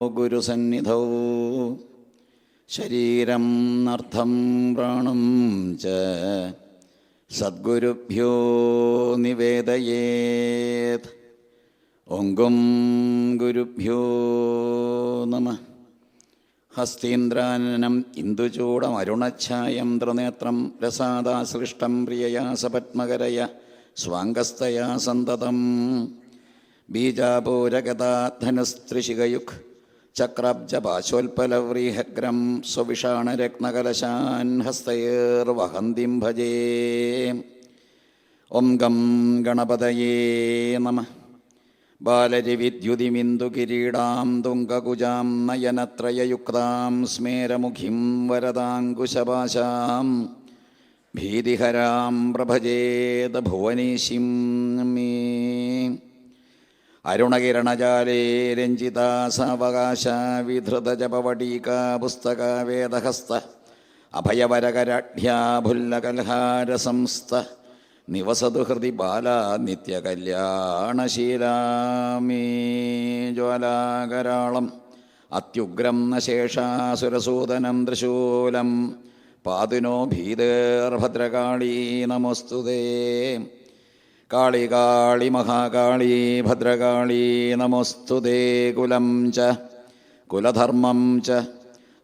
ഗുരുസന്നിധൗ ശരീരം അർത്ഥം പ്രാണം ച സദ്ഗുരുഭ്യോ നിവേദയേത്. ഓങ്കും ഗുരുഭ്യോ നമഃ. ഹസ്തീന്ദ്രാനനം ഇന്ദുചൂടമരുണഛായം ത്രിനേത്രം രസാദാസൃഷ്ടം പ്രിയയാ സപത്മകരയ സ്വാംഗസ്തയാ സന്തതം. ബീജാപൂരഗതാധനുസ്ത്രിശിഖയുഗ് ചക്രാബ്ജപാശോൽപലവ്രീഹഗ്രം സ്വവിഷാണരത്നകലശാൻ ഹസ്തൈർവഹന്തിം ഭജേ. ഓം ഗം ഗണപതയേ നമഃ. ബാലരിവിദ്യുതിമിന്ദുകിരീടാം തുംഗകുജാം നയനത്രയയുക്താം സ്മേരമുഖിം വരദാങ്കുശപാശാം ഭീതിഹരാം പ്രഭജേത ഭുവനീശിം മേ. അരുണകിരണജാലേ രഞ്ജിതാസാവകാശ വിധൃതജപവടീകാ പുസ്തക വേദഹസ്ത അഭയവരകരാഢ്യാഭുല്ലകൽഹാരസംസ്ഥ നിവസതു ഹൃദി ബാലാ നിത്യകല്യാണശീലാമേ. ജ്വാലാകരാളം അത്യുഗ്രം നശേഷാസുരസൂദനം ത്രിശൂലം പാതുനോ ഭീതേർഭദ്രകാളീ നമോസ്തുതേ. കാളി കാളി മഹാകാളി ഭദ്രകാളി നമോസ്തുതേ. കുലം ച കുലധർമ്മം ച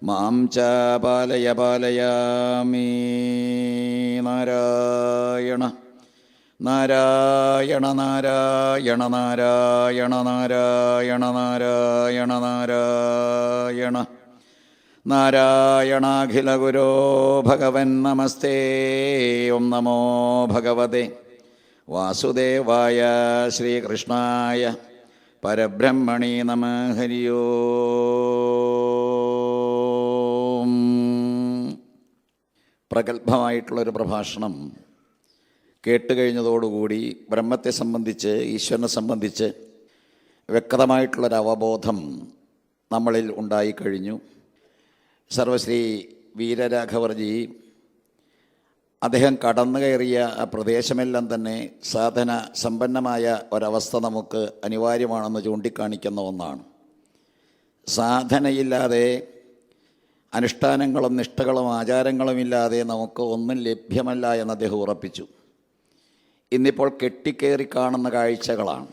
മാം ച പാലയ പാലയാമി. നാരായണ നാരായണ നാരായണ നാരായണ നാരായണ നാരായണ നാരായണ നാരായണാഖിലഗുരോ ഭഗവൻ നമസ്തേ. ഓം നമോ ഭഗവതേ വാസുദേവായ ശ്രീകൃഷ്ണായ പരബ്രഹ്മണി നമഃ. ഹരി ഓം. പ്രഗത്ഭമായിട്ടുള്ളൊരു പ്രഭാഷണം കേട്ടുകഴിഞ്ഞതോടുകൂടി ബ്രഹ്മത്തെ സംബന്ധിച്ച്, ഈശ്വരനെ സംബന്ധിച്ച് വ്യക്തമായിട്ടുള്ളൊരവബോധം നമ്മളിൽ ഉണ്ടായിക്കഴിഞ്ഞു. സർവശ്രീ വീരരാഘവർജി അദ്ദേഹം കടന്നു കയറിയ ആ പ്രദേശമെല്ലാം തന്നെ സാധന സമ്പന്നമായ ഒരവസ്ഥ നമുക്ക് അനിവാര്യമാണെന്ന് ചൂണ്ടിക്കാണിക്കുന്ന ഒന്നാണ്. സാധനയില്ലാതെ, അനുഷ്ഠാനങ്ങളും നിഷ്ഠകളും ആചാരങ്ങളുമില്ലാതെ നമുക്ക് ഒന്നും ലഭ്യമല്ല എന്ന് അദ്ദേഹം ഉറപ്പിച്ചു. ഇന്നിപ്പോൾ കെട്ടിക്കയറി കാണുന്ന കാഴ്ചകളാണ്.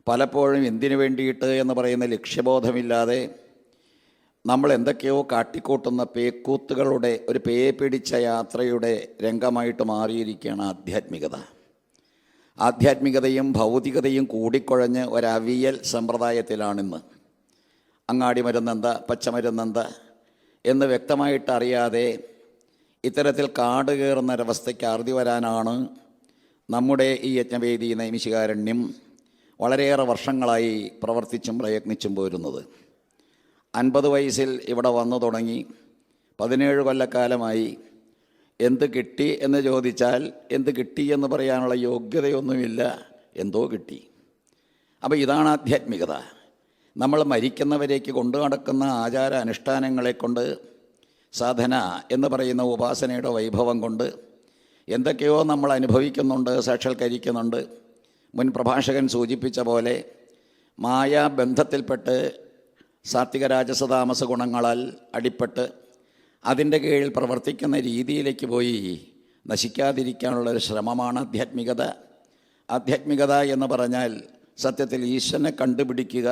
പലപ്പോഴും എന്തിനു വേണ്ടിയിട്ട് എന്ന് പറയുന്ന ലക്ഷ്യബോധമില്ലാതെ നമ്മൾ എന്തൊക്കെയോ കാട്ടിക്കൂട്ടുന്ന പേക്കൂത്തുകളുടെ ഒരു പേയെ പിടിച്ച യാത്രയുടെ രംഗമായിട്ട് മാറിയിരിക്കുകയാണ് ആധ്യാത്മികത. ആധ്യാത്മികതയും ഭൗതികതയും കൂടിക്കുഴഞ്ഞ് ഒരവിയൽ സമ്പ്രദായത്തിലാണിന്ന്. അങ്ങാടി മരുന്നെന്താ, പച്ചമരുന്നെന്താ എന്ന് വ്യക്തമായിട്ട് അറിയാതെ ഇത്തരത്തിൽ കാട് കയറുന്നൊരവസ്ഥയ്ക്ക് അറുതി വരാനാണ് നമ്മുടെ ഈ യജ്ഞവേദി നൈമിഷികാരണ്യം വളരെയേറെ വർഷങ്ങളായി പ്രവർത്തിച്ചും പ്രയത്നിച്ചും പോരുന്നത്. 50 വയസ്സിൽ ഇവിടെ വന്നു തുടങ്ങി 17 കൊല്ലക്കാലമായി. എന്ത് കിട്ടി എന്ന് ചോദിച്ചാൽ എന്ത് കിട്ടി എന്ന് പറയാനുള്ള യോഗ്യതയൊന്നുമില്ല, എന്തോ കിട്ടി. അപ്പോൾ ഇതാണ് ആധ്യാത്മികത. നമ്മൾ മരിക്കുന്നവരേക്ക് കൊണ്ടു നടക്കുന്ന ആചാര അനുഷ്ഠാനങ്ങളെ കൊണ്ട്, സാധന എന്ന് പറയുന്ന ഉപാസനയുടെ വൈഭവം കൊണ്ട് എന്തൊക്കെയോ നമ്മൾ അനുഭവിക്കുന്നുണ്ട്, സാക്ഷാത്കരിക്കുന്നുണ്ട്. മുൻ പ്രഭാഷകൻ സൂചിപ്പിച്ച പോലെ മായാബന്ധത്തിൽപ്പെട്ട് സാത്വിക രാജസതാമസ ഗുണങ്ങളാൽ അടിപ്പെട്ട് അതിൻ്റെ കീഴിൽ പ്രവർത്തിക്കുന്ന രീതിയിലേക്ക് പോയി നശിക്കാതിരിക്കാനുള്ളൊരു ശ്രമമാണ് ആധ്യാത്മികത. ആധ്യാത്മികത എന്ന് പറഞ്ഞാൽ സത്യത്തിൽ ഈശ്വരനെ കണ്ടുപിടിക്കുക.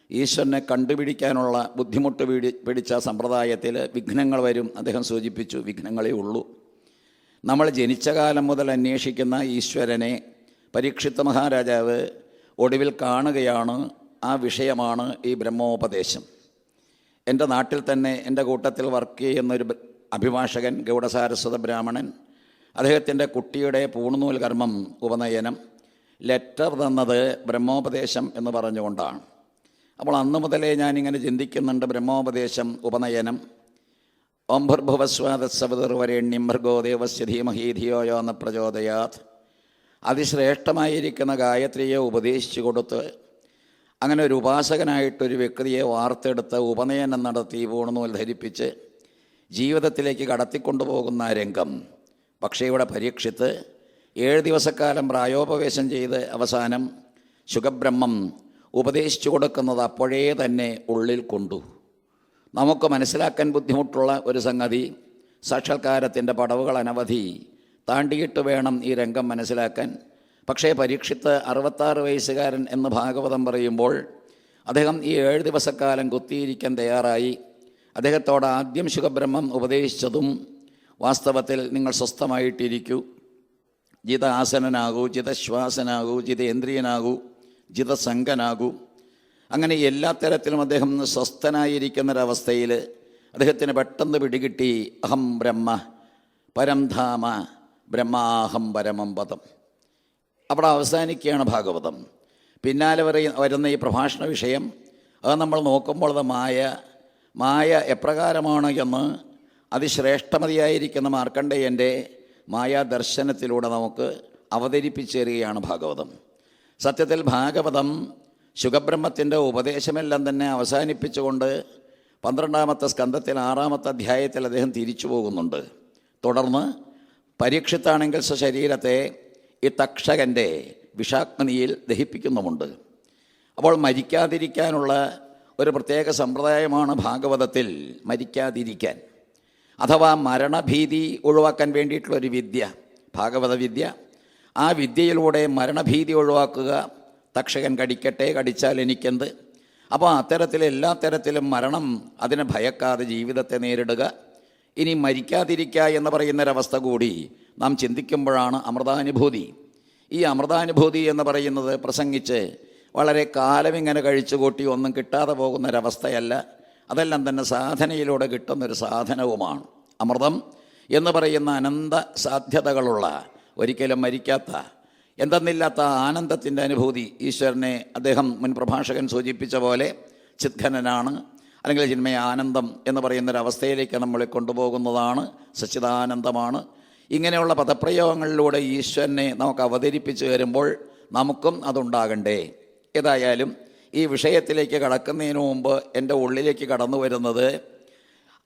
ഈശ്വരനെ കണ്ടുപിടിക്കാനുള്ള ബുദ്ധിമുട്ട് പിടിച്ച സമ്പ്രദായത്തിൽ വിഘ്നങ്ങൾ വരും. അദ്ദേഹം സൂചിപ്പിച്ചു, വിഘ്നങ്ങളേ ഉള്ളൂ. നമ്മൾ ജനിച്ച കാലം മുതൽ അന്വേഷിക്കുന്ന ഈശ്വരനെ പരീക്ഷിത് മഹാരാജാവ് ഒടുവിൽ കാണുകയാണ്. ആ വിഷയമാണ് ഈ ബ്രഹ്മോപദേശം. എൻ്റെ നാട്ടിൽ തന്നെ എൻ്റെ കൂട്ടത്തിൽ വർക്ക് ചെയ്യുന്നൊരു അഭിഭാഷകൻ, ഗൗഡസാരസ്വത ബ്രാഹ്മണൻ, അദ്ദേഹത്തിൻ്റെ കുട്ടിയുടെ പൂണുനൂൽ കർമ്മം, ഉപനയനം, ലെറ്റർ തന്നത് ബ്രഹ്മോപദേശം എന്ന് പറഞ്ഞുകൊണ്ടാണ്. അപ്പോൾ അന്ന് മുതലേ ഞാനിങ്ങനെ ചിന്തിക്കുന്നുണ്ട്, ബ്രഹ്മോപദേശം, ഉപനയനം. ഓം ഭുർഭുവസ്വാദസ്സവതർവരേണ്യം ഭർഗോ ദേവസ്യ ധീമഹി ധിയോ യോ ന പ്രചോദയാത്. അതിശ്രേഷ്ഠമായിരിക്കുന്ന ഗായത്രിയെ ഉപദേശിച്ചു കൊടുത്ത് അങ്ങനെ ഒരു ഉപാസകനായിട്ടൊരു വ്യക്തിയെ വാർത്തെടുത്ത് ഉപനയനം നടത്തി പൂണുനൂൽ ധരിപ്പിച്ച് ജീവിതത്തിലേക്ക് കടത്തിക്കൊണ്ടുപോകുന്ന രംഗം. പക്ഷേ ഇവിടെ പരീക്ഷിത്ത് 7 ദിവസക്കാലം പ്രായോപവേശം ചെയ്ത് അവസാനം ശുഖബ്രഹ്മം ഉപദേശിച്ചു കൊടുക്കുന്നത് അപ്പോഴേ തന്നെ ഉള്ളിൽ കൊണ്ടു. നമുക്ക് മനസ്സിലാക്കാൻ ബുദ്ധിമുട്ടുള്ള ഒരു സംഗതി, സാക്ഷാത്കാരത്തിൻ്റെ പടവുകൾ അനവധി താണ്ടിയിട്ട് വേണം ഈ രംഗം മനസ്സിലാക്കാൻ. പക്ഷേ പരീക്ഷിത്ത് 66 വയസ്സുകാരൻ എന്ന് ഭാഗവതം പറയുമ്പോൾ അദ്ദേഹം ഈ 7 ദിവസക്കാലം കുത്തിയിരിക്കാൻ തയ്യാറായി. അദ്ദേഹത്തോട് ആദ്യം ശുഖബ്രഹ്മം ഉപദേശിച്ചതും വാസ്തവത്തിൽ നിങ്ങൾ സ്വസ്ഥമായിട്ടിരിക്കൂ, ജിതാസനാകൂ, ജിതശ്വാസനാകൂ, ജിതേന്ദ്രിയനാകൂ, ജിതസംഗനാകൂ. അങ്ങനെ എല്ലാ തരത്തിലും അദ്ദേഹം സ്വസ്ഥനായിരിക്കുന്നൊരവസ്ഥയിൽ അദ്ദേഹത്തിന് പെട്ടെന്ന് പിടികിട്ടി, അഹം ബ്രഹ്മ പരം ധാമ ബ്രഹ്മാഹം പരമം പദം. അവിടെ അവസാനിക്കുകയാണ് ഭാഗവതം. പിന്നാലെ വരുന്ന ഈ പ്രഭാഷണ വിഷയം അത് നമ്മൾ നോക്കുമ്പോൾ അത് മായ എപ്രകാരമാണ് എന്ന് അതിശ്രേഷ്ഠമതിയായിരിക്കുന്ന മാർക്കണ്ഡേയൻ്റെ മായാദർശനത്തിലൂടെ നമുക്ക് അവതരിപ്പിച്ചു തരികയാണ് ഭാഗവതം. സത്യത്തിൽ ഭാഗവതം ശുഖബ്രഹ്മത്തിൻ്റെ ഉപദേശമെല്ലാം തന്നെ അവസാനിപ്പിച്ചുകൊണ്ട് 12-ാമത്തെ സ്കന്ധത്തിൽ 6-ാമത്തെ അധ്യായത്തിൽ അദ്ദേഹം തിരിച്ചു പോകുന്നുണ്ട്. തുടർന്ന് പരീക്ഷിത്താണെങ്കിൽ സ്വശരീരത്തെ ഈ തക്ഷകൻ്റെ വിഷാഗ്നിയിൽ ദഹിപ്പിക്കുന്നുമുണ്ട്. അപ്പോൾ മരിക്കാതിരിക്കാനുള്ള ഒരു പ്രത്യേക സമ്പ്രദായമാണ് ഭാഗവതത്തിൽ മരിക്കാതിരിക്കാൻ, അഥവാ മരണഭീതി ഒഴിവാക്കാൻ വേണ്ടിയിട്ടുള്ളൊരു വിദ്യ, ഭാഗവത വിദ്യ. ആ വിദ്യയിലൂടെ മരണഭീതി ഒഴിവാക്കുക. തക്ഷകൻ കടിക്കട്ടെ, കടിച്ചാൽ എനിക്കെന്ത്. അപ്പോൾ അത്തരത്തിൽ എല്ലാ തരത്തിലും മരണം അതിനെ ഭയക്കാതെ ജീവിതത്തെ നേരിടുക. ഇനി മരിക്കാതിരിക്കുക എന്ന് പറയുന്നൊരവസ്ഥ കൂടി നാം ചിന്തിക്കുമ്പോഴാണ് അമൃതാനുഭൂതി. ഈ അമൃതാനുഭൂതി എന്ന് പറയുന്നത് പ്രസംഗിച്ച് വളരെ കാലം ഇങ്ങനെ കഴിച്ചു കൂട്ടി ഒന്നും കിട്ടാതെ പോകുന്നൊരവസ്ഥയല്ല. അതെല്ലാം തന്നെ സാധനയിലൂടെ കിട്ടുന്നൊരു സാധനവുമാണ്. അമൃതം എന്ന് പറയുന്ന അനന്ത സാധ്യതകളുള്ള, ഒരിക്കലും മരിക്കാത്ത, എന്തെന്നില്ലാത്ത ആനന്ദത്തിൻ്റെ അനുഭൂതി ഈശ്വരനെ അദ്ദേഹം മുൻ പ്രഭാഷകൻ സൂചിപ്പിച്ച പോലെ ചിദ്ഘനനാണ്, അല്ലെങ്കിൽ ചിന്മയ ആനന്ദം എന്ന് പറയുന്നൊരവസ്ഥയിലേക്ക് നമ്മളെ കൊണ്ടുപോകുന്നതാണ്, സച്ചിദാനന്ദമാണ്. ഇങ്ങനെയുള്ള പദപ്രയോഗങ്ങളിലൂടെ ഈശ്വരനെ നമുക്ക് അവതരിപ്പിച്ചു വരുമ്പോൾ നമുക്കും അതുണ്ടാകണ്ടേ. ഏതായാലും ഈ വിഷയത്തിലേക്ക് കടക്കുന്നതിന് മുമ്പ് എൻ്റെ ഉള്ളിലേക്ക് കടന്നു വരുന്നത്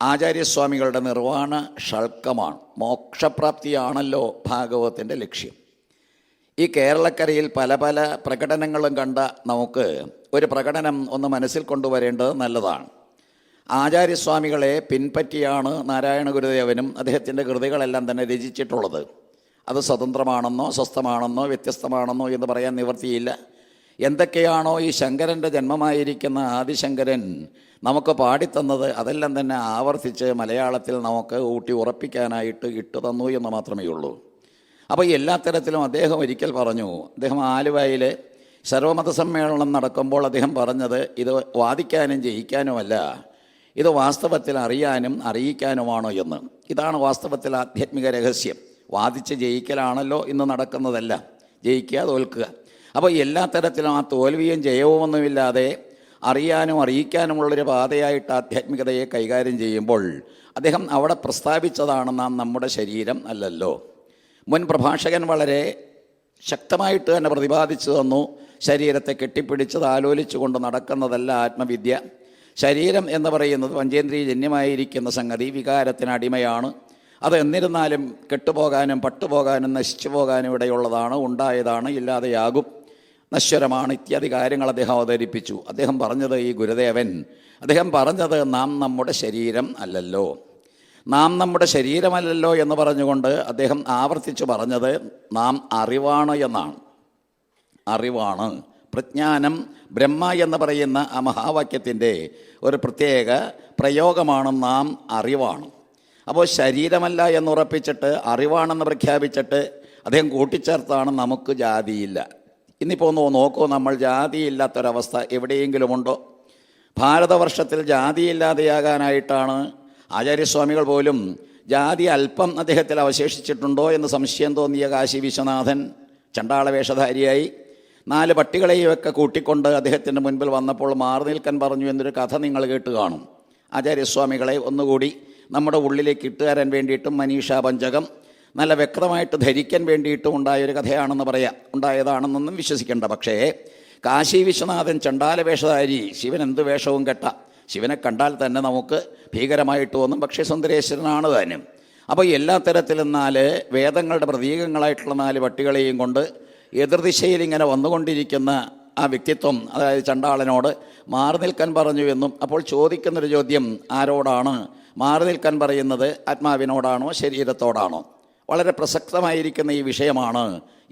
ആചാര്യസ്വാമികളുടെ നിർവ്വാണ ഷൾക്കമാണ്. മോക്ഷപ്രാപ്തിയാണല്ലോ ഭാഗവതത്തിൻ്റെ ലക്ഷ്യം. ഈ കേരളക്കരയിൽ പല പല പ്രകടനങ്ങളും കണ്ട നമുക്ക് ഒരു പ്രകടനം ഒന്ന് മനസ്സിൽ കൊണ്ടുവരേണ്ടത് നല്ലതാണ്. ആചാര്യസ്വാമികളെ പിൻപറ്റിയാണ് നാരായണ ഗുരുദേവനും അദ്ദേഹത്തിൻ്റെ കൃതികളെല്ലാം തന്നെ രചിച്ചിട്ടുള്ളത്. അത് സ്വതന്ത്രമാണെന്നോ സ്വസ്ഥമാണെന്നോ വ്യത്യസ്തമാണെന്നോ എന്ന് പറയാൻ നിവൃത്തിയില്ല. എന്തൊക്കെയാണോ ഈ ശങ്കരൻ്റെ ജന്മമായിരിക്കുന്ന ആദിശങ്കരൻ നമുക്ക് പാടിത്തന്നത് അതെല്ലാം തന്നെ ആവർത്തിച്ച് മലയാളത്തിൽ നമുക്ക് ഊട്ടി ഉറപ്പിക്കാനായിട്ട് ഇട്ടു തന്നു എന്ന് മാത്രമേ ഉള്ളൂ. അപ്പോൾ എല്ലാ തരത്തിലും അദ്ദേഹം ഒരിക്കൽ പറഞ്ഞു, അദ്ദേഹം ആലുവയിൽ സർവമത സമ്മേളനം നടക്കുമ്പോൾ അദ്ദേഹം പറഞ്ഞത്, ഇത് വാദിക്കാനും ജയിക്കാനുമല്ല, ഇത് വാസ്തവത്തിൽ അറിയാനും അറിയിക്കാനുമാണോ എന്ന്. ഇതാണ് വാസ്തവത്തിൽ ആധ്യാത്മിക രഹസ്യം. വാദിച്ച് ജയിക്കലാണല്ലോ ഇന്ന് നടക്കുന്നതല്ല, ജയിക്കുക തോൽക്കുക. അപ്പോൾ എല്ലാ തരത്തിലും ആ തോൽവിയും ജയവുമൊന്നുമില്ലാതെ അറിയാനും അറിയിക്കാനുമുള്ളൊരു പാതയായിട്ട് ആധ്യാത്മികതയെ കൈകാര്യം ചെയ്യുമ്പോൾ അദ്ദേഹം അവിടെ പ്രസ്താവിച്ചതാണ്, നാം നമ്മുടെ ശരീരം അല്ലല്ലോ. മുൻ പ്രഭാഷകൻ വളരെ ശക്തമായിട്ട് തന്നെ പ്രതിപാദിച്ചു തന്നു, ശരീരത്തെ കെട്ടിപ്പിടിച്ചത് ആലോചിച്ചു കൊണ്ട് നടക്കുന്നതല്ല ആത്മവിദ്യ. ശരീരം എന്ന് പറയുന്നത് പഞ്ചേന്ദ്രിയജന്യമായിരിക്കുന്ന സംഗതി, വികാരത്തിന് അടിമയാണ്. അത് എന്നിരുന്നാലും കെട്ടുപോകാനും പട്ടുപോകാനും നശിച്ചു പോകാനും ഇടയുള്ളതാണ്, ഉണ്ടായതാണ്, ഇല്ലാതെയാകും, നശ്വരമാണ് ഇത്യാദി കാര്യങ്ങൾ അദ്ദേഹം അവതരിപ്പിച്ചു. അദ്ദേഹം പറഞ്ഞത്, ഈ ഗുരുദേവൻ അദ്ദേഹം പറഞ്ഞത്, നാം നമ്മുടെ ശരീരം അല്ലല്ലോ, നാം നമ്മുടെ ശരീരമല്ലല്ലോ എന്ന് പറഞ്ഞുകൊണ്ട് അദ്ദേഹം ആവർത്തിച്ചു പറഞ്ഞത് നാം അറിവാണ് എന്നാണ്. അറിവാണ്, പ്രജ്ഞാനം, ബ്രഹ്മ എന്ന് പറയുന്ന ആ മഹാവാക്യത്തിൻ്റെ ഒരു പ്രത്യേക പ്രയോഗമാണ് നാം അറിവാണ്. അപ്പോൾ ശരീരമല്ല എന്നുറപ്പിച്ചിട്ട് അറിവാണെന്ന് പ്രഖ്യാപിച്ചിട്ട് അദ്ദേഹം കൂട്ടിച്ചേർത്താണ് നമുക്ക് ജാതിയില്ല. ഇന്നിപ്പോൾ ഒന്ന് നോക്കൂ, നമ്മൾ ജാതിയില്ലാത്തൊരവസ്ഥ എവിടെയെങ്കിലുമുണ്ടോ? ഭാരതവർഷത്തിൽ ജാതിയില്ലാതെയാകാനായിട്ടാണ് ആചാര്യസ്വാമികൾ പോലും ജാതി അല്പം അദ്ദേഹത്തിൽ അവശേഷിച്ചിട്ടുണ്ടോ എന്ന് സംശയം തോന്നിയ കാശി വിശ്വനാഥൻ ചണ്ടാള വേഷധാരിയായി 4 പട്ടികളെയുമൊക്കെ കൂട്ടിക്കൊണ്ട് അദ്ദേഹത്തിൻ്റെ മുൻപിൽ വന്നപ്പോൾ മാറി നിൽക്കാൻ പറഞ്ഞു എന്നൊരു കഥ നിങ്ങൾ കേട്ട് കാണും. ആചാര്യസ്വാമികളെ ഒന്നുകൂടി നമ്മുടെ ഉള്ളിലേക്ക് ഇട്ടുതരാൻ വേണ്ടിയിട്ടും മനീഷാ പഞ്ചകം നല്ല വ്യക്തമായിട്ട് ധരിക്കാൻ വേണ്ടിയിട്ടും ഉണ്ടായൊരു കഥയാണെന്ന് പറയാം. ഉണ്ടായതാണെന്നൊന്നും വിശ്വസിക്കേണ്ട. പക്ഷേ കാശി വിശ്വനാഥൻ ചണ്ടാല വേഷധാരി, ശിവൻ എന്ത് വേഷവും കെട്ട, ശിവനെ കണ്ടാൽ തന്നെ നമുക്ക് ഭീകരമായിട്ട് തോന്നും, പക്ഷേ സുന്ദരേശ്വരനാണ് താനും. അപ്പോൾ എല്ലാ തരത്തിലും 4 വേദങ്ങളുടെ പ്രതീകങ്ങളായിട്ടുള്ള 4 പട്ടികളെയും കൊണ്ട് എതിർദിശയിൽ ഇങ്ങനെ വന്നുകൊണ്ടിരിക്കുന്ന ആ വ്യക്തിത്വം, അതായത് ചണ്ടാളനോട് മാറി നിൽക്കാൻ പറഞ്ഞു എന്നും, അപ്പോൾ ചോദിക്കുന്നൊരു ചോദ്യം ആരോടാണ് മാറി നിൽക്കാൻ പറയുന്നത്? ആത്മാവിനോടാണോ ശരീരത്തോടാണോ? വളരെ പ്രസക്തമായിരിക്കുന്ന ഈ വിഷയമാണ്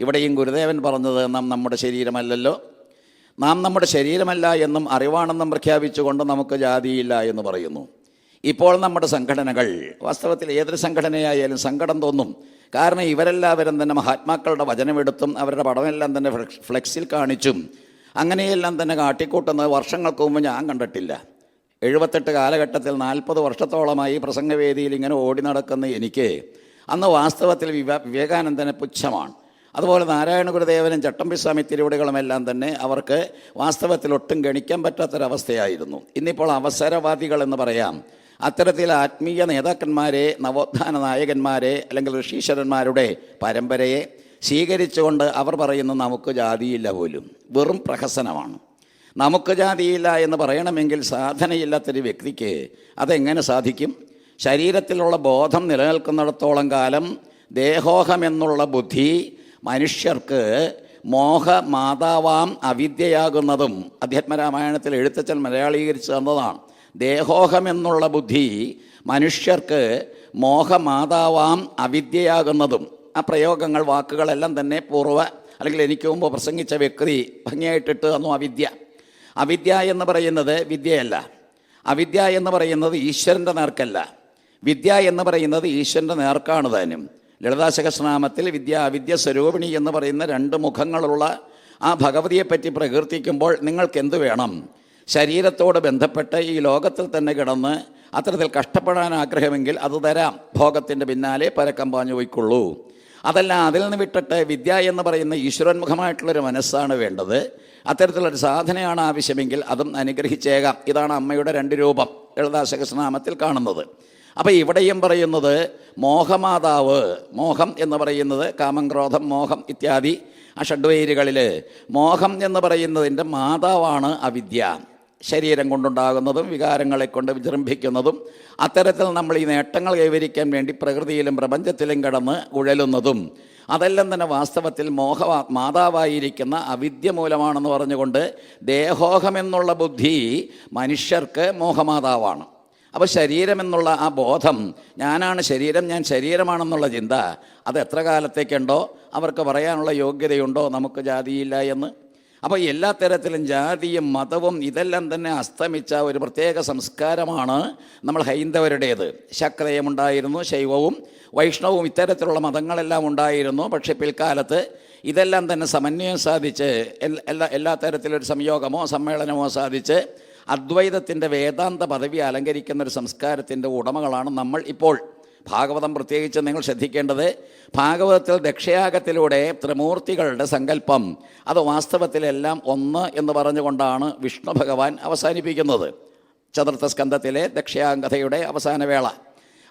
ഇവിടെയും ഗുരുദേവൻ പറഞ്ഞത്. നാം നമ്മുടെ ശരീരമല്ലല്ലോ, നാം നമ്മുടെ ശരീരമല്ല എന്നും അറിവാണെന്നും പ്രഖ്യാപിച്ചുകൊണ്ട് നമുക്ക് ജാതിയില്ല എന്ന് പറയുന്നു. ഇപ്പോൾ നമ്മുടെ സംഘടനകൾ, വാസ്തവത്തിൽ ഏതൊരു സംഘടനയായാലും സങ്കടം തോന്നും. കാരണം ഇവരെല്ലാവരും തന്നെ മഹാത്മാക്കളുടെ വചനമെടുത്തും അവരുടെ പടമെല്ലാം തന്നെ ഫ്ലെക്സിൽ കാണിച്ചും അങ്ങനെയെല്ലാം തന്നെ കാട്ടിക്കൂട്ടുന്നത് വർഷങ്ങൾക്ക് മുമ്പ് ഞാൻ കണ്ടിട്ടില്ല. 78 കാലഘട്ടത്തിൽ 40 വർഷത്തോളമായി പ്രസംഗവേദിയിൽ ഇങ്ങനെ ഓടി നടക്കുന്ന എനിക്ക് അന്ന് വാസ്തവത്തിൽ വിവേകാനന്ദനെ പുച്ഛമാണ്. അതുപോലെ നാരായണ ഗുരുദേവനും ചട്ടമ്പിസ്വാമി തിരുവടികളുമെല്ലാം തന്നെ അവർക്ക് വാസ്തവത്തിൽ ഒട്ടും ഗണിക്കാൻ പറ്റാത്തൊരവസ്ഥയായിരുന്നു. ഇന്നിപ്പോൾ അവസരവാദികൾ എന്ന് പറയാം. അത്തരത്തിൽ ആത്മീയ നേതാക്കന്മാരെ, നവോത്ഥാന നായകന്മാരെ അല്ലെങ്കിൽ ഋഷീശ്വരന്മാരുടെ പരമ്പരയെ സ്വീകരിച്ചുകൊണ്ട് അവർ പറയുന്നു നമുക്ക് ജാതിയില്ല പോലും. വെറും പ്രഹസനമാണ്. നമുക്ക് ജാതിയില്ല എന്ന് പറയണമെങ്കിൽ സാധനയില്ലാത്തൊരു വ്യക്തിക്ക് അതെങ്ങനെ സാധിക്കും? ശരീരത്തിലുള്ള ബോധം നിലനിൽക്കുന്നിടത്തോളം കാലം ദേഹോഹമെന്നുള്ള ബുദ്ധി മനുഷ്യർക്ക് മോഹമാതാവാം അവിദ്യയാകുന്നതും അധ്യാത്മരാമായണത്തിൽ എഴുത്തച്ഛൻ മലയാളീകരിച്ച് തന്നതാണ്. ദേഹോഹമെന്നുള്ള ബുദ്ധി മനുഷ്യർക്ക് മോഹമാതാവാം അവിദ്യയാകുന്നതും. ആ പ്രയോഗങ്ങൾ, വാക്കുകളെല്ലാം തന്നെ അല്ലെങ്കിൽ എനിക്ക് മുമ്പ് പ്രസംഗിച്ച വ്യക്തി ഭംഗിയായിട്ടിട്ട് തന്നു. അവിദ്യ എന്ന് പറയുന്നത് വിദ്യയല്ല. അവിദ്യ എന്ന് പറയുന്നത് ഈശ്വരൻ്റെ നേർക്കല്ല. വിദ്യ എന്ന് പറയുന്നത് ഈശ്വരൻ്റെ നേർക്കാണ് താനും. ലളിതാ സഹസ്രനാമത്തിൽ അവിദ്യ സ്വരൂപിണി എന്ന് പറയുന്ന 2 മുഖങ്ങളുള്ള ആ ഭഗവതിയെപ്പറ്റി പ്രകീർത്തിക്കുമ്പോൾ നിങ്ങൾക്ക് എന്തു വേണം? ശരീരത്തോട് ബന്ധപ്പെട്ട് ഈ ലോകത്തിൽ തന്നെ കിടന്ന് അത്തരത്തിൽ കഷ്ടപ്പെടാൻ ആഗ്രഹമെങ്കിൽ അത് തരാം. ഭോഗത്തിൻ്റെ പിന്നാലെ പരക്കം പാഞ്ഞു പോയിക്കൊള്ളൂ. അതല്ല, അതിൽ നിന്ന് വിട്ടിട്ട് വിദ്യ എന്ന് പറയുന്ന ഈശ്വരോന്മുഖമായിട്ടുള്ളൊരു മനസ്സാണ് വേണ്ടത്. അത്തരത്തിലുള്ളൊരു സാധനയാണ് ആവശ്യമെങ്കിൽ അതും അനുഗ്രഹിച്ചേക്കാം. ഇതാണ് അമ്മയുടെ 2 രൂപം ലളിതാ സഹസ്രനാമത്തിൽ കാണുന്നത്. അപ്പോൾ ഇവിടെയും പറയുന്നത് മോഹമാതാവ്. മോഹം എന്ന് പറയുന്നത് കാമം, ക്രോധം, മോഹം ഇത്യാദി ആ ഷഡ്വൈരികളിൽ മോഹം എന്ന് പറയുന്നതിൻ്റെ മാതാവാണ് അവിദ്യ. ശരീരം കൊണ്ടുണ്ടാകുന്നതും വികാരങ്ങളെ കൊണ്ട് വിജൃംഭിക്കുന്നതും അത്തരത്തിൽ നമ്മൾ ഈ നേട്ടങ്ങൾ കൈവരിക്കാൻ വേണ്ടി പ്രകൃതിയിലും പ്രപഞ്ചത്തിലും കിടന്ന് ഉഴലുന്നതും അതെല്ലാം തന്നെ വാസ്തവത്തിൽ മാതാവായിരിക്കുന്ന അവിദ്യ മൂലമാണെന്ന് പറഞ്ഞുകൊണ്ട് ദേഹോഹമെന്നുള്ള ബുദ്ധി മനുഷ്യർക്ക് മോഹമാതാവാണ്. അപ്പോൾ ശരീരമെന്നുള്ള ആ ബോധം, ഞാനാണ് ശരീരം, ഞാൻ ശരീരമാണെന്നുള്ള ചിന്ത, അത് എത്ര കാലത്തേക്കുണ്ടോ അവർക്ക് പറയാനുള്ള യോഗ്യതയുണ്ടോ നമുക്ക് ജാതിയില്ല എന്ന്? അപ്പോൾ എല്ലാ തരത്തിലും ജാതിയും മതവും ഇതെല്ലാം തന്നെ അസ്തമിച്ച ഒരു പ്രത്യേക സംസ്കാരമാണ് നമ്മൾ ഹൈന്ദവരുടേത്. ശക്തയുമുണ്ടായിരുന്നു, ശൈവവും വൈഷ്ണവും ഇത്തരത്തിലുള്ള മതങ്ങളെല്ലാം ഉണ്ടായിരുന്നു. പക്ഷേ പിൽക്കാലത്ത് ഇതെല്ലാം തന്നെ സമന്വയം സാധിച്ച് എല്ലാ തരത്തിലൊരു സംയോഗമോ സമ്മേളനമോ സാധിച്ച് അദ്വൈതത്തിൻ്റെ വേദാന്ത പദവി അലങ്കരിക്കുന്നൊരു സംസ്കാരത്തിൻ്റെ ഉടമകളാണ് നമ്മൾ ഇപ്പോൾ. ഭാഗവതം പ്രത്യേകിച്ച് നിങ്ങൾ ശ്രദ്ധിക്കേണ്ടത്, ഭാഗവതത്തിൽ ദക്ഷയാഗത്തിലൂടെ ത്രിമൂർത്തികളുടെ സങ്കല്പം അത് വാസ്തവത്തിലെല്ലാം ഒന്ന് എന്ന് പറഞ്ഞുകൊണ്ടാണ് വിഷ്ണു ഭഗവാൻ അവസാനിപ്പിക്കുന്നത്. ചതുർത്ഥ സ്കന്ധത്തിലെ ദക്ഷയാഗകഥയുടെ അവസാന വേള.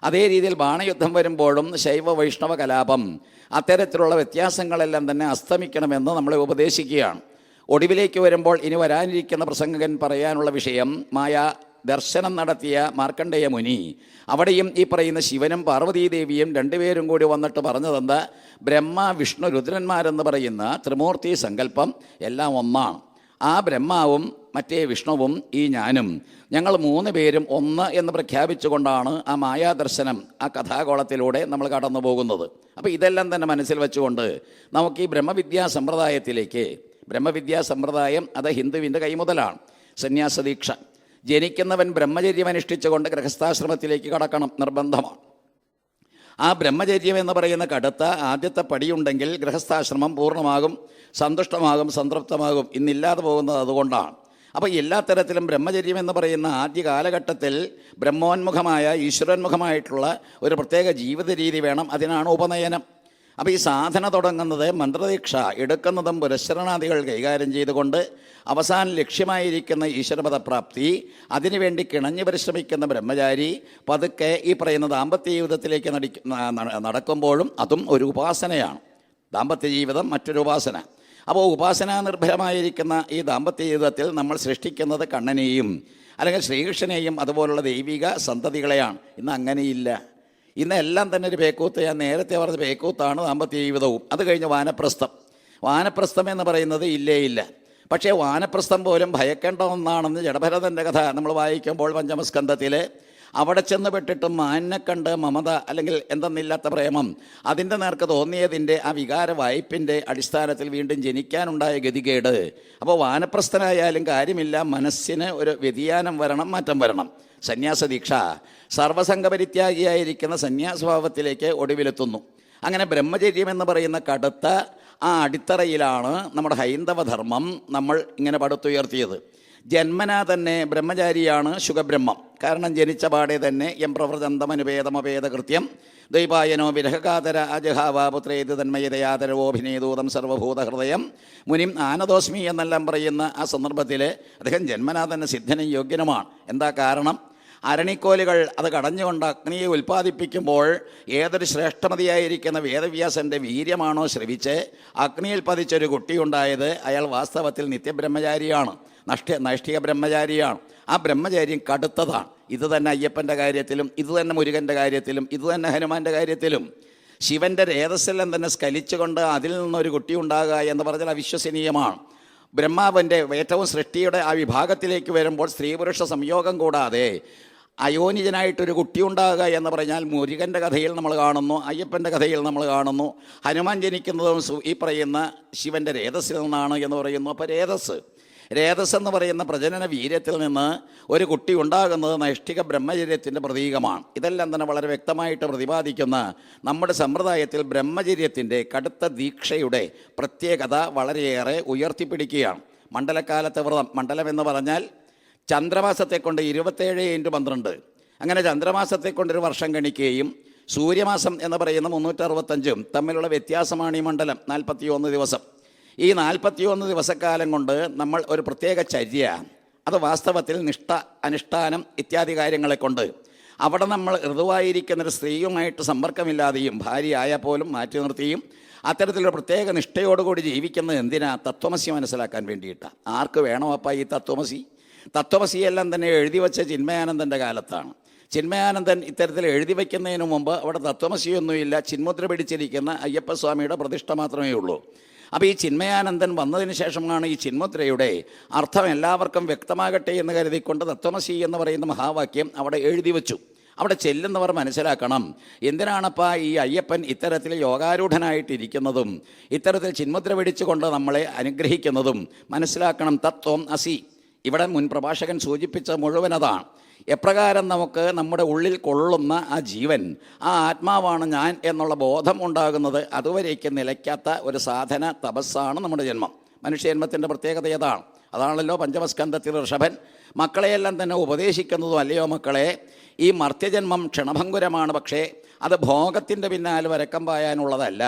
അതേ രീതിയിൽ ബാണയുദ്ധം വരുമ്പോഴും ശൈവ വൈഷ്ണവ കലാപം അത്തരത്തിലുള്ള വ്യത്യാസങ്ങളെല്ലാം തന്നെ അസ്തമിക്കണമെന്ന് നമ്മളെ ഉപദേശിക്കുകയാണ്. ഒടുവിലേക്ക് വരുമ്പോൾ ഇനി വരാനിരിക്കുന്ന പ്രസംഗകൻ പറയാനുള്ള വിഷയം മായാ ദർശനം നടത്തിയ മാർക്കണ്ഡേയ മുനി. അവിടെയും ഈ പറയുന്ന ശിവനും പാർവതീദേവിയും 2 പേരും കൂടി വന്നിട്ട് പറഞ്ഞതെന്താ? ബ്രഹ്മ വിഷ്ണു രുദ്രന്മാരെന്ന് പറയുന്ന ത്രിമൂർത്തി സങ്കല്പം എല്ലാം ഒന്നാണ്. ആ ബ്രഹ്മാവും മറ്റേ വിഷ്ണുവും ഈ ഞാനും, ഞങ്ങൾ 3 പേരും ഒന്ന് എന്ന് പ്രഖ്യാപിച്ചുകൊണ്ടാണ് ആ മായാദർശനം, ആ കഥാഗോളത്തിലൂടെ നമ്മൾ കടന്നു പോകുന്നത്. അപ്പോൾ ഇതെല്ലാം തന്നെ മനസ്സിൽ വെച്ചുകൊണ്ട് നമുക്ക് ഈ ബ്രഹ്മവിദ്യാ സമ്പ്രദായത്തിലേക്ക്, ബ്രഹ്മവിദ്യാ സമ്പ്രദായം അത് ഹിന്ദുവിൻ്റെ കൈമുതലാണ്. സന്യാസദീക്ഷ. ജനിക്കുന്നവൻ ബ്രഹ്മചര്യം അനുഷ്ഠിച്ചുകൊണ്ട് ഗൃഹസ്ഥാശ്രമത്തിലേക്ക് കടക്കണം, നിർബന്ധമാണ്. ആ ബ്രഹ്മചര്യം എന്ന് പറയുന്ന കടുത്ത ആദ്യത്തെ പടിയുണ്ടെങ്കിൽ ഗൃഹസ്ഥാശ്രമം പൂർണ്ണമാകും, സന്തുഷ്ടമാകും, സംതൃപ്തമാകും. ഇന്നില്ലാതെ പോകുന്നത് അതുകൊണ്ടാണ്. അപ്പോൾ എല്ലാ തരത്തിലും ബ്രഹ്മചര്യം എന്ന് പറയുന്ന ആദ്യ കാലഘട്ടത്തിൽ ബ്രഹ്മോന്മുഖമായ ഈശ്വരോന്മുഖമായിട്ടുള്ള ഒരു പ്രത്യേക ജീവിത രീതി വേണം. അതിനാണ് ഉപനയനം. അപ്പോൾ ഈ സാധന തുടങ്ങുന്നത് മന്ത്രദീക്ഷ എടുക്കുന്നതും പുരസ്ചരണാദികൾ കൈകാര്യം ചെയ്തുകൊണ്ട് അവസാനം ലക്ഷ്യമായിരിക്കുന്ന ഈശ്വരപദപ്രാപ്തി, അതിനുവേണ്ടി കിണഞ്ഞു പരിശ്രമിക്കുന്ന ബ്രഹ്മചാരി പതുക്കെ ഈ പറയുന്ന ദാമ്പത്യ ജീവിതത്തിലേക്ക് നടക്കുമ്പോഴും അതും ഒരു ഉപാസനയാണ്. ദാമ്പത്യ ജീവിതം മറ്റൊരു ഉപാസന. അപ്പോൾ ഉപാസനാ നിർഭരമായിരിക്കുന്ന ഈ ദാമ്പത്യ ജീവിതത്തിൽ നമ്മൾ സൃഷ്ടിക്കുന്നത് കണ്ണനെയും അല്ലെങ്കിൽ ശ്രീകൃഷ്ണനെയും അതുപോലുള്ള ദൈവിക സന്തതികളെയാണ്. ഇന്ന് അങ്ങനെയില്ല. ഇന്ന് എല്ലാം തന്നെ ഒരു പേക്കൂത്ത്. ഞാൻ നേരത്തെ പറഞ്ഞ പേക്കൂത്താണ് ദാമ്പത്യ ജീവിതവും. അത് കഴിഞ്ഞ് വാനപ്രസ്ഥം എന്ന് പറയുന്നത് ഇല്ല. പക്ഷേ വാനപ്രസ്ഥം പോലും ഭയക്കേണ്ട ഒന്നാണെന്ന് ജഡഭരതൻ്റെ കഥ നമ്മൾ വായിക്കുമ്പോൾ പഞ്ചമസ്കന്ധത്തിൽ അവിടെ ചെന്ന് പെട്ടിട്ടും മാനിനെ കണ്ട് മമത അല്ലെങ്കിൽ എന്തെന്നില്ലാത്ത പ്രേമം അതിൻ്റെ നേർക്ക് തോന്നിയതിൻ്റെ ആ വികാര വായ്പിൻ്റെ അടിസ്ഥാനത്തിൽ വീണ്ടും ജനിക്കാനുണ്ടായ ഗതികേട്. അപ്പോൾ വാനപ്രസ്ഥനായാലും കാര്യമില്ല, മനസ്സിന് ഒരു വ്യതിയാനം വരണം, മാറ്റം വരണം. സന്യാസദീക്ഷ സർവസംഘപരിത്യാഗിയായിരിക്കുന്ന സന്യാസഭാവത്തിലേക്ക് ഒടുവിലെത്തുന്നു. അങ്ങനെ ബ്രഹ്മചര്യം എന്ന് പറയുന്ന കടുത്ത ആ അടിത്തറയിലാണ് നമ്മുടെ ഹൈന്ദവധർമ്മം നമ്മൾ ഇങ്ങനെ പടുത്തുയർത്തിയത്. ജന്മനാ തന്നെ ബ്രഹ്മചാരിയാണ് ശുഖബ്രഹ്മം. കാരണം ജനിച്ച പാടെ തന്നെ യം പ്രവൃതന്തമനുപേതമപേതകൃത്യം ദൈപായനോ വിരഹകാതര അജഹാവാപുത്രേത് തന്മയതയാതരവോഭിനേദൂതം സർവഭൂതഹൃദയം മുനിം ആനദോസ്മി എന്നെല്ലാം പറയുന്ന ആ സന്ദർഭത്തിൽ അദ്ദേഹം ജന്മനാ തന്നെ സിദ്ധനും യോഗ്യനുമാണ്. എന്താ കാരണം? അരണിക്കോലുകൾ അത് കടഞ്ഞുകൊണ്ട് അഗ്നിയെ ഉൽപ്പാദിപ്പിക്കുമ്പോൾ ഏതൊരു ശ്രേഷ്ഠമതിയായിരിക്കുന്ന വേദവ്യാസൻ്റെ വീര്യമാണോ ശ്രവിച്ച് അഗ്നിയിൽ പതിച്ചൊരു കുട്ടിയുണ്ടായത്, അയാൾ വാസ്തവത്തിൽ നിത്യബ്രഹ്മചാരിയാണ്, നൈഷ്ഠിക ബ്രഹ്മചാരിയാണ്. ആ ബ്രഹ്മചാര്യം കടുത്തതാണ്. ഇത് തന്നെ അയ്യപ്പൻ്റെ കാര്യത്തിലും, ഇത് തന്നെ മുരുകൻ്റെ കാര്യത്തിലും, ഇത് തന്നെ ഹനുമാൻ്റെ കാര്യത്തിലും. ശിവൻ്റെ രേതസ്സെല്ലാം തന്നെ സ്കലിച്ചുകൊണ്ട് അതിൽ നിന്നൊരു കുട്ടി ഉണ്ടാകുക എന്ന് പറഞ്ഞാൽ അവിശ്വസനീയമാണ്. ബ്രഹ്മാവിൻ്റെ ഏറ്റവും സൃഷ്ടിയുടെ ആ വിഭാഗത്തിലേക്ക് വരുമ്പോൾ സ്ത്രീ പുരുഷ സംയോഗം കൂടാതെ അയോനിജനായിട്ടൊരു കുട്ടി ഉണ്ടാകുക എന്ന് പറഞ്ഞാൽ മുരുകൻ്റെ കഥയിൽ നമ്മൾ കാണുന്നു, അയ്യപ്പൻ്റെ കഥയിൽ നമ്മൾ കാണുന്നു. ഹനുമാൻ ജനിക്കുന്നതും ഈ പറയുന്ന ശിവൻ്റെ രേതസ്സിൽ നിന്നാണ് എന്ന് പറയുന്നു. അപ്പോൾ രേതസ് എന്ന് പറയുന്ന പ്രജനന വീര്യത്തിൽ നിന്ന് ഒരു കുട്ടി ഉണ്ടാകുന്നത് നൈഷ്ഠിക ബ്രഹ്മചര്യത്തിൻ്റെ പ്രതീകമാണ്. ഇതെല്ലാം തന്നെ വളരെ വ്യക്തമായിട്ട് പ്രതിപാദിക്കുന്ന നമ്മുടെ സമ്പ്രദായത്തിൽ ബ്രഹ്മചര്യത്തിൻ്റെ കടുത്ത ദീക്ഷയുടെ പ്രത്യേകത വളരെയേറെ ഉയർത്തിപ്പിടിക്കുകയാണ്. മണ്ഡലക്കാലത്തെ വ്രതം, മണ്ഡലം എന്ന് പറഞ്ഞാൽ ചന്ദ്രമാസത്തെ കൊണ്ട് 27x12, അങ്ങനെ ചന്ദ്രമാസത്തെ കൊണ്ടൊരു വർഷം ഗണിക്കുകയും സൂര്യമാസം എന്ന് പറയുന്ന 365 തമ്മിലുള്ള വ്യത്യാസമാണ് ഈ മണ്ഡലം, 41 ദിവസം. ഈ 41 ദിവസക്കാലം കൊണ്ട് നമ്മൾ ഒരു പ്രത്യേക ചര്യ, അത് വാസ്തവത്തിൽ നിഷ്ഠ, അനുഷ്ഠാനം ഇത്യാദി കാര്യങ്ങളെ കൊണ്ട് അവിടെ നമ്മൾ ഋതുവായിരിക്കുന്നൊരു സ്ത്രീയുമായിട്ട് സമ്പർക്കമില്ലാതെയും ഭാര്യയായാൽ പോലും മാറ്റി നിർത്തിയും അത്തരത്തിലൊരു പ്രത്യേക നിഷ്ഠയോടുകൂടി ജീവിക്കുന്നത് എന്തിനാ? തത്വമസി മനസ്സിലാക്കാൻ വേണ്ടിയിട്ടാണ്. ആർക്ക് വേണോ അപ്പം ഈ തത്വമസിയെല്ലാം തന്നെ എഴുതി വച്ച ചിന്മയാനന്ദൻ്റെ കാലത്താണ്. ചിന്മയാനന്ദൻ ഇത്തരത്തിൽ എഴുതി വയ്ക്കുന്നതിന് മുമ്പ് അവിടെ തത്വമസിയൊന്നുമില്ല, ചിന്മുദ്ര പിടിച്ചിരിക്കുന്ന അയ്യപ്പസ്വാമിയുടെ പ്രതിഷ്ഠ മാത്രമേ ഉള്ളൂ. അപ്പോൾ ഈ ചിന്മയാനന്ദൻ വന്നതിന് ശേഷമാണ് ഈ ചിന്മുദ്രയുടെ അർത്ഥം എല്ലാവർക്കും വ്യക്തമാകട്ടെ എന്ന് കരുതിക്കൊണ്ട് തത്വമസി എന്ന് പറയുന്ന മഹാവാക്യം അവിടെ എഴുതി വച്ചു. അവിടെ ചെല്ലുന്നവർ മനസ്സിലാക്കണം, എന്തിനാണപ്പാ ഈ അയ്യപ്പൻ ഇത്തരത്തിൽ യോഗാരൂഢനായിട്ടിരിക്കുന്നതും ഇത്തരത്തിൽ ചിന്മുദ്ര പിടിച്ചുകൊണ്ട് നമ്മളെ അനുഗ്രഹിക്കുന്നതും മനസ്സിലാക്കണം. തത്വം അസി, ഇവിടെ മുൻ പ്രഭാഷകൻ സൂചിപ്പിച്ച മുഴുവൻ അതാണ്. എപ്രകാരം നമുക്ക് നമ്മുടെ ഉള്ളിൽ കൊള്ളുന്ന ആ ജീവൻ, ആ ആത്മാവാണ് ഞാൻ എന്നുള്ള ബോധം ഉണ്ടാകുന്നത്, അതുവരേക്ക് നിലയ്ക്കാത്ത ഒരു സാധന തപസ്സാണ് നമ്മുടെ ജന്മം. മനുഷ്യജന്മത്തിൻ്റെ പ്രത്യേകത ഏതാണ്? അതാണല്ലോ പഞ്ചമസ്കന്ധത്തിൽ ഋഷഭൻ മക്കളെയെല്ലാം തന്നെ ഉപദേശിക്കുന്നതും, അല്ലയോ മക്കളെ, ഈ മർത്യജന്മം ക്ഷണഭങ്കുരമാണ്, പക്ഷേ അത് ഭോഗത്തിൻ്റെ പിന്നാലെ വരക്കം പായാനുള്ളതല്ല,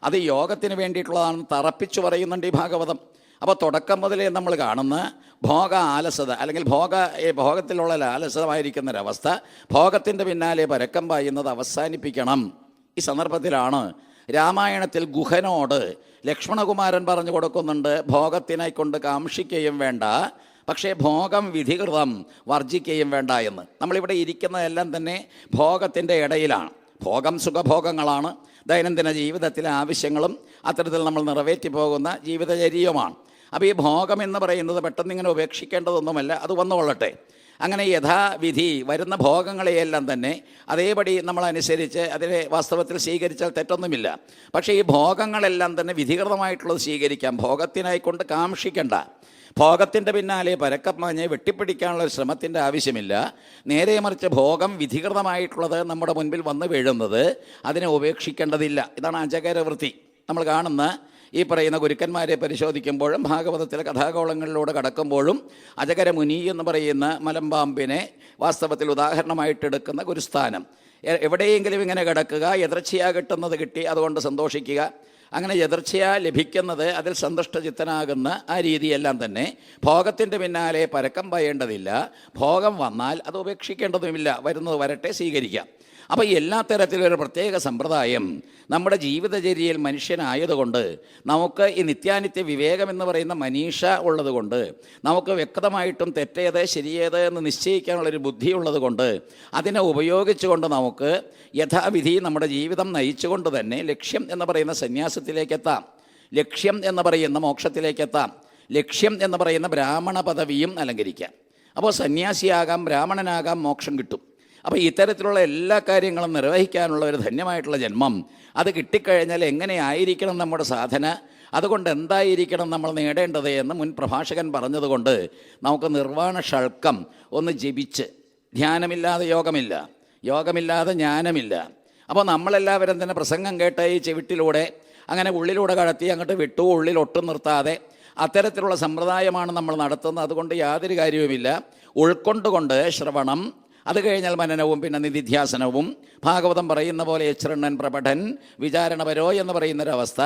അത് യോഗത്തിന് വേണ്ടിയിട്ടുള്ളതാണെന്ന് തറപ്പിച്ചു പറയുന്നുണ്ട് ഈ ഭാഗവതം. അപ്പോൾ തുടക്കം മുതലേ നമ്മൾ കാണുന്ന ഭോഗ ആലസത അല്ലെങ്കിൽ ഭോഗത്തിലുള്ള ആലസമായിരിക്കുന്നൊരവസ്ഥ, ഭോഗത്തിൻ്റെ പിന്നാലെ പരക്കം പായുന്നത് അവസാനിപ്പിക്കണം. ഈ സന്ദർഭത്തിലാണ് രാമായണത്തിൽ ഗുഹനോട് ലക്ഷ്മണകുമാരൻ പറഞ്ഞു കൊടുക്കുന്നുണ്ട്, ഭോഗത്തിനെ കൊണ്ട് കാംക്ഷിക്കുകയും വേണ്ട, പക്ഷേ ഭോഗം വിധികൃതം വർജിക്കുകയും വേണ്ട എന്ന്. നമ്മളിവിടെ ഇരിക്കുന്നതെല്ലാം തന്നെ ഭോഗത്തിൻ്റെ ഇടയിലാണ്. ഭോഗം സുഖഭോഗങ്ങളാണ്, ദൈനംദിന ജീവിതത്തിലെ ആവശ്യങ്ങളും അത്തരത്തിൽ നമ്മൾ നിറവേറ്റി പോകുന്ന ജീവിതചര്യയുമാണ്. അപ്പോൾ ഈ ഭോഗം എന്ന് പറയുന്നത് പെട്ടെന്ന് ഇങ്ങനെ ഉപേക്ഷിക്കേണ്ടതൊന്നുമല്ല, അത് വന്നുകൊള്ളട്ടെ. അങ്ങനെ യഥാവിധി വരുന്ന ഭോഗങ്ങളെയെല്ലാം തന്നെ അതേപടി നമ്മളനുസരിച്ച് അതിനെ വാസ്തവത്തിൽ സ്വീകരിച്ചാൽ തെറ്റൊന്നുമില്ല. പക്ഷേ ഈ ഭോഗങ്ങളെല്ലാം തന്നെ വിധികൃതമായിട്ടുള്ളത് സ്വീകരിക്കാം, ഭോഗത്തിനായിക്കൊണ്ട് കാംക്ഷിക്കേണ്ട. ഭോഗത്തിൻ്റെ പിന്നാലെ പരക്കം മഞ്ഞ് വെട്ടിപ്പിടിക്കാനുള്ള ശ്രമത്തിൻ്റെ ആവശ്യമില്ല. നേരെ മറിച്ച് ഭോഗം വിധികൃതമായിട്ടുള്ളത് നമ്മുടെ മുൻപിൽ വന്നു വീഴുന്നത് അതിനെ ഉപേക്ഷിക്കേണ്ടതില്ല. ഇതാണ് അജകരവൃത്തി. നമ്മൾ കാണുന്ന ഈ പറയുന്ന ഗുരുക്കന്മാരെ പരിശോധിക്കുമ്പോഴും ഭാഗവതത്തിലെ കഥാകോളങ്ങളിലൂടെ കടക്കുമ്പോഴും അജകര മുനി എന്ന് പറയുന്ന മലമ്പാമ്പിനെ വാസ്തവത്തിൽ ഉദാഹരണമായിട്ടെടുക്കുന്ന ഗുരുസ്ഥാനം. എവിടെയെങ്കിലും ഇങ്ങനെ കിടക്കുക, എതിർച്ചയാ കിട്ടുന്നത് കിട്ടി അതുകൊണ്ട് സന്തോഷിക്കുക, അങ്ങനെ എതിർച്ചയാ ലഭിക്കുന്നത് അതിൽ സന്തുഷ്ടചിത്തനാകുന്ന ആ രീതിയെല്ലാം തന്നെ ഭോഗത്തിൻ്റെ പിന്നാലെ പരക്കം പായേണ്ടതില്ല. ഭോഗം വന്നാൽ അത് ഉപേക്ഷിക്കേണ്ടതുമില്ല, വരുന്നത് വരട്ടെ, സ്വീകരിക്കാം. അപ്പോൾ എല്ലാ തരത്തിലൊരു പ്രത്യേക സമ്പ്രദായം നമ്മുടെ ജീവിതചര്യയിൽ മനുഷ്യനായതുകൊണ്ട്, നമുക്ക് ഈ നിത്യാനിത്യ വിവേകം എന്ന് പറയുന്ന മനീഷ ഉള്ളതുകൊണ്ട്, നമുക്ക് വ്യക്തമായിട്ടും തെറ്റേത് ശരിയേത് എന്ന് നിശ്ചയിക്കാനുള്ളൊരു ബുദ്ധിയുള്ളത് കൊണ്ട്, അതിനെ ഉപയോഗിച്ചുകൊണ്ട് നമുക്ക് യഥാവിധി നമ്മുടെ ജീവിതം നയിച്ചുകൊണ്ട് തന്നെ ലക്ഷ്യം എന്ന് പറയുന്ന സന്യാസത്തിലേക്കെത്താം, ലക്ഷ്യം എന്ന് പറയുന്ന മോക്ഷത്തിലേക്കെത്താം. ലക്ഷ്യം എന്ന് പറയുന്ന ബ്രാഹ്മണ പദവിയും അലങ്കരിക്കാം. അപ്പോൾ സന്യാസിയാകാം, ബ്രാഹ്മണനാകാം, മോക്ഷം കിട്ടും. അപ്പോൾ ഇത്തരത്തിലുള്ള എല്ലാ കാര്യങ്ങളും നിർവഹിക്കാനുള്ള ഒരു ധന്യമായിട്ടുള്ള ജന്മം അത് കിട്ടിക്കഴിഞ്ഞാൽ എങ്ങനെയായിരിക്കണം നമ്മുടെ സാധന, അതുകൊണ്ട് എന്തായിരിക്കണം നമ്മൾ നേടേണ്ടത് എന്ന് മുൻ പ്രഭാഷകൻ പറഞ്ഞതുകൊണ്ട് നമുക്ക് നിർവ്വാണ ഷൾക്കം ഒന്ന് ജപിച്ച്, ധ്യാനമില്ലാതെ യോഗമില്ല, യോഗമില്ലാതെ ജ്ഞാനമില്ല. അപ്പോൾ നമ്മളെല്ലാവരും തന്നെ പ്രസംഗം കേട്ട ഈ ചെവിട്ടിലൂടെ അങ്ങനെ ഉള്ളിലൂടെ കടത്തി അങ്ങോട്ട് വിട്ടു, ഉള്ളിൽ ഒട്ടും നിർത്താതെ അത്തരത്തിലുള്ള സമ്പ്രദായമാണ് നമ്മൾ നടത്തുന്നത്. അതുകൊണ്ട് യാതൊരു കാര്യവുമില്ല. ഉൾക്കൊണ്ടുകൊണ്ട് ശ്രവണം, അത് കഴിഞ്ഞാൽ മനനവും പിന്നെ നിധിധ്യാസനവും, ഭാഗവതം പറയുന്ന പോലെ യശ്രണ്ണൻ പ്രപഠൻ വിചാരണപരോ എന്ന് പറയുന്നൊരവസ്ഥ,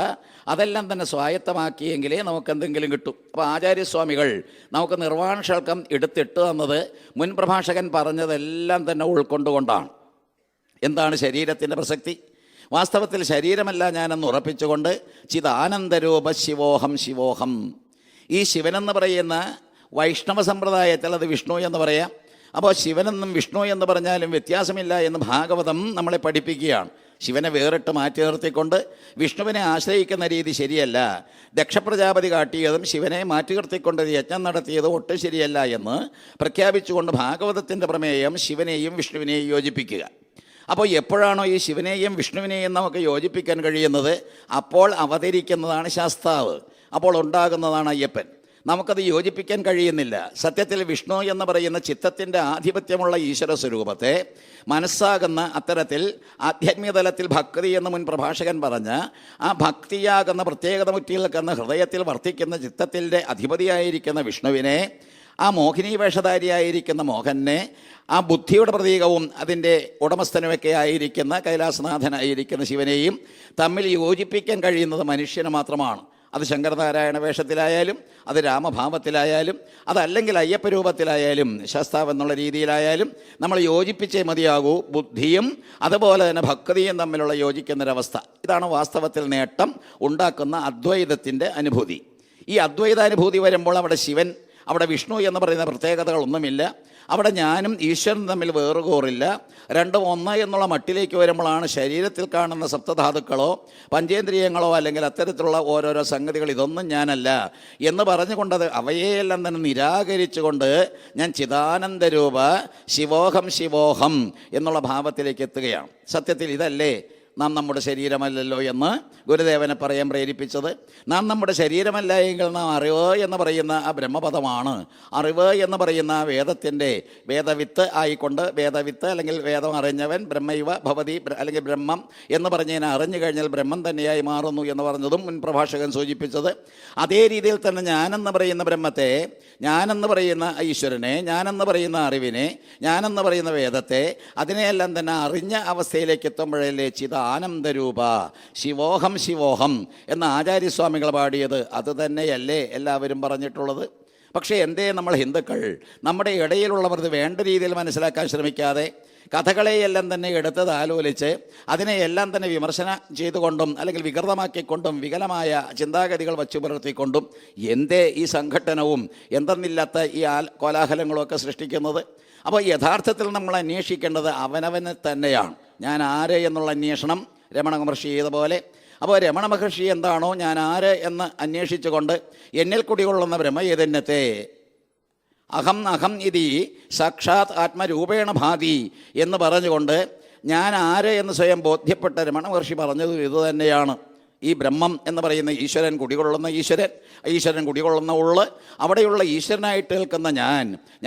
അതെല്ലാം തന്നെ സ്വായത്തമാക്കിയെങ്കിലേ നമുക്കെന്തെങ്കിലും കിട്ടും. അപ്പോൾ ആചാര്യസ്വാമികൾ നമുക്ക് നിർവ്വാണ ഷൾക്കം എടുത്തിട്ട് തന്നത് മുൻ പ്രഭാഷകൻ പറഞ്ഞതെല്ലാം തന്നെ ഉൾക്കൊണ്ടുകൊണ്ടാണ്. എന്താണ് ശരീരത്തിൻ്റെ പ്രസക്തി? വാസ്തവത്തിൽ ശരീരമല്ല ഞാനെന്ന് ഉറപ്പിച്ചുകൊണ്ട് ചിദാനന്ദരൂപ ശിവോഹം ശിവോഹം. ഈ ശിവനെന്ന് പറയുന്ന വൈഷ്ണവ സമ്പ്രദായത്തിൽ അത് വിഷ്ണു എന്ന് പറയാം. അപ്പോൾ ശിവനെന്നും വിഷ്ണു എന്ന് പറഞ്ഞാലും വ്യത്യാസമില്ല എന്ന് ഭാഗവതം നമ്മളെ പഠിപ്പിക്കുകയാണ്. ശിവനെ വേറിട്ട് മാറ്റി നിർത്തിക്കൊണ്ട് വിഷ്ണുവിനെ ആശ്രയിക്കുന്ന രീതി ശരിയല്ല. ദക്ഷപ്രജാപതി കാട്ടിയതും ശിവനെ മാറ്റി നിർത്തിക്കൊണ്ട് യജ്ഞം നടത്തിയതും ഒട്ടും ശരിയല്ല എന്ന് പ്രഖ്യാപിച്ചുകൊണ്ട് ഭാഗവതത്തിൻ്റെ പ്രമേയം ശിവനെയും വിഷ്ണുവിനെയും യോജിപ്പിക്കുക. അപ്പോൾ എപ്പോഴാണോ ഈ ശിവനെയും വിഷ്ണുവിനെയും നമുക്ക് യോജിപ്പിക്കാൻ കഴിയുന്നത്, അപ്പോൾ അവതരിക്കുന്നതാണ് ശാസ്താവ്, അപ്പോൾ ഉണ്ടാകുന്നതാണ് അയ്യപ്പൻ. നമുക്കത് യോജിപ്പിക്കാൻ കഴിയുന്നില്ല. സത്യത്തിൽ വിഷ്ണു എന്ന് പറയുന്ന ചിത്തത്തിൻ്റെ ആധിപത്യമുള്ള ഈശ്വര സ്വരൂപത്തെ മനസ്സാകുന്ന അത്തരത്തിൽ ആധ്യാത്മിക തലത്തിൽ ഭക്തി എന്ന് മുൻ പ്രഭാഷകൻ പറഞ്ഞ ആ ഭക്തിയാകുന്ന പ്രത്യേകത മുറ്റി നിൽക്കുന്ന ഹൃദയത്തിൽ വർത്തിക്കുന്ന ചിത്തത്തിൻ്റെ അധിപതിയായിരിക്കുന്ന വിഷ്ണുവിനെ, ആ മോഹിനി വേഷധാരിയായിരിക്കുന്ന മോഹനെ, ആ ബുദ്ധിയുടെ പ്രതീകവും അതിൻ്റെ ഉടമസ്ഥനുമൊക്കെ ആയിരിക്കുന്ന കൈലാസനാഥനായിരിക്കുന്ന ശിവനെയും തമ്മിൽ യോജിപ്പിക്കാൻ കഴിയുന്നത് മനുഷ്യന് മാത്രമാണ്. അത് ശങ്കരനാരായണ വേഷത്തിലായാലും, അത് രാമഭാവത്തിലായാലും, അതല്ലെങ്കിൽ അയ്യപ്പ രൂപത്തിലായാലും, ശാസ്താവ് എന്നുള്ള രീതിയിലായാലും നമ്മൾ യോജിപ്പിച്ചേ മതിയാകൂ. ബുദ്ധിയും അതുപോലെ തന്നെ ഭക്തിയും തമ്മിലുള്ള യോജിക്കുന്നൊരവസ്ഥ, ഇതാണ് വാസ്തവത്തിൽ നേട്ടം ഉണ്ടാക്കുന്ന അദ്വൈതത്തിൻ്റെ അനുഭൂതി. ഈ അദ്വൈതാനുഭൂതി വരുമ്പോൾ അവിടെ ശിവൻ, അവിടെ വിഷ്ണു എന്ന് പറയുന്ന പ്രത്യേകതകളൊന്നുമില്ല. അവിടെ ഞാനും ഈശ്വരനും തമ്മിൽ വേറുകോറില്ല. രണ്ടും ഒന്ന് എന്നുള്ള മട്ടിലേക്ക് വരുമ്പോഴാണ് ശരീരത്തിൽ കാണുന്ന സപ്തധാതുക്കളോ പഞ്ചേന്ദ്രിയങ്ങളോ അല്ലെങ്കിൽ അത്തരത്തിലുള്ള ഓരോരോ സംഗതികൾ ഇതൊന്നും ഞാനല്ല എന്ന് പറഞ്ഞുകൊണ്ടത് അവയെല്ലാം തന്നെ നിരാകരിച്ചുകൊണ്ട് ഞാൻ ചിദാനന്ദരൂപ ശിവോഹം ശിവോഹം എന്നുള്ള ഭാവത്തിലേക്ക് എത്തുകയാണ്. സത്യത്തിൽ ഇതല്ലേ നാം നമ്മുടെ ശരീരമല്ലല്ലോ എന്ന് ഗുരുദേവനെ പറയാൻ പ്രേരിപ്പിച്ചത്. നാം നമ്മുടെ ശരീരമല്ല എങ്കിൽ നാം അറിവ് എന്ന് പറയുന്ന ആ ബ്രഹ്മപദമാണ്. അറിവ് എന്ന് പറയുന്ന ആ വേദത്തിൻ്റെ വേദവിത്ത് ആയിക്കൊണ്ട്, വേദവിത്ത് അല്ലെങ്കിൽ വേദം അറിഞ്ഞവൻ ബ്രഹ്മൈവ ഭവതി അല്ലെങ്കിൽ ബ്രഹ്മം എന്ന് പറഞ്ഞതിനെ അറിഞ്ഞു കഴിഞ്ഞാൽ ബ്രഹ്മം തന്നെയായി മാറുന്നു എന്ന് പറഞ്ഞതും മുൻ പ്രഭാഷകൻ സൂചിപ്പിച്ചത്. അതേ രീതിയിൽ തന്നെ ഞാനെന്ന് പറയുന്ന ബ്രഹ്മത്തെ, ഞാനെന്ന് പറയുന്ന ഈശ്വരനെ, ഞാനെന്ന് പറയുന്ന അറിവിനെ, ഞാനെന്ന് പറയുന്ന വേദത്തെ, അതിനെയെല്ലാം തന്നെ അറിഞ്ഞ അവസ്ഥയിലേക്ക് എത്തുമ്പോഴല്ലേ ആനന്ദരൂപ ശിവോഹം ശിവോഹം എന്ന ആചാര്യസ്വാമികൾ പാടിയത് അത് തന്നെയല്ലേ എല്ലാവരും പറഞ്ഞിട്ടുള്ളത്. പക്ഷേ എന്തേ നമ്മൾ ഹിന്ദുക്കൾ നമ്മുടെ ഇടയിലുള്ളവർ ഇത് വേണ്ട രീതിയിൽ മനസ്സിലാക്കാൻ ശ്രമിക്കാതെ കഥകളെയെല്ലാം തന്നെ എടുത്തത് ആലോചിച്ച് അതിനെയെല്ലാം തന്നെ വിമർശനം ചെയ്തുകൊണ്ടും അല്ലെങ്കിൽ വികൃതമാക്കിക്കൊണ്ടും വികലമായ ചിന്താഗതികൾ വച്ചു പുലർത്തിക്കൊണ്ടും എന്തേ ഈ സംഘട്ടനവും എന്തെന്നില്ലാത്ത ഈ കോലാഹലങ്ങളും ഒക്കെ സൃഷ്ടിക്കുന്നത്? അപ്പോൾ യഥാർത്ഥത്തിൽ നമ്മൾ അന്വേഷിക്കേണ്ടത് അവനവനെ തന്നെയാണ്. ഞാൻ ആര് എന്നുള്ള അന്വേഷണം രമണ മഹർഷി ചെയ്ത പോലെ. അപ്പോൾ രമണ മഹർഷി എന്താണോ ഞാൻ ആര് എന്ന് അന്വേഷിച്ചുകൊണ്ട് എന്നിൽ കുടികൊള്ളുന്ന ബ്രഹ്മചൈതന്യത്തെ അഹം അഹം ഇതി സാക്ഷാത് ആത്മരൂപേണ ഭാതി എന്ന് പറഞ്ഞുകൊണ്ട് ഞാൻ ആര് എന്ന് സ്വയം ബോധ്യപ്പെട്ട രമണ മഹർഷി പറഞ്ഞത് ഇതുതന്നെയാണ്. ഈ ബ്രഹ്മം എന്ന് പറയുന്ന ഈശ്വരൻ കുടികൊള്ളുന്ന ഈശ്വരൻ കുടികൊള്ളുന്ന ഉള്ള്, അവിടെയുള്ള ഈശ്വരനായിട്ട് നിൽക്കുന്ന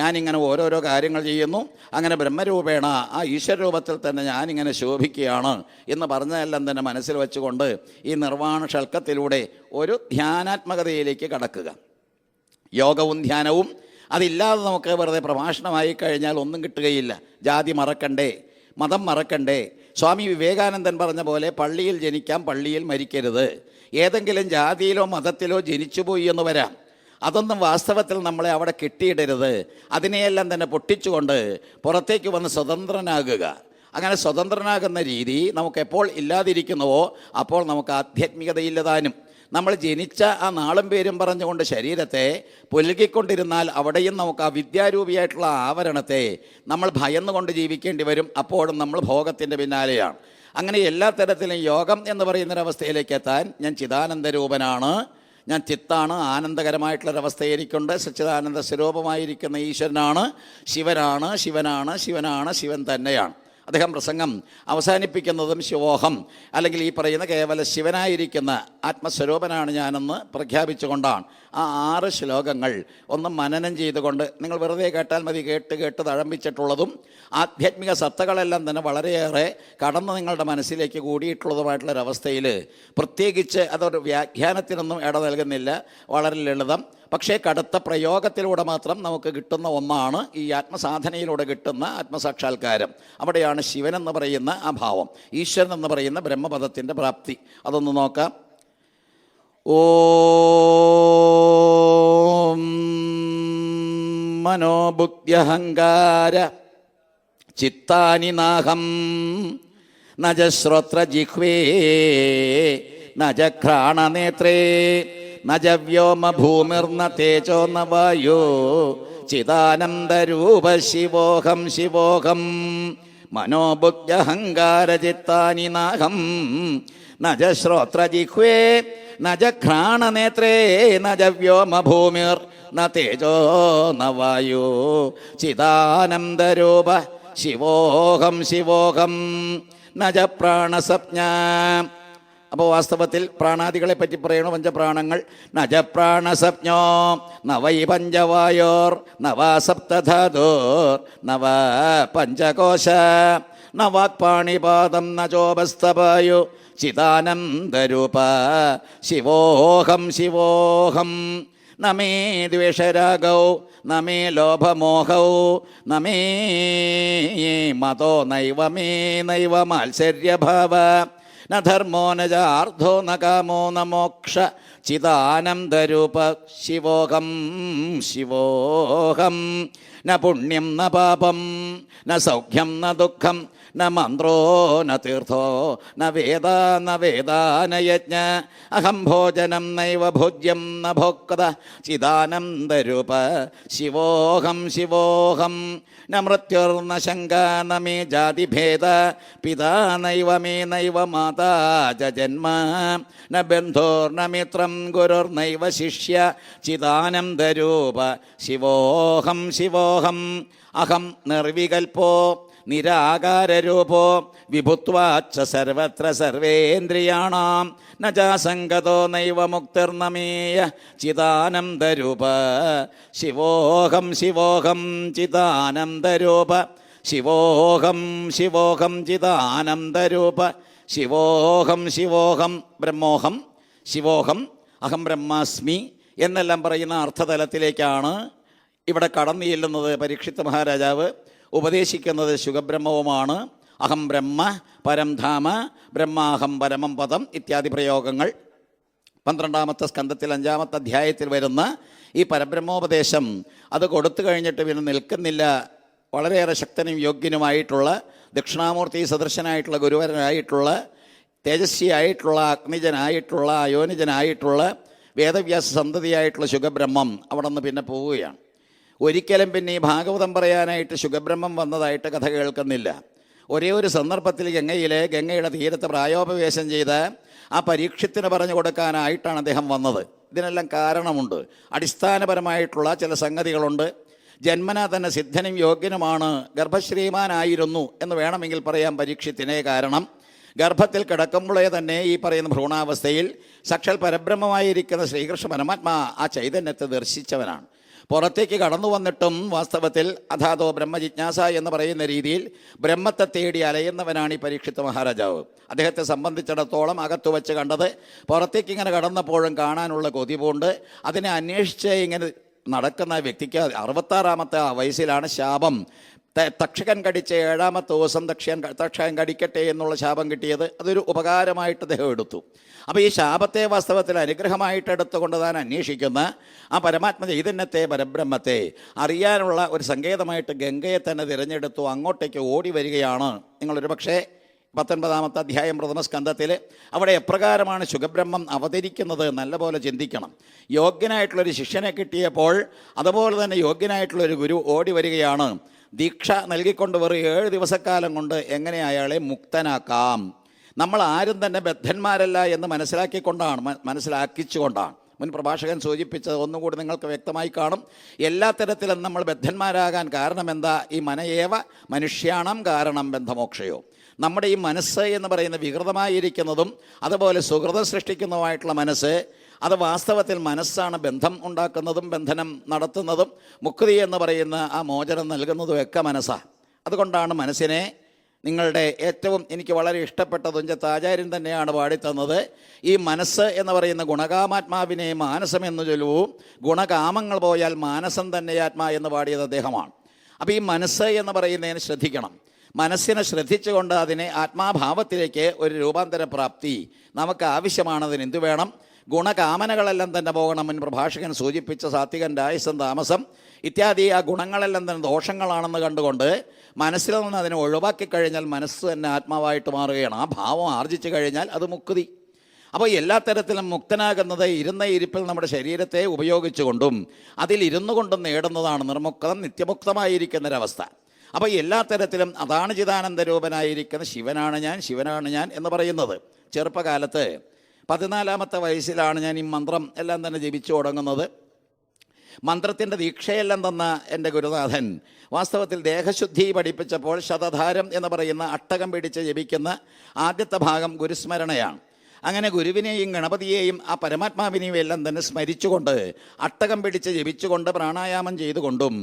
ഞാനിങ്ങനെ ഓരോരോ കാര്യങ്ങൾ ചെയ്യുന്നു. അങ്ങനെ ബ്രഹ്മരൂപേണ ആ ഈശ്വരരൂപത്തിൽ തന്നെ ഞാനിങ്ങനെ ശോഭിക്കുകയാണ് എന്ന് പറഞ്ഞതെല്ലാം തന്നെ മനസ്സിൽ വെച്ചുകൊണ്ട് ഈ നിർവ്വാണ ഷൾക്കത്തിലൂടെ ഒരു ധ്യാനാത്മകതയിലേക്ക് കടക്കുക. യോഗവും ധ്യാനവും അതില്ലാതെ നമുക്ക് വെറുതെ പ്രഭാഷണമായി കഴിഞ്ഞാൽ ഒന്നും കിട്ടുകയില്ല. ജാതി മറക്കണ്ടേ, മതം മറക്കണ്ടേ. സ്വാമി വിവേകാനന്ദൻ പറഞ്ഞ പോലെ പള്ളിയിൽ ജനിക്കാം, പള്ളിയിൽ മരിക്കരുത്. ഏതെങ്കിലും ജാതിയിലോ മതത്തിലോ ജനിച്ചുപോയി എന്ന് വരാം. അതൊന്നും വാസ്തവത്തിൽ നമ്മളെ അവിടെ കെട്ടിയിടരുത്. അതിനെയെല്ലാം തന്നെ പൊട്ടിച്ചുകൊണ്ട് പുറത്തേക്ക് വന്ന് സ്വതന്ത്രനാകുക. അങ്ങനെ സ്വതന്ത്രനാകുന്ന രീതി നമുക്കെപ്പോൾ ഇല്ലാതിരിക്കുന്നുവോ അപ്പോൾ നമുക്ക് ആധ്യാത്മികതയില്ലതാനും. നമ്മൾ ജനിച്ച ആ നാളും പേരും പറഞ്ഞുകൊണ്ട് ശരീരത്തെ പുലുകിക്കൊണ്ടിരുന്നാൽ അവിടെയും നമുക്ക് ആ വിദ്യാരൂപിയായിട്ടുള്ള ആവരണത്തെ നമ്മൾ ഭയന്നുകൊണ്ട് ജീവിക്കേണ്ടി വരും. അപ്പോഴും നമ്മൾ ഭോഗത്തിൻ്റെ പിന്നാലെയാണ്. അങ്ങനെ എല്ലാ തരത്തിലും യോഗം എന്ന് പറയുന്നൊരവസ്ഥയിലേക്ക് എത്താൻ ഞാൻ ചിദാനന്ദരൂപനാണ്, ഞാൻ ചിത്താണ്, ആനന്ദകരമായിട്ടുള്ളൊരവസ്ഥ എനിക്കുണ്ട്, സച്ചിദാനന്ദ സ്വരൂപമായിരിക്കുന്ന ഈശ്വരനാണ്, ശിവനാണ്, ശിവനാണ്, ശിവനാണ്, ശിവൻ തന്നെയാണ്. അദ്ദേഹം പ്രസംഗം അവസാനിപ്പിക്കുന്നതും ശിവോഹം, അല്ലെങ്കിൽ ഈ പറയുന്ന കേവല ശിവനായിരിക്കുന്ന ആത്മസ്വരൂപനാണ് ഞാനെന്ന് പ്രഖ്യാപിച്ചുകൊണ്ടാണ്. ആ 6 ശ്ലോകങ്ങൾ ഒന്ന് മനനം ചെയ്തുകൊണ്ട് നിങ്ങൾ വെറുതെ കേട്ടാൽ മതി. കേട്ട് കേട്ട് തഴമ്പിച്ചിട്ടുള്ളതും ആധ്യാത്മിക സത്തകളെല്ലാം തന്നെ വളരെയേറെ കടന്ന് നിങ്ങളുടെ മനസ്സിലേക്ക് കൂടിയിട്ടുള്ളതുമായിട്ടുള്ളൊരവസ്ഥയിൽ പ്രത്യേകിച്ച് അതൊരു വ്യാഖ്യാനത്തിനൊന്നും ഇട നൽകുന്നില്ല. വളരെ ലളിതം, പക്ഷേ കടുത്ത പ്രയോഗത്തിലൂടെ മാത്രം നമുക്ക് കിട്ടുന്ന ഒന്നാണ് ഈ ആത്മസാധനയിലൂടെ കിട്ടുന്ന ആത്മസാക്ഷാത്കാരം. അവിടെയാണ് ശിവനെന്ന് പറയുന്ന ആ ഭാവം, ഈശ്വരൻ എന്ന് പറയുന്ന ബ്രഹ്മപദത്തിൻ്റെ പ്രാപ്തി. അതൊന്ന് നോക്കാം. ഓം മനോബുദ്ധ്യഹങ്കാര ചിത്താനി നാഹം നജ ശ്രോത്ര ജിഹ്വേ നജ ഘ്രാണനേത്രേ നജ വ്യോമ ഭൂമിർന തേജോ ന വായോ ചിദാനന്ദരൂപ ശിവോഹം ശിവോഹം മനോബുദ്ധ്യഹങ്കാര ചിത്താനി നാഹം നജ ശ്രോത്ര ജിഹ്വേ നജ ഘ്രാണനേത്രേ നജ വ്യോമ ഭൂമിർ ന തേജോ ന വായോ ചിദാനന്ദരൂപ ശിവോഹം ശിവോഹം നജ പ്രാണസപ്ഞ. അപ്പോൾ വാസ്തവത്തിൽ പ്രാണാദികളെ പറ്റി പറയണു. പഞ്ചപ്രാണങ്ങൾ. നജ പ്രാണസപ്ഞോ നവൈ പഞ്ചവായോർ നവാ സപ്തധാതോർ നവ പഞ്ചകോശ നവാക്പാണിപാദം നജോപസ്തപായോ ചിദാനന്ദരൂപ ശിവോഹം ശിവോഹം നമേ ദ്വേഷരാഗൗ നമേ ലോഭമോഹൗ നമേ മതോ നൈവ മേ നൈവ മാത്സര്യഭാവ ന ധർമ്മോ ന ചാർദ്ധോ ന കാമോ ന മോക്ഷ ചിദാനന്ദരൂപ ശിവോഹം ശിവോഹം ന പുണ്യം ന പാപം ന സൗഖ്യം ന ദുഃഖം ന മന്ത്രോ ന തീർത്ഥോ ന വേദ ന വേദാനയജ്ഞ അഹം ഭോജനം നൈവ ഭോജ്യം ന ഭോക്ത ചിദാനന്ദരൂപ ശിവോഹം ശിവോഹം ന മൃത്യുർന ശങ്ക ന മേ ജാതിഭേദ പിതാ നൈവ മേ നൈവ മാതാ ച ജന്മ ന ബന്ധോർന മിത്രം ഗുരുർനൈവ ശിഷ്യ ചിദാനന്ദരൂപ ശിവോഹം ശിവോഹം അഹം നിർവികൽപ്പോ നിരാകാരരൂപോ വിഭുത്വാച്ച സർവത്ര സർവേന്ദ്രിയാണാം ന ചാസംഗതോ നൈവ മുക്തിർനമേയ ചിദാനന്ദരൂപ ശിവോഹം ശിവോഹം ചിദാനന്ദരൂപ ശിവോഹം ശിവോഹം ചിദാനന്ദരൂപ ശിവോഹം ശിവോഹം ബ്രഹ്മോഹം ശിവോഹം അഹം ബ്രഹ്മാസ്മി എന്നെല്ലാം പറയുന്ന അർത്ഥതലത്തിലേക്കാണ് ഇവിടെ കടന്നു ചെല്ലുന്നത്. പരീക്ഷിത് മഹാരാജാവ് ഉപദേശിക്കുന്നത് ശുഖബ്രഹ്മവുമാണ്. അഹം ബ്രഹ്മ പരം ധാമ ബ്രഹ്മാഹം പരമം പദം ഇത്യാദി പ്രയോഗങ്ങൾ 12-ാമത്തെ സ്കന്ധത്തിൽ 5-ാമത്തെ അധ്യായത്തിൽ വരുന്ന ഈ പരബ്രഹ്മോപദേശം അത് കൊടുത്തു കഴിഞ്ഞിട്ട് പിന്നെ നിൽക്കുന്നില്ല. വളരെയേറെ ശക്തനും യോഗ്യനുമായിട്ടുള്ള ദക്ഷിണാമൂർത്തി സദൃശനായിട്ടുള്ള ഗുരുവരനായിട്ടുള്ള തേജസ്വിയായിട്ടുള്ള അഗ്നിജനായിട്ടുള്ള അയോനിജനായിട്ടുള്ള വേദവ്യാസ സന്തതിയായിട്ടുള്ള ശുഖബ്രഹ്മം അവിടെ നിന്ന് പിന്നെ പോവുകയാണ്. ഒരിക്കലും പിന്നെ ഈ ഭാഗവതം പറയാനായിട്ട് ശുഖബ്രഹ്മം വന്നതായിട്ട് കഥ കേൾക്കുന്നില്ല. ഒരേ ഒരു സന്ദർഭത്തിൽ ഗംഗയുടെ തീരത്ത് പ്രായോപവേശം ചെയ്ത് ആ പരീക്ഷത്തിന് പറഞ്ഞു കൊടുക്കാനായിട്ടാണ് അദ്ദേഹം വന്നത്. ഇതിനെല്ലാം കാരണമുണ്ട്, അടിസ്ഥാനപരമായിട്ടുള്ള ചില സംഗതികളുണ്ട്. ജന്മനാ തന്നെ സിദ്ധനും യോഗ്യനുമാണ്, ഗർഭശ്രീമാനായിരുന്നു എന്ന് വേണമെങ്കിൽ പറയാം പരീക്ഷത്തിനെ. കാരണം ഗർഭത്തിൽ കിടക്കുമ്പോഴേ തന്നെ ഈ പറയുന്ന ഭ്രൂണാവസ്ഥയിൽ സാക്ഷാൽ പരബ്രഹ്മമായിരിക്കുന്ന ശ്രീകൃഷ്ണ പരമാത്മാ ആ ചൈതന്യത്തെ ദർശിച്ചവനാണ്. പുറത്തേക്ക് കടന്നു വന്നിട്ടും വാസ്തവത്തിൽ അഥാതോ ബ്രഹ്മജിജ്ഞാസ എന്ന് പറയുന്ന രീതിയിൽ ബ്രഹ്മത്തെ തേടി അലയുന്നവനാണ് ഈ പരീക്ഷിത് മഹാരാജാവ്. അദ്ദേഹത്തെ സംബന്ധിച്ചിടത്തോളം അകത്തു വച്ച് കണ്ടത് പുറത്തേക്ക് ഇങ്ങനെ കടന്നപ്പോഴും കാണാനുള്ള കൊതിവുണ്ട്. അതിനെ അന്വേഷിച്ച് ഇങ്ങനെ നടക്കുന്ന വ്യക്തിക്ക് 66-ാമത്തെ വയസ്സിലാണ് ശാപം. തക്ഷകൻ കടിച്ച 7-ാമത്തെ ദിവസം തക്ഷകൻ കടിക്കട്ടെ എന്നുള്ള ശാപം കിട്ടിയത്. അതൊരു ഉപകാരമായിട്ട് അദ്ദേഹം എടുത്തു. അപ്പോൾ ഈ ശാപത്തെ വാസ്തവത്തിൽ അനുഗ്രഹമായിട്ട് എടുത്തുകൊണ്ട് താൻ അന്വേഷിക്കുന്ന ആ പരമാത്മ ചൈതന്യത്തെ പരബ്രഹ്മത്തെ അറിയാനുള്ള ഒരു സങ്കേതമായിട്ട് ഗംഗയെ തന്നെ തിരഞ്ഞെടുത്തു. അങ്ങോട്ടേക്ക് ഓടി വരികയാണ്. നിങ്ങളൊരു പക്ഷേ 19-ാമത്തെ അധ്യായം പ്രഥമ സ്കന്ധത്തിൽ അവിടെ എപ്രകാരമാണ് ശുഖബ്രഹ്മം അവതരിക്കുന്നത് നല്ലപോലെ ചിന്തിക്കണം. യോഗ്യനായിട്ടുള്ളൊരു ശിഷ്യനെ കിട്ടിയപ്പോൾ അതുപോലെ തന്നെ യോഗ്യനായിട്ടുള്ളൊരു ഗുരു ഓടി വരികയാണ്. ദീക്ഷ നൽകിക്കൊണ്ട് വെറും 7 ദിവസക്കാലം കൊണ്ട് എങ്ങനെ അയാളെ മുക്തനാക്കാം. നമ്മൾ ആരും തന്നെ ബദ്ധന്മാരല്ല എന്ന് മനസ്സിലാക്കിച്ചുകൊണ്ടാണ് മുൻ പ്രഭാഷകൻ സൂചിപ്പിച്ചത് ഒന്നുകൂടി നിങ്ങൾക്ക് വ്യക്തമായി കാണും. എല്ലാ തരത്തിലും നമ്മൾ ബദ്ധന്മാരാകാൻ കാരണം എന്താ? ഈ മനയേവ മനുഷ്യാണം കാരണം ബന്ധമോക്ഷയോ. നമ്മുടെ ഈ മനസ്സ് എന്ന് പറയുന്ന വികൃതമായിരിക്കുന്നതും അതുപോലെ സുഹൃതം സൃഷ്ടിക്കുന്നതുമായിട്ടുള്ള മനസ്സ്, അത് വാസ്തവത്തിൽ മനസ്സാണ് ബന്ധം ഉണ്ടാക്കുന്നതും ബന്ധനം നടത്തുന്നതും മുക്തി എന്ന് പറയുന്ന ആ മോചനം നൽകുന്നതും ഒക്കെ മനസ്സാണ്. അതുകൊണ്ടാണ് മനസ്സിനെ നിങ്ങളുടെ ഏറ്റവും എനിക്ക് വളരെ ഇഷ്ടപ്പെട്ട തുഞ്ചത്ത് ആചാര്യൻ തന്നെയാണ് പാടിത്തന്നത്. ഈ മനസ്സ് എന്ന് പറയുന്ന ഗുണകാമാത്മാവിനെ മാനസം എന്ന് ചൊല്ലുവൂ, ഗുണകാമങ്ങൾ പോയാൽ മാനസം തന്നെ ആത്മാ എന്ന് പാടിയത് അദ്ദേഹമാണ്. അപ്പോൾ ഈ മനസ്സ് എന്ന് പറയുന്നതിന് ശ്രദ്ധിക്കണം. മനസ്സിനെ ശ്രദ്ധിച്ചുകൊണ്ട് അതിനെ ആത്മാഭാവത്തിലേക്ക് ഒരു രൂപാന്തര പ്രാപ്തി നമുക്ക് ആവശ്യമാണ്. അതിന് എന്തു വേണം? ഗുണകാമനകളെല്ലാം തന്നെ പോകണം. മുൻ പ്രഭാഷകൻ സൂചിപ്പിച്ച സാത്വികൻ്റെ ആയുസ്സം താമസം ഇത്യാദി ആ ഗുണങ്ങളെല്ലാം തന്നെ ദോഷങ്ങളാണെന്ന് കണ്ടുകൊണ്ട് മനസ്സിൽ നിന്ന് അതിനെ ഒഴിവാക്കി കഴിഞ്ഞാൽ മനസ്സ് തന്നെ ആത്മാവായിട്ട് മാറുകയാണ്. ആ ഭാവം ആർജിച്ചു കഴിഞ്ഞാൽ അത് മുക്തി. അപ്പോൾ എല്ലാ തരത്തിലും മുക്തനാകുന്നത് ഇരുന്ന ഇരിപ്പിൽ നമ്മുടെ ശരീരത്തെ ഉപയോഗിച്ചുകൊണ്ടും അതിലിരുന്നു കൊണ്ടും നേടുന്നതാണ് നിർമുക്തം, നിത്യമുക്തമായിരിക്കുന്നൊരവസ്ഥ. അപ്പോൾ എല്ലാ തരത്തിലും അതാണ് ചിദാനന്ദരൂപനായിരിക്കുന്ന ശിവനാണ് ഞാൻ, ശിവനാണ് ഞാൻ എന്ന് പറയുന്നത്. ചെറുപ്പകാലത്ത് 14-ാമത്തെ വയസ്സിലാണ് ഞാൻ ഈ മന്ത്രം എല്ലാം തന്നെ ജപിച്ചു തുടങ്ങുന്നത്. മന്ത്രത്തിൻ്റെ ദീക്ഷയെല്ലാം തന്ന എൻ്റെ ഗുരുനാഥൻ വാസ്തവത്തിൽ ദേഹശുദ്ധി പഠിപ്പിച്ചപ്പോൾ ശതധാരം എന്ന് പറയുന്ന അട്ടകം പിടിച്ച് ജപിക്കുന്ന ആദ്യത്തെ ഭാഗം ഗുരുസ്മരണയാണ്. അങ്ങനെ ഗുരുവിനെയും ഗണപതിയെയും ആ പരമാത്മാവിനെയും എല്ലാം തന്നെ സ്മരിച്ചുകൊണ്ട് അട്ടകം പിടിച്ച് ജപിച്ചുകൊണ്ട് പ്രാണായാമം ചെയ്തുകൊണ്ടും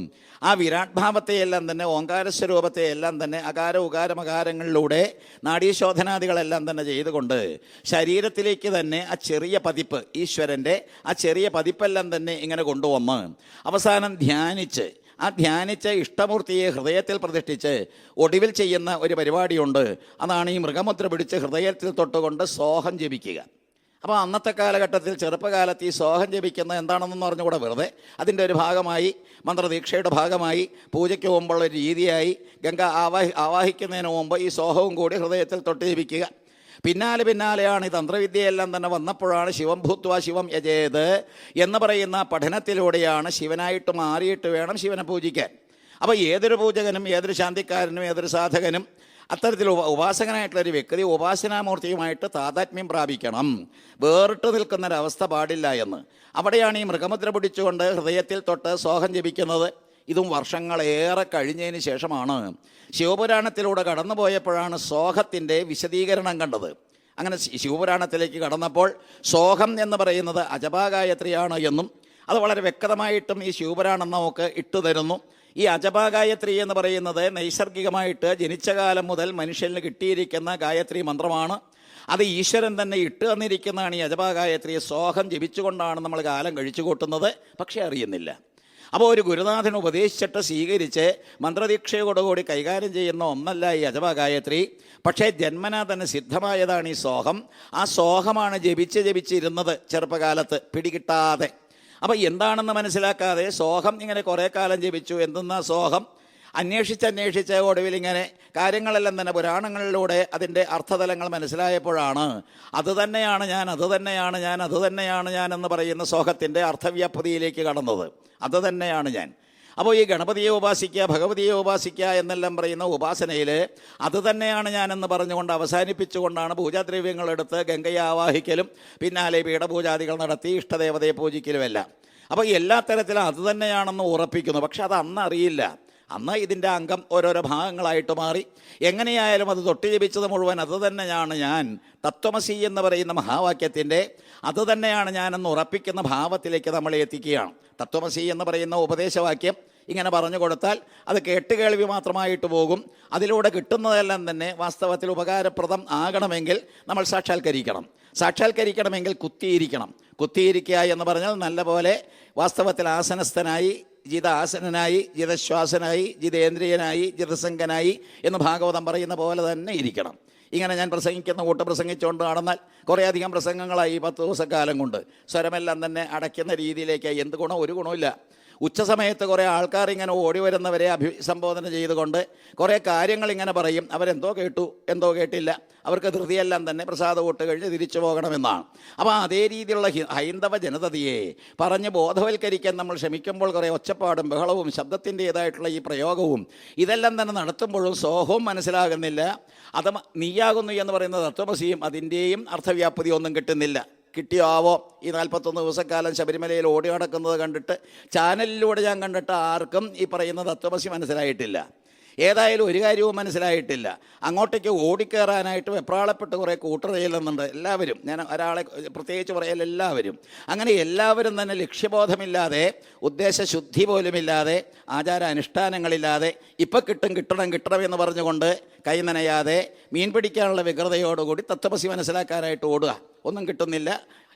ആ വിരാട് ഭാവത്തെയെല്ലാം തന്നെ ഓങ്കാരസ്വരൂപത്തെ എല്ലാം തന്നെ അകാര ഉകാരമകാരങ്ങളിലൂടെ നാഡീശോധനാദികളെല്ലാം തന്നെ ചെയ്തുകൊണ്ട് ശരീരത്തിലേക്ക് തന്നെ ആ ചെറിയ പതിപ്പ്, ഈശ്വരൻ്റെ ആ ചെറിയ പതിപ്പെല്ലാം തന്നെ ഇങ്ങനെ കൊണ്ടുവന്ന് അവസാനം ധ്യാനിച്ച് ആ ധ്യാനിച്ച ഇഷ്ടമൂർത്തിയെ ഹൃദയത്തിൽ പ്രതിഷ്ഠിച്ച് ഒടുവിൽ ചെയ്യുന്ന ഒരു പരിപാടിയുണ്ട്. അതാണ് ഈ മൃഗമുദ്ര പിടിച്ച് ഹൃദയത്തിൽ തൊട്ടുകൊണ്ട് സോഹം ജപിക്കുക. അപ്പോൾ അന്നത്തെ കാലഘട്ടത്തിൽ ചെറുപ്പകാലത്ത് ഈ സോഹം ജപിക്കുന്നത് എന്താണെന്നൊന്നും അറിഞ്ഞുകൂടെ, വെറുതെ അതിൻ്റെ ഒരു ഭാഗമായി മന്ത്രദീക്ഷയുടെ ഭാഗമായി പൂജയ്ക്ക് മുമ്പുള്ള ഒരു രീതിയായി ഗംഗ ആവാഹിക്കുന്നതിന് മുമ്പ് ഈ സോഹവും കൂടി ഹൃദയത്തിൽ തൊട്ട് ജപിക്കുക. പിന്നാലെയാണ് ഈ തന്ത്രവിദ്യയെല്ലാം തന്നെ വന്നപ്പോഴാണ് ശിവം ഭൂത്വ ശിവം യജേത് എന്ന് പറയുന്ന പഠനത്തിലൂടെയാണ് ശിവനായിട്ട് മാറിയിട്ട് വേണം ശിവനെ പൂജിക്കാൻ. അപ്പോൾ ഏതൊരു പൂജകനും ഏതൊരു ശാന്തിക്കാരനും ഏതൊരു സാധകനും അത്തരത്തിൽ ഉപാസകനായിട്ടുള്ളൊരു വ്യക്തി ഉപാസനാമൂർത്തിയുമായിട്ട് താതാത്മ്യം പ്രാപിക്കണം, വേറിട്ട് നിൽക്കുന്നൊരവസ്ഥ പാടില്ല എന്ന്. അവിടെയാണ് ഈ മൃഗമുദ്ര പിടിച്ചുകൊണ്ട് ഹൃദയത്തിൽ തൊട്ട് സോഹം ജപിക്കുന്നത്. ഇതും വർഷങ്ങളേറെ കഴിഞ്ഞതിന് ശേഷമാണ് ശിവപുരാണത്തിലൂടെ കടന്നുപോയപ്പോഴാണ് സോഹത്തിൻ്റെ വിശദീകരണം കണ്ടത്. അങ്ങനെ ശിവപുരാണത്തിലേക്ക് കടന്നപ്പോൾ സോഹം എന്ന് പറയുന്നത് അജപാഗായത്രിയാണ് എന്നും അത് വളരെ വ്യക്തമായിട്ടും ഈ ശിവപുരാണം നമുക്ക് ഇട്ടുതരുന്നു. ഈ അജപാഗായത്രി എന്ന് പറയുന്നത് നൈസർഗികമായിട്ട് ജനിച്ച കാലം മുതൽ മനുഷ്യന് കിട്ടിയിരിക്കുന്ന ഗായത്രി മന്ത്രമാണ്. അത് ഈശ്വരൻ തന്നെ ഇട്ട് തന്നിരിക്കുന്നതാണ്. ഈ അജപാഗായത്രിയെ സോഹം ജപിച്ചുകൊണ്ടാണ് നമ്മൾ കാലം കഴിച്ചു കൂട്ടുന്നത്, പക്ഷേ അറിയുന്നില്ല. അപ്പോൾ ഒരു ഗുരുനാഥൻ ഉപദേശിച്ചിട്ട് സ്വീകരിച്ച് മന്ത്രദീക്ഷയോടുകൂടി കൈകാര്യം ചെയ്യുന്ന ഒന്നല്ല ഈ അജപാഗായത്രി. പക്ഷേ ജന്മനാ തന്നെ സിദ്ധമായതാണ് ഈ സോഹം. ആ സോഹമാണ് ജപിച്ചിരുന്നത് ചെറുപ്പകാലത്ത് പിടികിട്ടാതെ. അപ്പോൾ എന്താണെന്ന് മനസ്സിലാക്കാതെ സോഹം ഇങ്ങനെ കുറേ കാലം ജപിച്ചു. എന്തെന്നാ സോഹം? അന്വേഷിച്ച് ഒടുവിൽ ഇങ്ങനെ കാര്യങ്ങളെല്ലാം തന്നെ പുരാണങ്ങളിലൂടെ അതിൻ്റെ അർത്ഥതലങ്ങൾ മനസ്സിലായപ്പോഴാണ് അതുതന്നെയാണ് ഞാൻ എന്ന് പറയുന്ന സോഹത്തിൻ്റെ അർത്ഥവ്യാപ്തിയിലേക്ക് കടന്നത്. അതുതന്നെയാണ് ഞാൻ. അപ്പോൾ ഈ ഗണപതിയെ ഉപാസിക്കുക, ഭഗവതിയെ ഉപാസിക്കുക എന്നെല്ലാം പറയുന്ന ഉപാസനയിൽ അതുതന്നെയാണ് ഞാനെന്ന് പറഞ്ഞുകൊണ്ട് അവസാനിപ്പിച്ചുകൊണ്ടാണ് പൂജാദ്രവ്യങ്ങളെടുത്ത് ഗംഗയെ ആവാഹിക്കലും പിന്നാലെ പീഠപൂജാദികൾ നടത്തി ഇഷ്ടദേവതയെ പൂജിക്കലുമെല്ലാം. അപ്പോൾ എല്ലാ തരത്തിലും അതുതന്നെയാണെന്ന് ഉറപ്പിക്കുന്നു. പക്ഷെ അത് അന്ന് അറിയില്ല. അന്ന് ഇതിൻ്റെ അംഗം ഓരോരോ ഭാഗങ്ങളായിട്ട് മാറി. എങ്ങനെയായാലും അത് തൊട്ട് ജപിച്ചത് മുഴുവൻ അതുതന്നെയാണ് ഞാൻ, തത്വമസി എന്ന് പറയുന്ന മഹാവാക്യത്തിൻ്റെ അതുതന്നെയാണ് ഞാനെന്ന് ഉറപ്പിക്കുന്ന ഭാവത്തിലേക്ക് നമ്മളെ എത്തിക്കുകയാണ്. തത്വമസി എന്ന് പറയുന്ന ഉപദേശവാക്യം ഇങ്ങനെ പറഞ്ഞു കൊടുത്താൽ അത് കേട്ടുകേൾവി മാത്രമായിട്ട് പോകും. അതിലൂടെ കിട്ടുന്നതെല്ലാം തന്നെ വാസ്തവത്തിൽ ഉപകാരപ്രദം ആകണമെങ്കിൽ നമ്മൾ സാക്ഷാത്കരിക്കണമെങ്കിൽ കുത്തിയിരിക്കുക എന്ന് പറഞ്ഞാൽ നല്ല പോലെ വാസ്തവത്തിൽ ആസനസ്ഥനായി, ജിതാസനായി, ജിതശ്വാസനായി, ജിതേന്ദ്രിയനായി, ജിതസംഗനായി എന്ന് ഭാഗവതം പറയുന്ന പോലെ തന്നെ ഇരിക്കണം. ഇങ്ങനെ ഞാൻ പ്രസംഗിക്കുന്ന കൂട്ട് പ്രസംഗിച്ചുകൊണ്ട് നടന്നാൽ കുറേയധികം പ്രസംഗങ്ങളായി 10 ദിവസക്കാലം കൊണ്ട് സ്വരമെല്ലാം തന്നെ അടയ്ക്കുന്ന രീതിയിലേക്ക് എന്ത് ഗുണം? ഒരു ഗുണമില്ല. ഉച്ചസമയത്ത് കുറേ ആൾക്കാർ ഇങ്ങനെ ഓടി വരുന്നവരെ അഭിസംബോധന ചെയ്തുകൊണ്ട് കുറേ കാര്യങ്ങൾ ഇങ്ങനെ പറയും. അവരെന്തോ കേട്ടു, എന്തോ കേട്ടില്ല, അവർക്ക് ധൃതിയെല്ലാം തന്നെ പ്രസാദം കൂട്ട് കഴിഞ്ഞ് തിരിച്ചു പോകണമെന്നാണ്. അപ്പോൾ അതേ രീതിയിലുള്ള ഹൈന്ദവ ജനതയെ പറഞ്ഞ് ബോധവൽക്കരിക്കാൻ നമ്മൾ ശ്രമിക്കുമ്പോൾ കുറേ ഒച്ചപ്പാടും ബഹളവും ശബ്ദത്തിൻ്റേതായിട്ടുള്ള ഈ പ്രയോഗവും ഇതെല്ലാം തന്നെ നടത്തുമ്പോഴും സോഹവും മനസ്സിലാകുന്നില്ല. അത് നീയാകുന്നു എന്ന് പറയുന്ന തത്വമസിയും അതിൻ്റെയും അർത്ഥവ്യാപ്തി ഒന്നും കിട്ടുന്നില്ല. കിട്ടിയോ ആവോ ഈ 41 ദിവസക്കാലം ശബരിമലയിൽ ഓടി നടക്കുന്നത് കണ്ടിട്ട് ചാനലിലൂടെ ഞാൻ കണ്ടിട്ട് ആർക്കും ഈ പറയുന്ന തത്വമസി മനസ്സിലായിട്ടില്ല. ഏതായാലും ഒരു കാര്യവും മനസ്സിലായിട്ടില്ല. അങ്ങോട്ടേക്ക് ഓടിക്കയറാനായിട്ട് വെപ്രാളപ്പെട്ട് കുറേ കൂട്ടർ ചെയ്യുന്നുണ്ട് എല്ലാവരും. ഞാൻ ഒരാളെ പ്രത്യേകിച്ച് പറയൽ എല്ലാവരും. അങ്ങനെ എല്ലാവരും തന്നെ ലക്ഷ്യബോധമില്ലാതെ, ഉദ്ദേശശുദ്ധി പോലുമില്ലാതെ, ആചാര അനുഷ്ഠാനങ്ങളില്ലാതെ ഇപ്പം കിട്ടണമെന്ന് പറഞ്ഞുകൊണ്ട് കൈ നനയാതെ മീൻ പിടിക്കാനുള്ള വ്യഗ്രതയോടുകൂടി തത്വമസി മനസ്സിലാക്കാനായിട്ട് ഓടുക. ഒന്നും കിട്ടുന്നില്ല.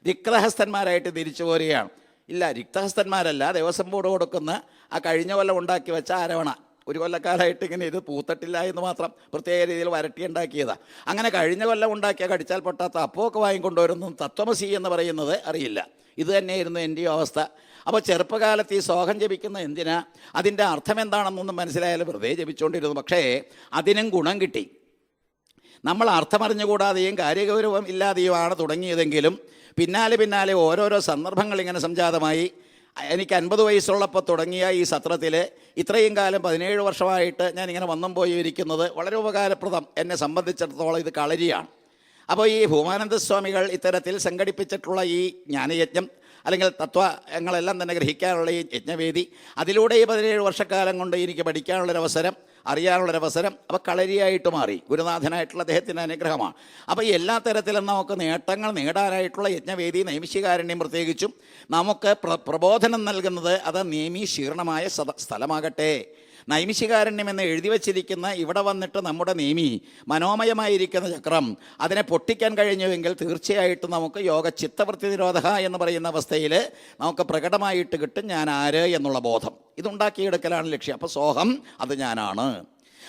രിക്തഹസ്തന്മാരായിട്ട് തിരിച്ചു പോരുകയാണ്. ഇല്ല, രിക്തഹസ്തന്മാരല്ല, ദേവസ്വം ബോർഡ് കൊടുക്കുന്ന ആ കഴിഞ്ഞ കൊല്ലം ഉണ്ടാക്കി വെച്ച അരവണ. ഒരു കൊല്ലക്കാലമായിട്ട് ഇങ്ങനെ ഇത് പൂത്തട്ടില്ല എന്ന് മാത്രം പ്രത്യേക രീതിയിൽ വരട്ടിയുണ്ടാക്കിയതാണ്. അങ്ങനെ കഴിഞ്ഞ കൊല്ലം ഉണ്ടാക്കിയ കടിച്ചാൽ പൊട്ടാത്ത അപ്പമൊക്കെ വാങ്ങിക്കൊണ്ടുവരുന്നു. തത്വമസി എന്ന് പറയുന്നത് അറിയില്ല. ഇത് തന്നെയായിരുന്നു എൻ്റെയും അവസ്ഥ. അപ്പോൾ ചെറുപ്പകാലത്ത് ഈ സോഹം ജപിക്കുന്ന എന്തിനാ, അതിൻ്റെ അർത്ഥം എന്താണെന്നൊന്നും മനസ്സിലായാലും വെറുതെ ജപിച്ചുകൊണ്ടിരുന്നു. പക്ഷേ അതിനും ഗുണം കിട്ടി. നമ്മൾ അർത്ഥമറിഞ്ഞുകൂടാതെയും കാര്യഗൗരവം ഇല്ലാതെയുമാണ് തുടങ്ങിയതെങ്കിലും പിന്നാലെ ഓരോരോ സന്ദർഭങ്ങൾ ഇങ്ങനെ സംജാതമായി. എനിക്ക് 50 വയസ്സുള്ളപ്പോൾ തുടങ്ങിയ ഈ സത്രത്തിൽ ഇത്രയും കാലം 17 വർഷമായിട്ട് ഞാനിങ്ങനെ വന്നും പോയി ഇരിക്കുന്നത് വളരെ ഉപകാരപ്രദം. എന്നെ സംബന്ധിച്ചിടത്തോളം ഇത് കളരിയാണ്. അപ്പോൾ ഈ ഭൂമാനന്ദ സ്വാമികൾ ഇത്തരത്തിൽ സംഘടിപ്പിച്ചിട്ടുള്ള ഈ ജ്ഞാനയജ്ഞം അല്ലെങ്കിൽ തത്വങ്ങളെല്ലാം തന്നെ ഗ്രഹിക്കാനുള്ള ഈ യജ്ഞവേദി, അതിലൂടെ ഈ 17 വർഷക്കാലം കൊണ്ട് എനിക്ക് പഠിക്കാനുള്ളൊരവസരം, അറിയാനുള്ളൊരവസരം അപ്പോൾ കളരിയായിട്ട് മാറി. ഗുരുനാഥനായിട്ടുള്ള അദ്ദേഹത്തിൻ്റെ അനുഗ്രഹമാണ്. അപ്പോൾ എല്ലാ തരത്തിലും നമുക്ക് നേട്ടങ്ങൾ നേടാനായിട്ടുള്ള യജ്ഞവേദി, നൈമിഷികാരണ്യം പ്രത്യേകിച്ചും നമുക്ക് പ്രബോധനം നൽകുന്നത് അത് നിയമീശീർണമായ സ്ഥലമാകട്ടെ. നൈമിഷികാരണ്യം എന്ന് എഴുതി വച്ചിരിക്കുന്ന ഇവിടെ വന്നിട്ട് നമ്മുടെ നേമി മനോമയമായിരിക്കുന്ന ചക്രം അതിനെ പൊട്ടിക്കാൻ കഴിഞ്ഞുവെങ്കിൽ തീർച്ചയായിട്ടും നമുക്ക് യോഗ ചിത്തവൃത്തി നിരോധക എന്ന് പറയുന്ന അവസ്ഥയിൽ നമുക്ക് പ്രകടമായിട്ട് കിട്ടും ഞാൻ ആര് എന്നുള്ള ബോധം. ഇതുണ്ടാക്കിയെടുക്കലാണ് ലക്ഷ്യം. അപ്പോൾ സോഹം അത് ഞാനാണ്.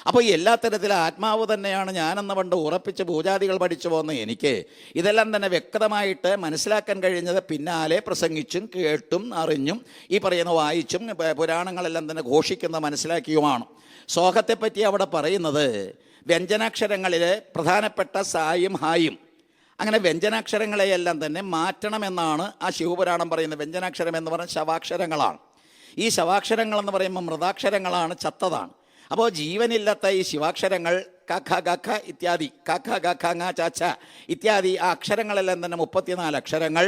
അപ്പോൾ എല്ലാ തരത്തിലും ആത്മാവ് തന്നെയാണ് ഞാനെന്ന് പണ്ട് ഉറപ്പിച്ച് പൂജാദികൾ പഠിച്ചു പോകുന്ന എനിക്ക് ഇതെല്ലാം തന്നെ വ്യക്തമായിട്ട് മനസ്സിലാക്കാൻ കഴിഞ്ഞത് പിന്നാലെ പ്രസംഗിച്ചും കേട്ടും അറിഞ്ഞും ഈ പറയുന്ന വായിച്ചും പുരാണങ്ങളെല്ലാം തന്നെ ഘോഷിക്കുന്ന മനസ്സിലാക്കിയുമാണ്. സോഹത്തെപ്പറ്റി അവിടെ പറയുന്നത് വ്യഞ്ജനാക്ഷരങ്ങളിൽ പ്രധാനപ്പെട്ട സായും ഹായും, അങ്ങനെ വ്യഞ്ജനാക്ഷരങ്ങളെയെല്ലാം തന്നെ മാറ്റണമെന്നാണ് ആ ശിവപുരാണം പറയുന്നത്. വ്യഞ്ജനാക്ഷരം എന്ന് പറഞ്ഞാൽ ശവാക്ഷരങ്ങളാണ്. ഈ ശവാക്ഷരങ്ങളെന്ന് പറയുമ്പോൾ മൃതാക്ഷരങ്ങളാണ്, ചത്തതാണ്. അപ്പോൾ ജീവനില്ലാത്ത ഈ ശിവാക്ഷരങ്ങൾ കഖ ഗഖ ഇത്യാദി, കഖ ഗഖ ങ ച ഛ ഇത്യാദി ആ അക്ഷരങ്ങളെല്ലാം തന്നെ 34 അക്ഷരങ്ങൾ.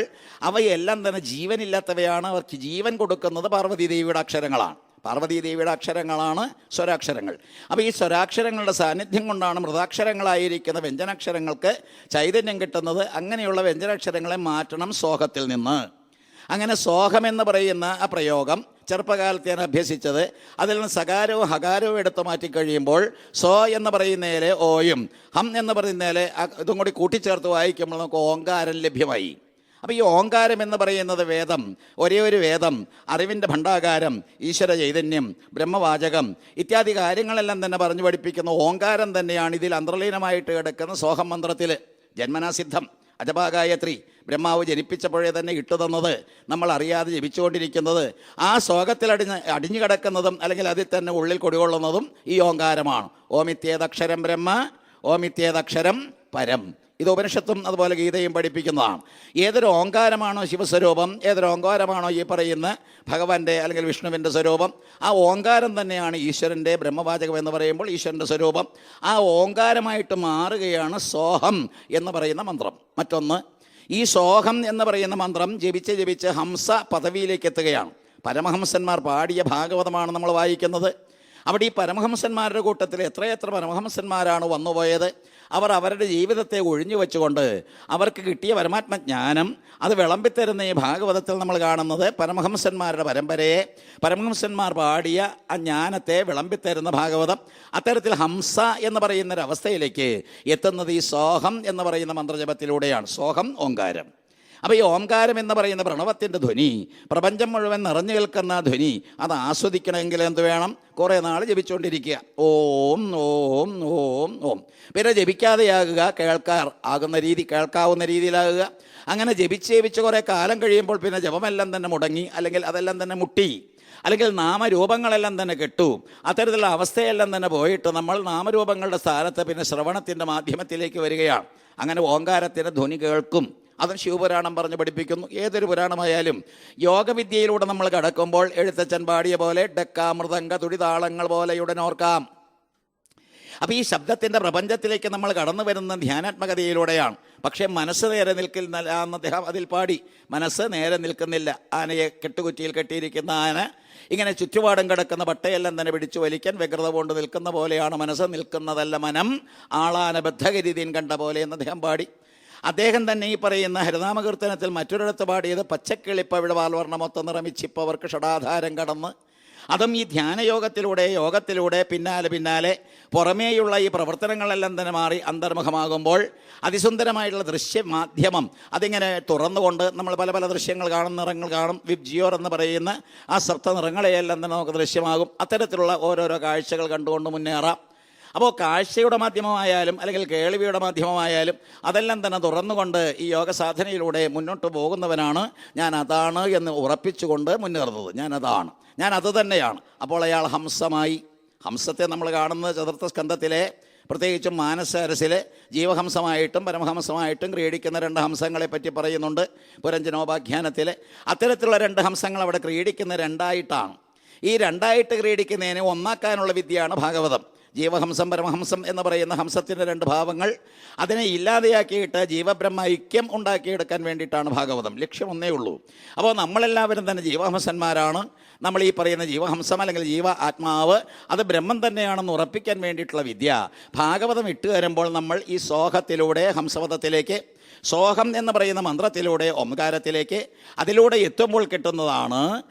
അവയെല്ലാം തന്നെ ജീവനില്ലാത്തവയാണ്. അവർക്ക് ജീവൻ കൊടുക്കുന്നത് പാർവതീദേവിയുടെ അക്ഷരങ്ങളാണ്. പാർവതീദേവിയുടെ അക്ഷരങ്ങളാണ് സ്വരാക്ഷരങ്ങൾ. അപ്പോൾ ഈ സ്വരാക്ഷരങ്ങളുടെ സാന്നിധ്യം കൊണ്ടാണ് മൃതാക്ഷരങ്ങളായിരിക്കുന്ന വ്യഞ്ജനാക്ഷരങ്ങൾക്ക് ചൈതന്യം കിട്ടുന്നത്. അങ്ങനെയുള്ള വ്യഞ്ജനാക്ഷരങ്ങളെ മാറ്റണം സോഹത്തിൽ നിന്ന്. അങ്ങനെ സോഹമെന്ന് പറയുന്ന ആ പ്രയോഗം ചെറുപ്പകാലത്ത് ഞാൻ അഭ്യസിച്ചത്. അതിൽ നിന്ന് സകാരവും ഹകാരവും എടുത്തു മാറ്റിക്കഴിയുമ്പോൾ സോ എന്ന് പറയുന്നതിലെ ഓയും ഹം എന്ന് പറയുന്നതിലെ ഇതും കൂടി കൂട്ടിച്ചേർത്ത് വായിക്കുമ്പോൾ നമുക്ക് ഓങ്കാരം ലഭ്യമായി. അപ്പോൾ ഈ ഓങ്കാരം എന്ന് പറയുന്നത് വേദം, ഒരേ ഒരു വേദം, അറിവിൻ്റെ ഭണ്ഡാകാരം, ഈശ്വര ചൈതന്യം, ബ്രഹ്മവാചകം ഇത്യാദി കാര്യങ്ങളെല്ലാം തന്നെ പറഞ്ഞു പഠിപ്പിക്കുന്ന ഓങ്കാരം തന്നെയാണ് ഇതിൽ അന്തർലീനമായിട്ട് കിടക്കുന്ന സോഹം മന്ത്രത്തിൽ. ജന്മനാസിദ്ധം അജപാഗായത്രി ബ്രഹ്മാവ് ജനിപ്പിച്ചപ്പോഴേ തന്നെ ഇട്ടുതന്നത്, നമ്മൾ അറിയാതെ ജപിച്ചുകൊണ്ടിരിക്കുന്നത്, ആ സോകത്തിൽ അടിഞ്ഞു കിടക്കുന്നതും അല്ലെങ്കിൽ അതിൽ തന്നെ ഉള്ളിൽ കുടികൊള്ളുന്നതും ഈ ഓങ്കാരമാണ്. ഓമിത്യേതക്ഷരം ബ്രഹ്മ, ഓമിത്യേതക്ഷരം പരം. ഇത് ഉപനിഷത്തും അതുപോലെ ഗീതയും പഠിപ്പിക്കുന്നതാണ്. ഏതൊരു ഓങ്കാരമാണോ ശിവസ്വരൂപം, ഏതൊരു ഓങ്കാരമാണോ ഈ പറയുന്ന ഭഗവാന്റെ അല്ലെങ്കിൽ വിഷ്ണുവിൻ്റെ സ്വരൂപം, ആ ഓങ്കാരം തന്നെയാണ് ഈശ്വരൻ്റെ ബ്രഹ്മവാചകം എന്ന് പറയുമ്പോൾ ഈശ്വരൻ്റെ സ്വരൂപം. ആ ഓങ്കാരമായിട്ട് മാറുകയാണ് സോഹം എന്ന് പറയുന്ന മന്ത്രം. മറ്റൊന്ന്, ഈ സോഹം എന്ന് പറയുന്ന മന്ത്രം ജപിച്ച് ഹംസ പദവിയിലേക്ക് എത്തുകയാണ്. പരമഹംസന്മാർ പാടിയ ഭാഗവതമാണ് നമ്മൾ വായിക്കുന്നത്. അവിടെ ഈ പരമഹംസന്മാരുടെ കൂട്ടത്തിൽ എത്രയെത്ര പരമഹംസന്മാരാണ് വന്നുപോയത്. അവർ അവരുടെ ജീവിതത്തെ ഒഴിഞ്ഞു വെച്ചുകൊണ്ട് അവർക്ക് കിട്ടിയ പരമാത്മജ്ഞാനം അത് വിളമ്പിത്തരുന്ന ഈ ഭാഗവതത്തിൽ നമ്മൾ കാണുന്നത് പരമഹംസന്മാരുടെ പരമ്പരയെ, പരമഹംസന്മാർ പാടിയ ആ ജ്ഞാനത്തെ വിളമ്പിത്തരുന്ന ഭാഗവതം. അത്തരത്തിൽ ഹംസ എന്ന് പറയുന്നൊരവസ്ഥയിലേക്ക് എത്തുന്നത് ഈ സോഹം എന്ന് പറയുന്ന മന്ത്രജപത്തിലൂടെയാണ്. സോഹം ഓങ്കാരം. അപ്പോൾ ഈ ഓംകാരം എന്ന് പറയുന്ന പ്രണവത്തിൻ്റെ ധ്വനി, പ്രപഞ്ചം മുഴുവൻ നിറഞ്ഞു നിൽക്കുന്ന ധ്വനി, അത് ആസ്വദിക്കണമെങ്കിൽ എന്ത് വേണം? കുറേ നാൾ ജപിച്ചുകൊണ്ടിരിക്കുക. ഓം ഓം ഓം ഓം. പിന്നെ ജപിക്കാതെയാകുക, കേൾക്കാവുന്ന രീതിയിലാകുക. അങ്ങനെ ജപിച്ച് കുറേ കാലം കഴിയുമ്പോൾ പിന്നെ ജപമെല്ലാം തന്നെ മുടങ്ങി, അല്ലെങ്കിൽ അതെല്ലാം തന്നെ മുട്ടി, അല്ലെങ്കിൽ നാമരൂപങ്ങളെല്ലാം തന്നെ കെട്ടു. അത്തരത്തിലുള്ള അവസ്ഥയെല്ലാം തന്നെ പോയിട്ട് നമ്മൾ നാമരൂപങ്ങളുടെ സ്ഥാനത്ത് പിന്നെ ശ്രവണത്തിൻ്റെ മാധ്യമത്തിലേക്ക് വരികയാണ്. അങ്ങനെ ഓങ്കാരത്തിൻ്റെ ധ്വനി കേൾക്കും. അതും ശിവപുരാണം പറഞ്ഞ് പഠിപ്പിക്കുന്നു. ഏതൊരു പുരാണമായാലും യോഗവിദ്യയിലൂടെ നമ്മൾ കടക്കുമ്പോൾ എഴുത്തച്ഛൻ പാടിയ പോലെ ഡെക്ക മൃദംഗ തുടിതാളങ്ങൾ പോലെ ഉടനോർക്കാം. അപ്പോൾ ഈ ശബ്ദത്തിൻ്റെ പ്രപഞ്ചത്തിലേക്ക് നമ്മൾ കടന്നു വരുന്ന ധ്യാനാത്മകതയിലൂടെയാണ്. പക്ഷേ മനസ്സ് നേരെ നിൽക്കില്ല എന്ന് അദ്ദേഹം അതിൽ പാടി. മനസ്സ് നേരെ നിൽക്കുന്നില്ല. ആനയെ കെട്ടുകുറ്റിയിൽ കെട്ടിയിരിക്കുന്ന ആന ഇങ്ങനെ ചുറ്റുപാടും കിടക്കുന്ന പട്ടയെല്ലാം തന്നെ പിടിച്ചു വലിക്കാൻ വ്യഗ്രത കൊണ്ട് നിൽക്കുന്ന പോലെയാണ് മനസ്സ്. നിൽക്കുന്നതല്ല മനം, ആളാന ബദ്ധഗരീതിൻ കണ്ട പോലെ എന്ന് അദ്ദേഹം പാടി. അദ്ദേഹം തന്നെ ഈ പറയുന്ന ഹരിനാമകീർത്തനത്തിൽ മറ്റൊരിടത്ത് പാടിയത് പച്ചക്കിളിപ്പവിഴ വാൽവർണ്ണമൊത്ത നിറമിച്ചിപ്പവർക്ക് ഷടാധാരം കടന്ന്. അതും ഈ യോഗത്തിലൂടെ പിന്നാലെ പുറമേയുള്ള ഈ പ്രവർത്തനങ്ങളെല്ലാം തന്നെ മാറി അന്തർമുഖമാകുമ്പോൾ അതിസുന്ദരമായിട്ടുള്ള ദൃശ്യമാധ്യമം അതിങ്ങനെ തുറന്നുകൊണ്ട് നമ്മൾ പല പല ദൃശ്യങ്ങൾ കാണും, നിറങ്ങൾ കാണും. വിബ്ജിയോർ എന്ന് പറയുന്ന ആ സപ്ത നിറങ്ങളെയെല്ലാം തന്നെ നമുക്ക് ദൃശ്യമാകും. അത്തരത്തിലുള്ള ഓരോരോ കാഴ്ചകൾ കണ്ടുകൊണ്ട് മുന്നേറാം. അപ്പോൾ കാഴ്ചയുടെ മാധ്യമമായാലും അല്ലെങ്കിൽ കേൾവിയുടെ മാധ്യമമായാലും അതെല്ലാം തന്നെ തുറന്നുകൊണ്ട് ഈ യോഗ സാധനയിലൂടെ മുന്നോട്ട് പോകുന്നവനാണ് ഞാൻ അതാണ് എന്ന് ഉറപ്പിച്ചുകൊണ്ട് മുന്നേറുന്നത്. ഞാൻ അത് തന്നെയാണ്. അപ്പോൾ അയാൾ ഹംസമായി. ഹംസത്തെ നമ്മൾ കാണുന്നത് ചതുർത്ഥ സ്കന്ധത്തിലെ പ്രത്യേകിച്ചും മാനസരസിലെ ജീവഹംസമായിട്ടും പരമഹംസമായിട്ടും ക്രീഡിക്കുന്ന 2 ഹംസങ്ങളെ പറ്റി പറയുന്നുണ്ട് പുരഞ്ജനോപാഖ്യാനത്തിൽ. അത്തരത്തിലുള്ള 2 ഹംസങ്ങൾ അവിടെ ക്രീഡിക്കുന്ന 2ആയിട്ടാണ്. ഈ 2ആയിട്ട് ക്രീഡിക്കുന്നതിനെ ഒന്നാക്കാനുള്ള വിദ്യയാണ് ഭാഗവതം. ജീവഹംസം പരമഹംസം എന്ന് പറയുന്ന ഹംസത്തിൻ്റെ 2 ഭാവങ്ങൾ അതിനെ ഇല്ലാതെയാക്കിയിട്ട് ജീവബ്രഹ്മ ഐക്യം ഉണ്ടാക്കിയെടുക്കാൻ വേണ്ടിയിട്ടാണ് ഭാഗവതം. ലക്ഷ്യം ഒന്നേ ഉള്ളൂ. അപ്പോൾ നമ്മളെല്ലാവരും തന്നെ ജീവഹംസന്മാരാണ്. നമ്മൾ ഈ പറയുന്ന ജീവഹംസം അല്ലെങ്കിൽ ജീവ ആത്മാവ് അത് ബ്രഹ്മം തന്നെയാണെന്ന് ഉറപ്പിക്കാൻ വേണ്ടിയിട്ടുള്ള വിദ്യ ഭാഗവതം ഇട്ട് വരുമ്പോൾ നമ്മൾ ഈ സോഹത്തിലൂടെ ഹംസവതത്തിലേക്ക്, സോഹം എന്ന് പറയുന്ന മന്ത്രത്തിലൂടെ ഓംകാരത്തിലേക്ക് അതിലൂടെ എത്തുമ്പോൾ കിട്ടുന്നതാണ്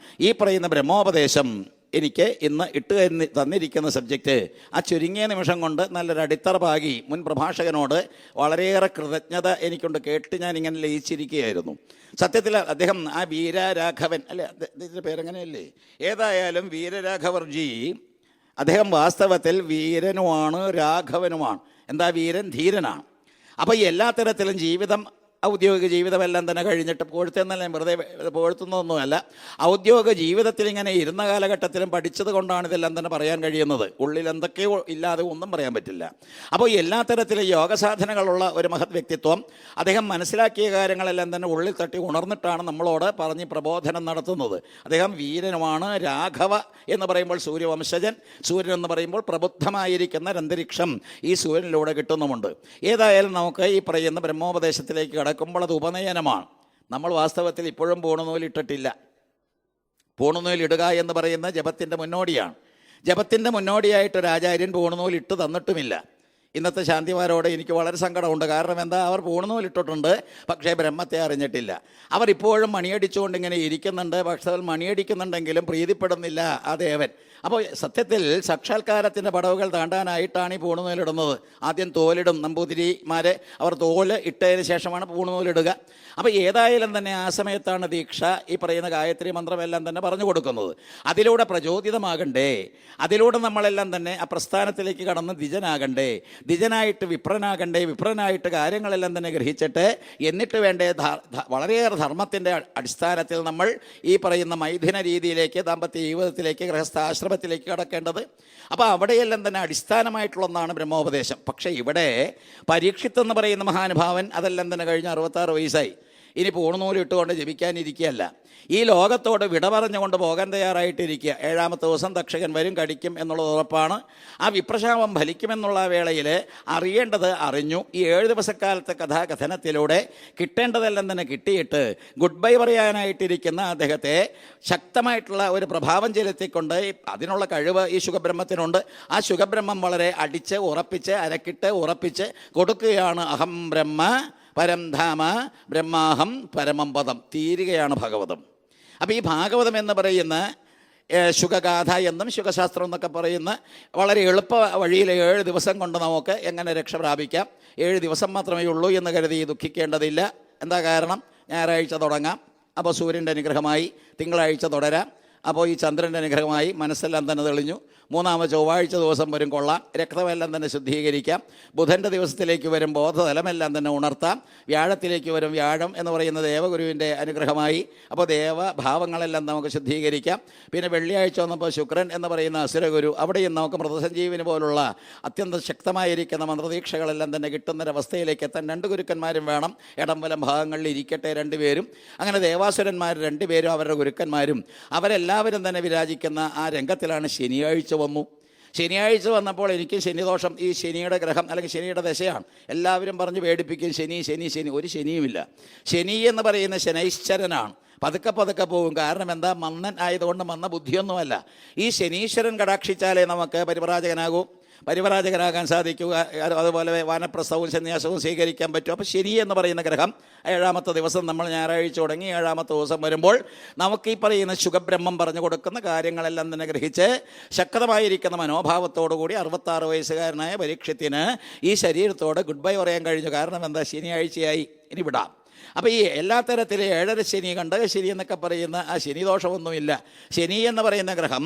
ഈ പറയുന്ന ബ്രഹ്മോപദേശം. എനിക്ക് ഇന്ന് തന്നിരിക്കുന്ന സബ്ജക്റ്റ് ആ ചുരുങ്ങിയ നിമിഷം കൊണ്ട് നല്ലൊരു അടിത്തറ പാകി മുൻ പ്രഭാഷകനോട് വളരെയേറെ കൃതജ്ഞത എനിക്കൊണ്ട് കേട്ട് ഞാനിങ്ങനെ ലയിച്ചിരിക്കുകയായിരുന്നു. സത്യത്തിൽ അദ്ദേഹം ആ വീരരാഘവൻ അല്ലേ, അദ്ദേഹത്തിൻ്റെ പേരെങ്ങനെയല്ലേ, ഏതായാലും വീരരാഘവർജി അദ്ദേഹം വാസ്തവത്തിൽ വീരനുമാണ് രാഘവനുമാണ്. എന്താ വീരൻ? ധീരനാണ്. അപ്പോൾ എല്ലാ തരത്തിലും ജീവിതം, ഔദ്യോഗിക ജീവിതമെല്ലാം തന്നെ കഴിഞ്ഞിട്ട് പുകഴ്ത്തുന്നല്ല, വെറുതെ പുകഴ്ത്തുന്നതൊന്നുമല്ല, ഔദ്യോഗിക ജീവിതത്തിൽ ഇങ്ങനെ ഇരുന്ന കാലഘട്ടത്തിലും പഠിച്ചത് കൊണ്ടാണ് ഇതെല്ലാം തന്നെ പറയാൻ കഴിയുന്നത്. ഉള്ളിൽ എന്തൊക്കെയോ ഇല്ലാതെ ഒന്നും പറയാൻ പറ്റില്ല. അപ്പോൾ എല്ലാ തരത്തിലും യോഗസാധനകളുള്ള ഒരു മഹത് വ്യക്തിത്വം. അദ്ദേഹം മനസ്സിലാക്കിയ കാര്യങ്ങളെല്ലാം തന്നെ ഉള്ളിൽ തട്ടി ഉണർന്നിട്ടാണ് നമ്മളോട് പറഞ്ഞ് പ്രബോധനം നടത്തുന്നത്. അദ്ദേഹം വീരനുമാണ്. രാഘവ എന്ന് പറയുമ്പോൾ സൂര്യവംശജൻ, സൂര്യൻ എന്ന് പറയുമ്പോൾ പ്രബുദ്ധമായിരിക്കുന്ന അന്തരീക്ഷം ഈ സൂര്യനിലൂടെ കിട്ടുന്നുമുണ്ട്. ഏതായാലും നമുക്ക് ഈ പറയുന്ന ബ്രഹ്മോപദേശത്തിലേക്ക് കടക്കുമ്പോൾ അത് ഉപനയനമാണ്. നമ്മൾ വാസ്തവത്തിൽ ഇപ്പോഴും പൂണുനൂലിട്ടിട്ടില്ല. പൂണുനൂലിടുക എന്ന് പറയുന്ന ജപത്തിൻ്റെ മുന്നോടിയാണ്. ജപത്തിൻ്റെ മുന്നോടിയായിട്ടൊരു ആചാര്യൻ പൂണുനൂലിട്ട് തന്നിട്ടുമില്ല. ഇന്നത്തെ ശാന്തിമാരോട് എനിക്ക് വളരെ സങ്കടമുണ്ട്. കാരണം എന്താ, അവർ പൂണുനൂലിട്ടിട്ടുണ്ട്, പക്ഷേ ബ്രഹ്മത്തെ അറിഞ്ഞിട്ടില്ല. അവർ ഇപ്പോഴും മണിയടിച്ചുകൊണ്ട് ഇങ്ങനെ ഇരിക്കുന്നുണ്ട്. പക്ഷേ മണിയടിക്കുന്നുണ്ടെങ്കിലും പ്രീതിപ്പെടുന്നില്ല ആ ദേവൻ. അപ്പോൾ സത്യത്തിൽ സാക്ഷാത്കാരത്തിൻ്റെ പടവുകൾ താണ്ടാനായിട്ടാണ് ഈ പൂണുനൂലിടുന്നത്. ആദ്യം തോലിടും നമ്പൂതിരിമാരെ, അവർ തോല് ഇട്ടതിന് ശേഷമാണ് പൂണുനൂലിടുക. അപ്പോൾ ഏതായാലും തന്നെ ആ സമയത്താണ് ദീക്ഷ ഈ പറയുന്ന ഗായത്രി മന്ത്രമെല്ലാം തന്നെ പറഞ്ഞു കൊടുക്കുന്നത്. അതിലൂടെ പ്രചോദിതമാകണ്ടേ, അതിലൂടെ നമ്മളെല്ലാം തന്നെ ആ പ്രസ്ഥാനത്തിലേക്ക് കടന്ന് ദ്വിജനാകണ്ടേ, ദ്വിജനായിട്ട് വിപ്രനാകണ്ടേ, വിപ്രനായിട്ട് കാര്യങ്ങളെല്ലാം തന്നെ ഗ്രഹിച്ചിട്ട് എന്നിട്ട് വേണ്ടേ വളരെയേറെ ധർമ്മത്തിൻ്റെ അടിസ്ഥാനത്തിൽ നമ്മൾ ഈ പറയുന്ന മൈഥുന രീതിയിലേക്ക്, ദാമ്പത്യ ജീവിതത്തിലേക്ക്, ഗൃഹസ്ഥാശ്രമത്തിലേക്ക് കടക്കേണ്ടത്. അപ്പോൾ അവിടെയെല്ലാം തന്നെ അടിസ്ഥാനമായിട്ടുള്ള ഒന്നാണ് ബ്രഹ്മോപദേശം. പക്ഷേ ഇവിടെ പരീക്ഷിത്ത് എന്ന് പറയുന്ന മഹാനുഭാവൻ അതെല്ലാം തന്നെ കഴിഞ്ഞ് 66 വയസ്സായി. ഇനി പൂണുനൂലിട്ടുകൊണ്ട് ജപിക്കാനിരിക്കുകയല്ല, ഈ ലോകത്തോട് വിട പറഞ്ഞുകൊണ്ട് പോകാൻ തയ്യാറായിട്ടിരിക്കുക. 7ാമത്തെ ദിവസം തക്ഷകൻ വരും, കടിക്കും എന്നുള്ളത് ഉറപ്പാണ്. ആ വിപ്രശാപം ഫലിക്കുമെന്നുള്ള വേളയിൽ അറിയേണ്ടത് അറിഞ്ഞു. ഈ 7 ദിവസക്കാലത്തെ കഥാകഥനത്തിലൂടെ കിട്ടേണ്ടതെല്ലാം തന്നെ കിട്ടിയിട്ട് ഗുഡ് ബൈ പറയാനായിട്ടിരിക്കുന്ന അദ്ദേഹത്തെ ശക്തമായിട്ടുള്ള ഒരു പ്രഭാവം ചെലുത്തിക്കൊണ്ട് അതിനുള്ള കഴിവ് ഈ ശുഖബ്രഹ്മത്തിനുണ്ട്. ആ ശുഖബ്രഹ്മം വളരെ അടിച്ച് ഉറപ്പിച്ച് അരക്കിട്ട് ഉറപ്പിച്ച് കൊടുക്കുകയാണ്. അഹം ബ്രഹ്മ പരം ധാമ ബ്രഹ്മാഹം പരമം പദം. തീരുകയാണ് ഭാഗവതം. അപ്പോൾ ഈ ഭാഗവതം എന്ന് പറയുന്ന ശുഖഗാഥ എന്നും ശുഖശാസ്ത്രം എന്നൊക്കെ പറയുന്ന വളരെ എളുപ്പ വഴിയിൽ 7 ദിവസം കൊണ്ട് നമുക്ക് എങ്ങനെ രക്ഷ പ്രാപിക്കാം. 7 ദിവസം മാത്രമേ ഉള്ളൂ എന്ന് കരുതി ദുഃഖിക്കേണ്ടതില്ല. എന്താ കാരണം? ഞായറാഴ്ച തുടങ്ങാം, അപ്പോൾ സൂര്യൻ്റെ അനുഗ്രഹമായി. തിങ്കളാഴ്ച തുടരാം, അപ്പോൾ ഈ ചന്ദ്രൻ്റെ അനുഗ്രഹമായി മനസ്സെല്ലാം തന്നെ തെളിഞ്ഞു. 3ാമത്തെ ചൊവ്വാഴ്ച ദിവസം വരും, കൊള്ളാം, രക്തമെല്ലാം തന്നെ ശുദ്ധീകരിക്കാം. ബുധൻ്റെ ദിവസത്തിലേക്ക് വരും, ബോധതലമെല്ലാം തന്നെ ഉണർത്താം. വ്യാഴത്തിലേക്ക് വരും, വ്യാഴം എന്ന് പറയുന്ന ദേവഗുരുവിൻ്റെ അനുഗ്രഹമായി. അപ്പോൾ ദേവഭാവങ്ങളെല്ലാം നമുക്ക് ശുദ്ധീകരിക്കാം. പിന്നെ വെള്ളിയാഴ്ച വന്നപ്പോൾ ശുക്രൻ എന്ന് പറയുന്ന അസുരഗുരു, അവിടെയും നമുക്ക് മൃതസഞ്ജീവിനി പോലുള്ള അത്യന്തം ശക്തമായിരിക്കുന്ന മന്ത്രദീക്ഷകളെല്ലാം തന്നെ കിട്ടുന്നൊരവസ്ഥയിലേക്ക് എത്താൻ 2 ഗുരുക്കന്മാരും വേണം. ഇടംവലം ഭാഗങ്ങളിൽ ഇരിക്കട്ടെ 2 പേരും. അങ്ങനെ ദേവാസുരന്മാർ 2 പേരും അവരുടെ ഗുരുക്കന്മാരും അവരെല്ലാവരും തന്നെ വിരാജിക്കുന്ന ആ രംഗത്തിലാണ് ശനിയാഴ്ച വന്നു. ശനിയാഴ്ച വന്നപ്പോൾ എനിക്ക് ശനിദോഷം, ഈ ശനിയുടെ ഗ്രഹം അല്ലെങ്കിൽ ശനിയുടെ ദശയാണ്. എല്ലാവരും പറഞ്ഞ് പേടിപ്പിക്കും, ശനി ശനി ശനി. ഒരു ശനിയുമില്ല. ശനി എന്ന് പറയുന്ന ശനൈശ്വരനാണ്. പതുക്കെ പതുക്കെ പോകും. കാരണം എന്താ? മന്നൻ ആയതുകൊണ്ട് മന്ന ബുദ്ധിയൊന്നുമല്ല. ഈ ശനീശ്വരൻ കടാക്ഷിച്ചാലേ നമുക്ക് പരിവരാജകനാകാൻ സാധിക്കുക. അതുപോലെ വാനപ്രസ്ഥവും സന്യാസവും സ്വീകരിക്കാൻ പറ്റും. അപ്പോൾ ശനി എന്ന് പറയുന്ന ഗ്രഹം 7ാമത്തെ ദിവസം, നമ്മൾ ഞായറാഴ്ച തുടങ്ങി 7ാമത്തെ ദിവസം വരുമ്പോൾ നമുക്ക് ഈ പറയുന്ന ശുഖബ്രഹ്മം പറഞ്ഞു കൊടുക്കുന്ന കാര്യങ്ങളെല്ലാം തന്നെ ഗ്രഹിച്ച് ശക്തമായിരിക്കുന്ന മനോഭാവത്തോടുകൂടി 66 വയസ്സുകാരനായ പരീക്ഷത്തിന് ഈ ശരീരത്തോട് ഗുഡ് ബൈ പറയാൻ കഴിഞ്ഞു. കാരണം എന്താ? ശനിയാഴ്ചയായി, ഇനി വിടാം. അപ്പോൾ ഈ എല്ലാ തരത്തിലും 7.5 ശനി, കണ്ടകശനി എന്നൊക്കെ പറയുന്ന ആ ശനിദോഷമൊന്നുമില്ല. ശനി എന്ന് പറയുന്ന ഗ്രഹം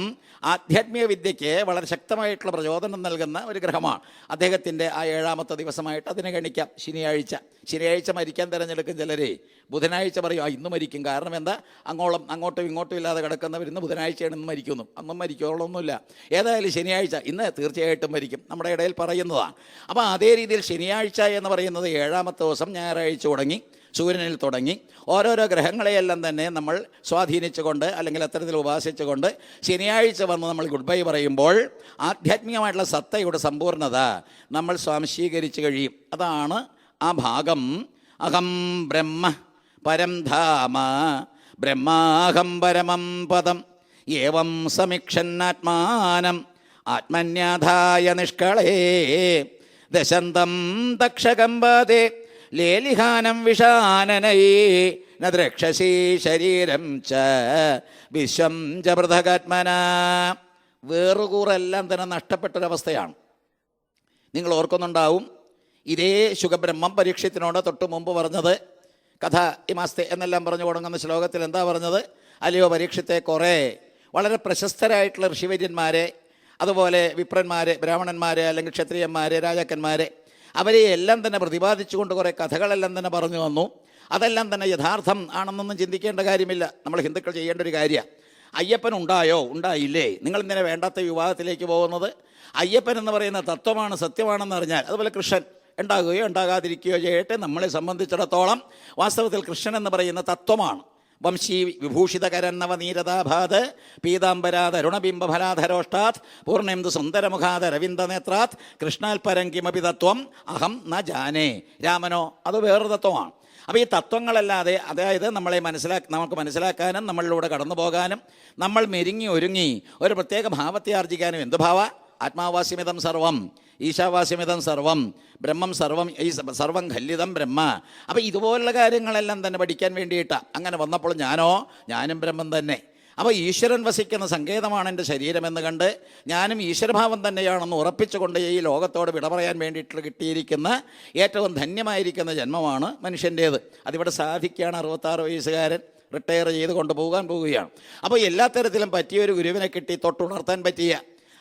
ആധ്യാത്മിക വിദ്യയ്ക്ക് വളരെ ശക്തമായിട്ടുള്ള പ്രചോദനം നൽകുന്ന ഒരു ഗ്രഹമാണ്. അദ്ദേഹത്തിൻ്റെ ആ 7ാമത്തെ ദിവസമായിട്ട് അതിനെ ഗണിക്കാം. ശനിയാഴ്ച മരിക്കാൻ തിരഞ്ഞെടുക്കും ചിലരെ. ബുധനാഴ്ച പറയും ഇന്ന് മരിക്കും. കാരണം എന്താ? അങ്ങോട്ടും ഇങ്ങോട്ടും ഇല്ലാതെ കിടക്കുന്നവർ ഇന്ന് ബുധനാഴ്ചയാണ് ഇന്ന് മരിക്കുന്നു. അന്നും മരിക്കുള്ളൊന്നുമില്ല. ഏതായാലും ശനിയാഴ്ച ഇന്ന് തീർച്ചയായിട്ടും മരിക്കും, നമ്മുടെ ഇടയിൽ പറയുന്നതാണ്. അപ്പോൾ അതേ രീതിയിൽ ശനിയാഴ്ച എന്ന് പറയുന്നത് 7ാമത്തെ ദിവസം ഞായറാഴ്ച തുടങ്ങി സൂര്യനിൽ തുടങ്ങി ഓരോരോ ഗ്രഹങ്ങളെയെല്ലാം തന്നെ നമ്മൾ സ്വാധീനിച്ചുകൊണ്ട് അല്ലെങ്കിൽ അത്തരത്തിൽ ഉപാസിച്ചുകൊണ്ട് ശനിയാഴ്ച വന്ന് നമ്മൾ ഗുഡ് ബൈ പറയുമ്പോൾ ആധ്യാത്മികമായിട്ടുള്ള സത്തയുടെ സമ്പൂർണ്ണത നമ്മൾ സ്വാംശീകരിച്ച് കഴിയും. അതാണ് ആ ഭാഗം. അഹം ബ്രഹ്മ പരം ധാമ ബ്രഹ്മാഹം പരമം പദം ഏവം സമീക്ഷന്നാത്മാനം ആത്മന്യാധായ നിഷ്കളേ ദശന്തം ദക്ഷകമ്പാദേ ലേലിഹാനം വിഷാനനയേ നദ്രക്ഷസീ ശരീരം ച വിശ്വം ച പൃഥഗാത്മന. വേറുകൂറെല്ലാം തന്നെ നഷ്ടപ്പെട്ടൊരവസ്ഥയാണ്. നിങ്ങൾ ഓർക്കുന്നുണ്ടാവും, ഇതേ ശുഖബ്രഹ്മം പരീക്ഷത്തിനോട് തൊട്ട് മുമ്പ് പറഞ്ഞത് കഥ ഇമാസ്തെ എന്നെല്ലാം പറഞ്ഞു തുടങ്ങുന്ന ശ്ലോകത്തിൽ എന്താ പറഞ്ഞത്? അല്ലയോ പരീക്ഷത്തെ, കുറേ വളരെ പ്രശസ്തരായിട്ടുള്ള ഋഷിവര്യന്മാരെ, അതുപോലെ വിപ്രന്മാരെ, ബ്രാഹ്മണന്മാരെ, അല്ലെങ്കിൽ ക്ഷത്രിയന്മാരെ, രാജാക്കന്മാരെ, അവരെ എല്ലാം തന്നെ പ്രതിപാദിച്ചുകൊണ്ട് കുറേ കഥകളെല്ലാം തന്നെ പറഞ്ഞു വന്നു. അതെല്ലാം തന്നെ യഥാർത്ഥം ആണെന്നൊന്നും ചിന്തിക്കേണ്ട കാര്യമില്ല. നമ്മൾ ഹിന്ദുക്കൾ ചെയ്യേണ്ട ഒരു കാര്യമാണ്. അയ്യപ്പൻ ഉണ്ടായോ ഉണ്ടായില്ലേ? നിങ്ങൾ ഇന്നലെ വേണ്ടാത്ത വിവാദത്തിലേക്ക് പോകുന്നത്. അയ്യപ്പൻ എന്ന് പറയുന്ന തത്വമാണ്, സത്യമാണെന്ന് അറിഞ്ഞാൽ, അതുപോലെ കൃഷ്ണൻ ഉണ്ടാകുകയോ ഉണ്ടാകാതിരിക്കുകയോ ചെയ്യട്ടെ, നമ്മളെ സംബന്ധിച്ചിടത്തോളം വാസ്തവത്തിൽ കൃഷ്ണൻ എന്ന് പറയുന്ന തത്വമാണ്. വംശീ വിഭൂഷിതകരന്നവനീരതാഭാത് പീതാംബരാത് അരുണബിംബഫലാധരോഷ്ടാത് പൂർണ്ണേന്ദു സുന്ദരമുഖാത് രവിന്ദനേത്രാത് കൃഷ്ണാൽ പരം കിമപി തത്വം അഹം ന ജാനേ. രാമനോ അത് വേറൊരു തത്വമാണ്. അപ്പോൾ ഈ തത്വങ്ങളല്ലാതെ, അതായത് നമുക്ക് മനസ്സിലാക്കാനും നമ്മളിലൂടെ കടന്നു പോകാനും നമ്മൾ മെരുങ്ങി ഒരുങ്ങി ഒരു പ്രത്യേക ഭാവത്തെ ആർജിക്കാനും എന്ത് ഭാവ? ആത്മാവാസ്യമിതം സർവം ഈശാവാസ്യമിതം സർവം ബ്രഹ്മം സർവം ഈ സർവം ഖല്ലിതം ബ്രഹ്മ. അപ്പോൾ ഇതുപോലുള്ള കാര്യങ്ങളെല്ലാം തന്നെ പഠിക്കാൻ വേണ്ടിയിട്ടാണ്. അങ്ങനെ വന്നപ്പോൾ ഞാനും ബ്രഹ്മം തന്നെ. അപ്പോൾ ഈശ്വരൻ വസിക്കുന്ന സങ്കേതമാണ് എൻ്റെ ശരീരമെന്ന് കണ്ട് ഞാനും ഈശ്വരഭാവം തന്നെയാണെന്ന് ഉറപ്പിച്ചുകൊണ്ട് ഈ ലോകത്തോട് വിട പറയാൻ വേണ്ടിയിട്ട് കിട്ടിയിരിക്കുന്ന ഏറ്റവും ധന്യമായിരിക്കുന്ന ജന്മമാണ് മനുഷ്യൻ്റേത്. അതിവിടെ സാധിക്കുകയാണ്. 66 വയസ്സുകാരൻ റിട്ടയർ ചെയ്ത് കൊണ്ടുപോകാൻ പോവുകയാണ്. അപ്പോൾ എല്ലാ തരത്തിലും പറ്റിയൊരു ഗുരുവിനെ കിട്ടി, തൊട്ടുണർത്താൻ പറ്റിയ.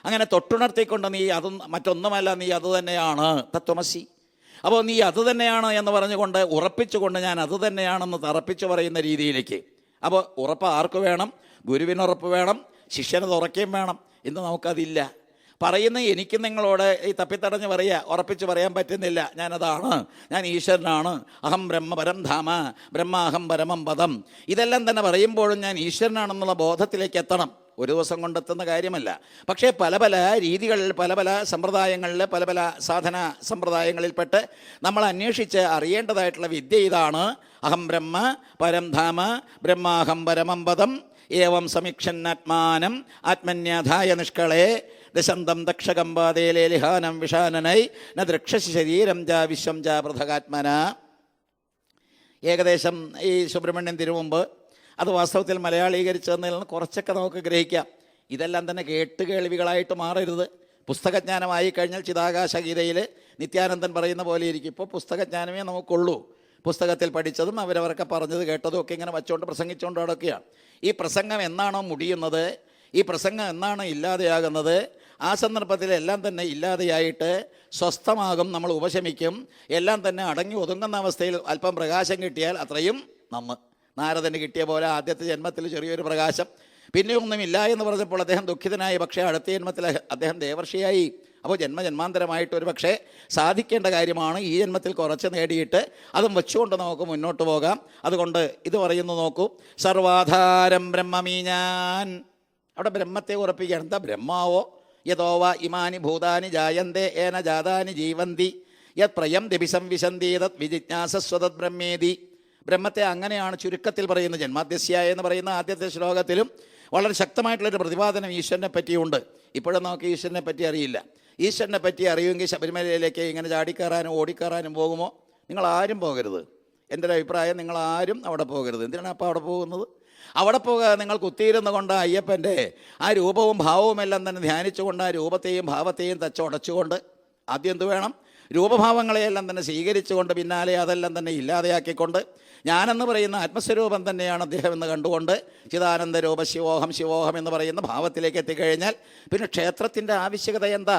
അങ്ങനെ തൊട്ടുണർത്തിക്കൊണ്ട് നീ അതും മറ്റൊന്നുമല്ല, നീ അത് തന്നെയാണ് തത്വമസി. അപ്പോൾ നീ അത് തന്നെയാണ് എന്ന് പറഞ്ഞുകൊണ്ട് ഉറപ്പിച്ചുകൊണ്ട് ഞാൻ അത് തന്നെയാണെന്ന് തറപ്പിച്ച് പറയുന്ന രീതിയിലേക്ക്. അപ്പോൾ ഉറപ്പ് ആർക്ക് വേണം? ഗുരുവിനുറപ്പ് വേണം, ശിഷ്യനത് ഉറക്കുകയും വേണം. ഇന്ന് നമുക്കതില്ല. പറയുന്ന എനിക്ക് നിങ്ങളോട് ഈ തപ്പിത്തടഞ്ഞ് ഉറപ്പിച്ച് പറയാൻ പറ്റുന്നില്ല. ഞാനതാണ്, ഞാൻ ഈശ്വരനാണ്, അഹം ബ്രഹ്മ പരം ധാമ ബ്രഹ്മാഹം പരമം പദം. ഇതെല്ലാം തന്നെ പറയുമ്പോഴും ഞാൻ ഈശ്വരനാണെന്നുള്ള ബോധത്തിലേക്ക് എത്തണം. ഒരു ദിവസം കൊണ്ടെത്തുന്ന കാര്യമല്ല. പക്ഷേ പല പല രീതികളിൽ, പല പല സമ്പ്രദായങ്ങളിൽ, പല പല സാധന സമ്പ്രദായങ്ങളിൽപ്പെട്ട് നമ്മൾ അന്വേഷിച്ച് അറിയേണ്ടതായിട്ടുള്ള വിദ്യ ഇതാണ്. അഹം ബ്രഹ്മ പരം ധാമ ബ്രഹ്മാഹം പരമം പദം ഏവം സമീക്ഷന്നാത്മാനം ആത്മന്യാധായ നിഷ്കളേ ദശന്തം ദക്ഷകമ്പാദേ ലേലിഹാനം വിഷാനനൈ ന ദ്രക്ഷസി ശരീരം ച വിശ്വം ച പൃഥഗാത്മന. ഏകദേശം ഈ സുബ്രഹ്മണ്യൻ തിരുമുമ്പ് അത് വാസ്തവത്തിൽ മലയാളീകരിച്ചതിൽ നിന്ന് കുറച്ചൊക്കെ നമുക്ക് ഗ്രഹിക്കാം. ഇതെല്ലാം തന്നെ കേട്ടുകേൾവികളായിട്ട് മാറരുത്. പുസ്തകജ്ഞാനമായി കഴിഞ്ഞാൽ ചിതാകാശഗീതയിൽ നിത്യാനന്ദൻ പറയുന്ന പോലെ ഇരിക്കും. ഇപ്പോൾ പുസ്തകജ്ഞാനമേ നമുക്കുള്ളൂ. പുസ്തകത്തിൽ പഠിച്ചതും അവരവരൊക്കെ പറഞ്ഞത് കേട്ടതും ഒക്കെ ഇങ്ങനെ വച്ചുകൊണ്ട് പ്രസംഗിച്ചുകൊണ്ട് നടക്കുകയാണ്. ഈ പ്രസംഗം എന്നാണോ മുടിയുന്നത്, ഈ പ്രസംഗം എന്നാണ് ഇല്ലാതെയാകുന്നത്, ആ സന്ദർഭത്തിൽ എല്ലാം തന്നെ ഇല്ലാതെയായിട്ട് സ്വസ്ഥമാകും, നമ്മൾ ഉപശമിക്കും. എല്ലാം തന്നെ അടങ്ങി ഒതുങ്ങുന്ന അവസ്ഥയിൽ അല്പം പ്രകാശം കിട്ടിയാൽ അത്രയും നന്ന്. നാരദന് കിട്ടിയ പോലെ ആദ്യത്തെ ജന്മത്തിൽ ചെറിയൊരു പ്രകാശം, പിന്നെ ഒന്നുമില്ല എന്ന് പറഞ്ഞപ്പോൾ അദ്ദേഹം ദുഃഖിതനായി. പക്ഷേ അടുത്ത ജന്മത്തിൽ അദ്ദേഹം ദേവർഷിയായി. അപ്പോൾ ജന്മജന്മാന്തരമായിട്ട് ഒരു പക്ഷേ സാധിക്കേണ്ട കാര്യമാണ്. ഈ ജന്മത്തിൽ കുറച്ച് നേടിയിട്ട് അതും വെച്ചുകൊണ്ട് നമുക്ക് മുന്നോട്ട് പോകാം. അതുകൊണ്ട് ഇത് പറയുന്നു നോക്കൂ. സർവാധാരം ബ്രഹ്മമീ ഞാൻ. അവിടെ ബ്രഹ്മത്തെ ഉറപ്പിക്കുകയാണ്. എന്താ ബ്രഹ്മാവോ? യതോവ ഇമാനി ഭൂതാനി ജായന്തേ ഏന ജാതാനി ജീവന്തി യത് പ്രയം ദിഭിസംവിശന്തി തത് വിജിജ്ഞാസസ്വതത് ബ്രഹ്മേതി. ബ്രഹ്മത്തെ അങ്ങനെയാണ് ചുരുക്കത്തിൽ പറയുന്നത്. ജന്മാദ്യസ്യായ എന്ന് പറയുന്ന ആദ്യത്തെ ശ്ലോകത്തിലും വളരെ ശക്തമായിട്ടുള്ളൊരു പ്രതിപാദനം ഈശ്വരനെ പറ്റിയുണ്ട്. ഇപ്പോഴും നമുക്ക് ഈശ്വരനെ പറ്റി അറിയില്ല. ഈശ്വരനെ പറ്റി അറിയുമെങ്കിൽ ശബരിമലയിലേക്ക് ഇങ്ങനെ ചാടിക്കയറാനും ഓടിക്കയറാനും പോകുമോ? നിങ്ങളാരും പോകരുത്. എൻ്റെ ഒരു അഭിപ്രായം, നിങ്ങളാരും അവിടെ പോകരുത്. എന്തിനാണ് അപ്പോൾ അവിടെ പോകുന്നത്? അവിടെ പോകാതെ നിങ്ങൾ കുത്തിയിരുന്ന് കൊണ്ട് അയ്യപ്പൻ്റെ ആ രൂപവും ഭാവവും എല്ലാം തന്നെ ധ്യാനിച്ചുകൊണ്ട് ആ രൂപത്തെയും ഭാവത്തെയും തച്ചുടച്ചുകൊണ്ട് ആദ്യം എന്ത് വേണം? രൂപഭാവങ്ങളെയെല്ലാം തന്നെ സ്വീകരിച്ചുകൊണ്ട് പിന്നാലെ അതെല്ലാം തന്നെ ഇല്ലാതെയാക്കിക്കൊണ്ട് ഞാനെന്ന് പറയുന്ന ആത്മസ്വരൂപം തന്നെയാണ് അദ്ദേഹം എന്ന് കണ്ടുകൊണ്ട് ചിദാനന്ദ രൂപ ശിവോഹം ശിവോഹം എന്ന് പറയുന്ന ഭാവത്തിലേക്ക് എത്തിക്കഴിഞ്ഞാൽ പിന്നെ ക്ഷേത്രത്തിൻ്റെ ആവശ്യകത എന്താ?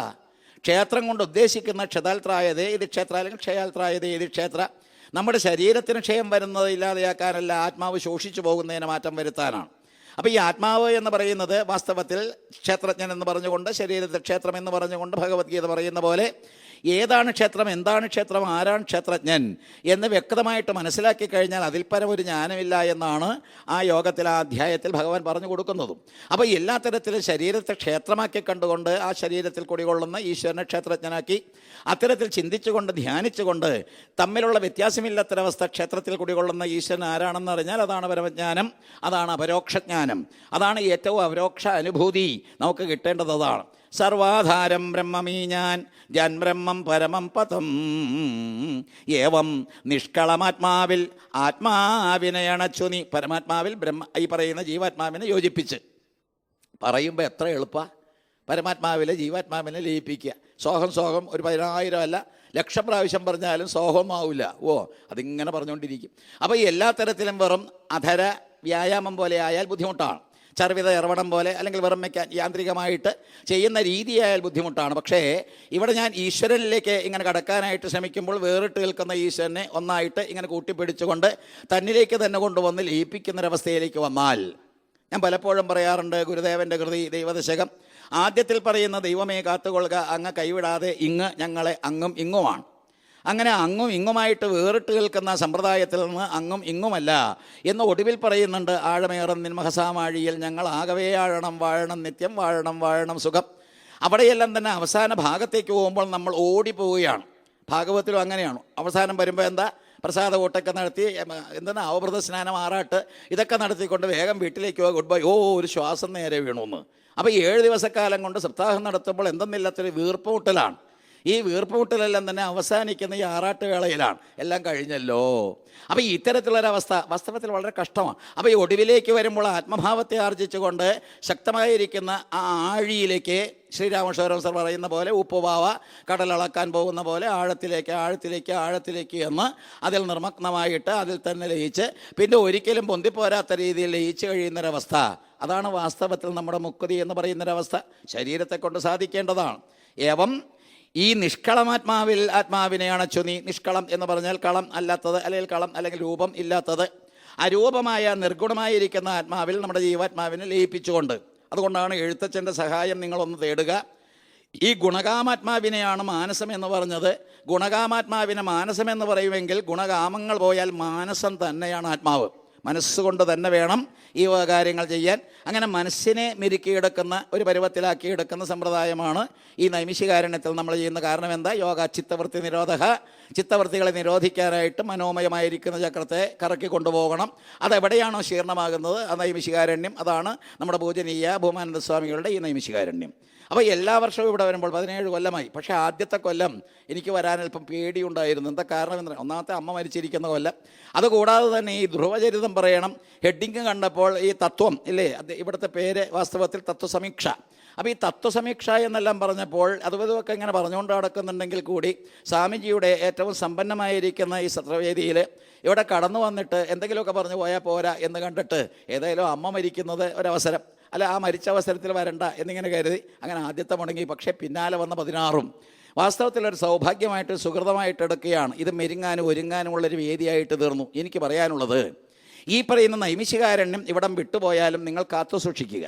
ക്ഷേത്രം കൊണ്ട് ഉദ്ദേശിക്കുന്ന ക്ഷതാൽത്രായതേ ഇത് ക്ഷേത്ര, അല്ലെങ്കിൽ ക്ഷയാൽത്രായതേ ഇത് ക്ഷേത്ര. നമ്മുടെ ശരീരത്തിന് ക്ഷയം വരുന്നത് ഇല്ലാതെയാക്കാനല്ല, ആത്മാവ് ശോഷിച്ചു പോകുന്നതിന് മാറ്റം വരുത്താനാണ്. അപ്പോൾ ഈ ആത്മാവ് എന്ന് പറയുന്നത് വാസ്തവത്തിൽ ക്ഷേത്രജ്ഞൻ എന്ന് പറഞ്ഞുകൊണ്ട്, ശരീരത്തിൽ ക്ഷേത്രം എന്ന് പറഞ്ഞുകൊണ്ട് ഭഗവത്ഗീത പറയുന്ന പോലെ ഏതാണ് ക്ഷേത്രം, എന്താണ് ക്ഷേത്രം, ആരാണ് ക്ഷേത്രജ്ഞൻ എന്ന് വ്യക്തമായിട്ട് മനസ്സിലാക്കി കഴിഞ്ഞാൽ അതിൽ പരം ഒരു ജ്ഞാനമില്ല എന്നാണ് ആ യോഗത്തിൽ, ആ അധ്യായത്തിൽ ഭഗവാൻ പറഞ്ഞു കൊടുക്കുന്നതും. അപ്പോൾ എല്ലാ തരത്തിലും ശരീരത്തെ ക്ഷേത്രമാക്കി കണ്ടുകൊണ്ട് ആ ശരീരത്തിൽ കുടികൊള്ളുന്ന ഈശ്വരനെ ക്ഷേത്രജ്ഞനാക്കി അത്തരത്തിൽ ചിന്തിച്ചുകൊണ്ട് ധ്യാനിച്ചുകൊണ്ട് തമ്മിലുള്ള വ്യത്യാസമില്ലാത്തൊരവസ്ഥ ക്ഷേത്രത്തിൽ കുടികൊള്ളുന്ന ഈശ്വരൻ ആരാണെന്ന് അറിഞ്ഞാൽ അതാണ് പരമജ്ഞാനം, അതാണ് അപരോക്ഷജ്ഞാനം, അതാണ് ഏറ്റവും അപരോക്ഷ അനുഭൂതി നമുക്ക് കിട്ടേണ്ടത്. അതാണ് സർവാധാരം ബ്രഹ്മമീ ഞാൻ ജൻബ്രഹ്മം പരമം പദം ഏവം നിഷ്കളമാത്മാവിൽ ആത്മാവിനെ അണച്ചു നീ. പരമാത്മാവിൽ ഈ പറയുന്ന ജീവാത്മാവിനെ യോജിപ്പിച്ച് പറയുമ്പോൾ എത്ര എളുപ്പ. പരമാത്മാവിലെ ജീവാത്മാവിനെ ലയിപ്പിക്കുക. സോഹം സോഹം ഒരു 10,000 അല്ല 1,00,000 പ്രാവശ്യം പറഞ്ഞാലും സോഹമാവില്ല. അതിങ്ങനെ പറഞ്ഞുകൊണ്ടിരിക്കും. അപ്പോൾ എല്ലാ തരത്തിലും വെറും അധര വ്യായാമം പോലെ ആയാൽ ബുദ്ധിമുട്ടാണ്. ചർവിത ഇറവണം പോലെ അല്ലെങ്കിൽ വെറും യാന്ത്രികമായിട്ട് ചെയ്യുന്ന രീതിയായാൽ ബുദ്ധിമുട്ടാണ്. പക്ഷേ ഇവിടെ ഞാൻ ഈശ്വരനിലേക്ക് ഇങ്ങനെ കടക്കാനായിട്ട് ശ്രമിക്കുമ്പോൾ വേറിട്ട് നിൽക്കുന്ന ഈശ്വരനെ ഒന്നായിട്ട് ഇങ്ങനെ കൂട്ടിപ്പിടിച്ചുകൊണ്ട് തന്നിലേക്ക് തന്നെ കൊണ്ടുവന്ന് ലയിപ്പിക്കുന്നൊരവസ്ഥയിലേക്ക് വന്നാൽ, ഞാൻ പലപ്പോഴും പറയാറുണ്ട്, ഗുരുദേവൻ്റെ കൃതി ദൈവദശകം ആദ്യത്തിൽ പറയുന്ന ദൈവമേ കാത്തുകൊള്ളുക അങ്ങ് കൈവിടാതെ ഇങ്ങ് ഞങ്ങളെ അങ്ങും ഇങ്ങുമാണ്. അങ്ങനെ അങ്ങും ഇങ്ങുമായിട്ട് വേറിട്ട് നിൽക്കുന്ന സമ്പ്രദായത്തിൽ നിന്ന് അങ്ങും ഇങ്ങുമല്ല എന്ന് ഒടുവിൽ പറയുന്നുണ്ട്. ആഴമേറും നിന്മഹസാമാഴിയിൽ ഞങ്ങൾ ആകവേ ആഴണം വാഴണം നിത്യം വാഴണം വാഴണം സുഖം. അവിടെയെല്ലാം തന്നെ അവസാന ഭാഗത്തേക്ക് പോകുമ്പോൾ നമ്മൾ ഓടിപ്പോവുകയാണ്. ഭാഗവത്തിലും അങ്ങനെയാണ്. അവസാനം വരുമ്പോൾ എന്താ, പ്രസാദ കൂട്ടൊക്കെ നടത്തി എന്താണ് അവഭൃത സ്നാനം ആറാട്ട് ഇതൊക്കെ നടത്തിക്കൊണ്ട് വേഗം വീട്ടിലേക്ക് പോകാം, ഗുഡ് ബൈ. ഒരു ശ്വാസം നേരെ വീണുന്ന്. അപ്പോൾ 7 ദിവസക്കാലം കൊണ്ട് സപ്താഹം നടത്തുമ്പോൾ എന്തെന്നില്ലാത്തൊരു വീർപ്പുമുട്ടലാണ്. ഈ വീർപ്പുമുട്ടലെല്ലാം തന്നെ അവസാനിക്കുന്ന ഈ ആറാട്ട് വേളയിലാണ്. എല്ലാം കഴിഞ്ഞല്ലോ. അപ്പോൾ ഇത്തരത്തിലുള്ളൊരവസ്ഥ വാസ്തവത്തിൽ വളരെ കഷ്ടമാണ്. അപ്പോൾ ഈ ഒടുവിലേക്ക് വരുമ്പോൾ ആത്മഭാവത്തെ ആർജിച്ചുകൊണ്ട് ശക്തമായിരിക്കുന്ന ആ ആഴിയിലേക്ക് ശ്രീരാമേശ്വരം സർ പറയുന്ന പോലെ ഉപ്പുവാവ കടലളക്കാൻ പോകുന്ന പോലെ ആഴത്തിലേക്ക് ആഴത്തിലേക്ക് ആഴത്തിലേക്ക് എന്ന് അതിൽ നിർമ്മഗ്നമായിട്ട് അതിൽ തന്നെ ലയിച്ച് പിന്നെ ഒരിക്കലും പൊന്തിപ്പോരാത്ത രീതിയിൽ ലയിച്ച് കഴിയുന്നൊരവസ്ഥ, അതാണ് വാസ്തവത്തിൽ നമ്മുടെ മുക്തി എന്ന് പറയുന്നൊരവസ്ഥ. ശരീരത്തെ കൊണ്ട് സാധിക്കേണ്ടതാണ്. ഏവം ഈ നിഷ്കളമാത്മാവിൽ ആത്മാവിനെ അണച്ചു നീ. നിഷ്കളം എന്ന് പറഞ്ഞാൽ കളം അല്ലാത്തത്, അല്ലെങ്കിൽ കളം അല്ലെങ്കിൽ രൂപം ഇല്ലാത്തത്. അരൂപമായ നിർഗുണമായിരിക്കുന്ന ആത്മാവിൽ നമ്മുടെ ജീവാത്മാവിനെ ലയിപ്പിച്ചുകൊണ്ട്, അതുകൊണ്ടാണ് എഴുത്തച്ഛൻ്റെ സഹായം നിങ്ങളൊന്ന് തേടുക. ഈ ഗുണകാമാത്മാവിനെയാണ് മാനസം എന്ന് പറഞ്ഞത്. ഗുണകാമാത്മാവിനെ മാനസം എന്ന് പറയുമെങ്കിൽ ഗുണകാമങ്ങൾ പോയാൽ മാനസം തന്നെയാണ് ആത്മാവ്. മനസ്സുകൊണ്ട് തന്നെ വേണം ഈ കാര്യങ്ങൾ ചെയ്യാൻ. അങ്ങനെ മനസ്സിനെ മെരുക്കിയെടുക്കുന്ന ഒരു പരുവത്തിലാക്കിയെടുക്കുന്ന സമ്പ്രദായമാണ് ഈ നൈമിഷികാരണ്യത്തിൽ നമ്മൾ ചെയ്യുന്ന. കാരണം എന്താ? യോഗ ചിത്തവൃത്തി നിരോധ. ചിത്തവൃത്തികളെ നിരോധിക്കാനായിട്ട് മനോമയമായിരിക്കുന്ന ചക്രത്തെ കറക്കി കൊണ്ടുപോകണം. അതെവിടെയാണോ ശീർണമാകുന്നത് ആ നൈമിഷികാരണ്യം, അതാണ് നമ്മുടെ പൂജനീയ ഭൂമാനന്ദ സ്വാമികളുടെ ഈ നൈമിഷികാരണ്യം. അപ്പോൾ എല്ലാ വർഷവും ഇവിടെ വരുമ്പോൾ 17 കൊല്ലമായി. പക്ഷേ ആദ്യത്തെ കൊല്ലം എനിക്ക് വരാനല്പം പേടിയുണ്ടായിരുന്നു. എന്താ കാരണം എന്ന് പറഞ്ഞാൽ, ഒന്നാമത്തെ അമ്മ മരിച്ചിരിക്കുന്ന കൊല്ലം. അതുകൂടാതെ തന്നെ ഈ ധ്രുവചരിതം പറയണം ഹെഡിങ് കണ്ടപ്പോൾ ഈ തത്വം ഇല്ലേ, ഇവിടുത്തെ പേര് വാസ്തവത്തിൽ തത്വസമീക്ഷ. അപ്പോൾ ഈ തത്വസമീക്ഷ എന്നെല്ലാം പറഞ്ഞപ്പോൾ അതുമൊക്കെ ഇങ്ങനെ പറഞ്ഞുകൊണ്ട് നടക്കുന്നുണ്ടെങ്കിൽ കൂടി സ്വാമിജിയുടെ ഏറ്റവും സമ്പന്നമായിരിക്കുന്ന ഈ സത്രവേദിയിൽ ഇവിടെ കടന്നു വന്നിട്ട് എന്തെങ്കിലുമൊക്കെ പറഞ്ഞു പോയാൽ പോരാ എന്ന് കണ്ടിട്ട് ഏതായാലും അമ്മ മരിക്കുന്നത് ഒരവസരം, അല്ല ആ മരിച്ച അവസരത്തിൽ വരണ്ട എന്നിങ്ങനെ കരുതി അങ്ങനെ ആദ്യത്തെ മുടങ്ങി. പക്ഷേ പിന്നാലെ വന്ന 16 വാസ്തവത്തിലൊരു സൗഭാഗ്യമായിട്ട് സുഹൃതമായിട്ട് എടുക്കുകയാണ്. ഇത് മെരുങ്ങാനും ഒരുങ്ങാനുമുള്ളൊരു വേദിയായിട്ട് തീർന്നു. എനിക്ക് പറയാനുള്ളത്, ഈ പറയുന്ന നൈമിഷികാരണ്യം ഇവിടം വിട്ടുപോയാലും നിങ്ങൾ കാത്തു സൂക്ഷിക്കുക.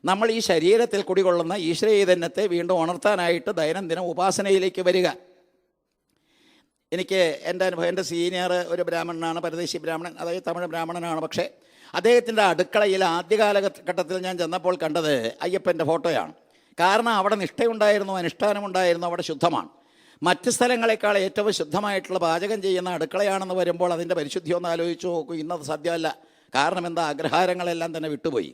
നമ്മൾ ഈ ശരീരത്തിൽ കുടികൊള്ളുന്ന ഈശ്വരചൈതന്യത്തെ വീണ്ടും ഉണർത്താനായിട്ട് ദൈനംദിനം ഉപാസനയിലേക്ക് വരിക. എനിക്ക് എൻ്റെ അനുഭവം, എൻ്റെ സീനിയർ ഒരു ബ്രാഹ്മണനാണ്, പരദേശി ബ്രാഹ്മണൻ, അതായത് തമിഴ് ബ്രാഹ്മണനാണ്. പക്ഷേ അദ്ദേഹത്തിൻ്റെ അടുക്കളയിൽ ആദ്യ കാലഘട്ടത്തിൽ ഞാൻ ചെന്നപ്പോൾ കണ്ടത് അയ്യപ്പൻ്റെ ഫോട്ടോയാണ്. കാരണം അവിടെ നിഷ്ഠയുണ്ടായിരുന്നു, അനുഷ്ഠാനമുണ്ടായിരുന്നു, അവിടെ ശുദ്ധമാണ്. മറ്റ് സ്ഥലങ്ങളെക്കാൾ ഏറ്റവും ശുദ്ധമായിട്ടുള്ള പാചകം ചെയ്യുന്ന അടുക്കളയാണെന്ന് വരുമ്പോൾ അതിൻ്റെ പരിശുദ്ധി ഒന്ന് ആലോചിച്ച് നോക്കൂ. ഇന്നത് സദ്യമല്ല. കാരണം എന്താ? അഗ്രഹാരങ്ങളെല്ലാം തന്നെ വിട്ടുപോയി.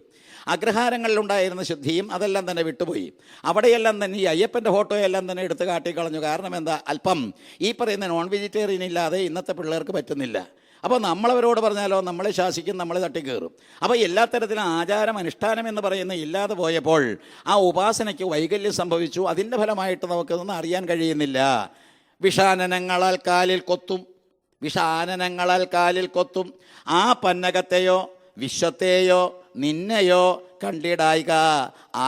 അഗ്രഹാരങ്ങളിലുണ്ടായിരുന്ന ശുദ്ധിയും അതെല്ലാം തന്നെ വിട്ടുപോയി. അവിടെയെല്ലാം തന്നെ ഈ അയ്യപ്പൻ്റെ ഫോട്ടോയെല്ലാം തന്നെ എടുത്ത് കാട്ടിക്കളഞ്ഞു. കാരണം എന്താ? അല്പം ഈ പറയുന്ന നോൺ വെജിറ്റേറിയൻ ഇല്ലാതെ ഇന്നത്തെ പിള്ളേർക്ക് പറ്റുന്നില്ല. അപ്പോൾ നമ്മളവരോട് പറഞ്ഞാലോ നമ്മളെ ശാസിക്കും, നമ്മളെ തട്ടിക്കയറും. അപ്പോൾ എല്ലാ തരത്തിലും ആചാരം അനുഷ്ഠാനം എന്ന് പറയുന്ന ഇല്ലാതെ പോയപ്പോൾ ആ ഉപാസനയ്ക്ക് വൈകല്യം സംഭവിച്ചു. അതിൻ്റെ ഫലമായിട്ട് നമുക്കൊന്നും അറിയാൻ കഴിയുന്നില്ല. വിഷാനനങ്ങളാൽ കാലിൽ കൊത്തും, വിഷാനനങ്ങളാൽ കാലിൽ കൊത്തും, ആ പന്നകത്തെയോ വിശ്വത്തെയോ നിന്നെയോ കണ്ടിടായിക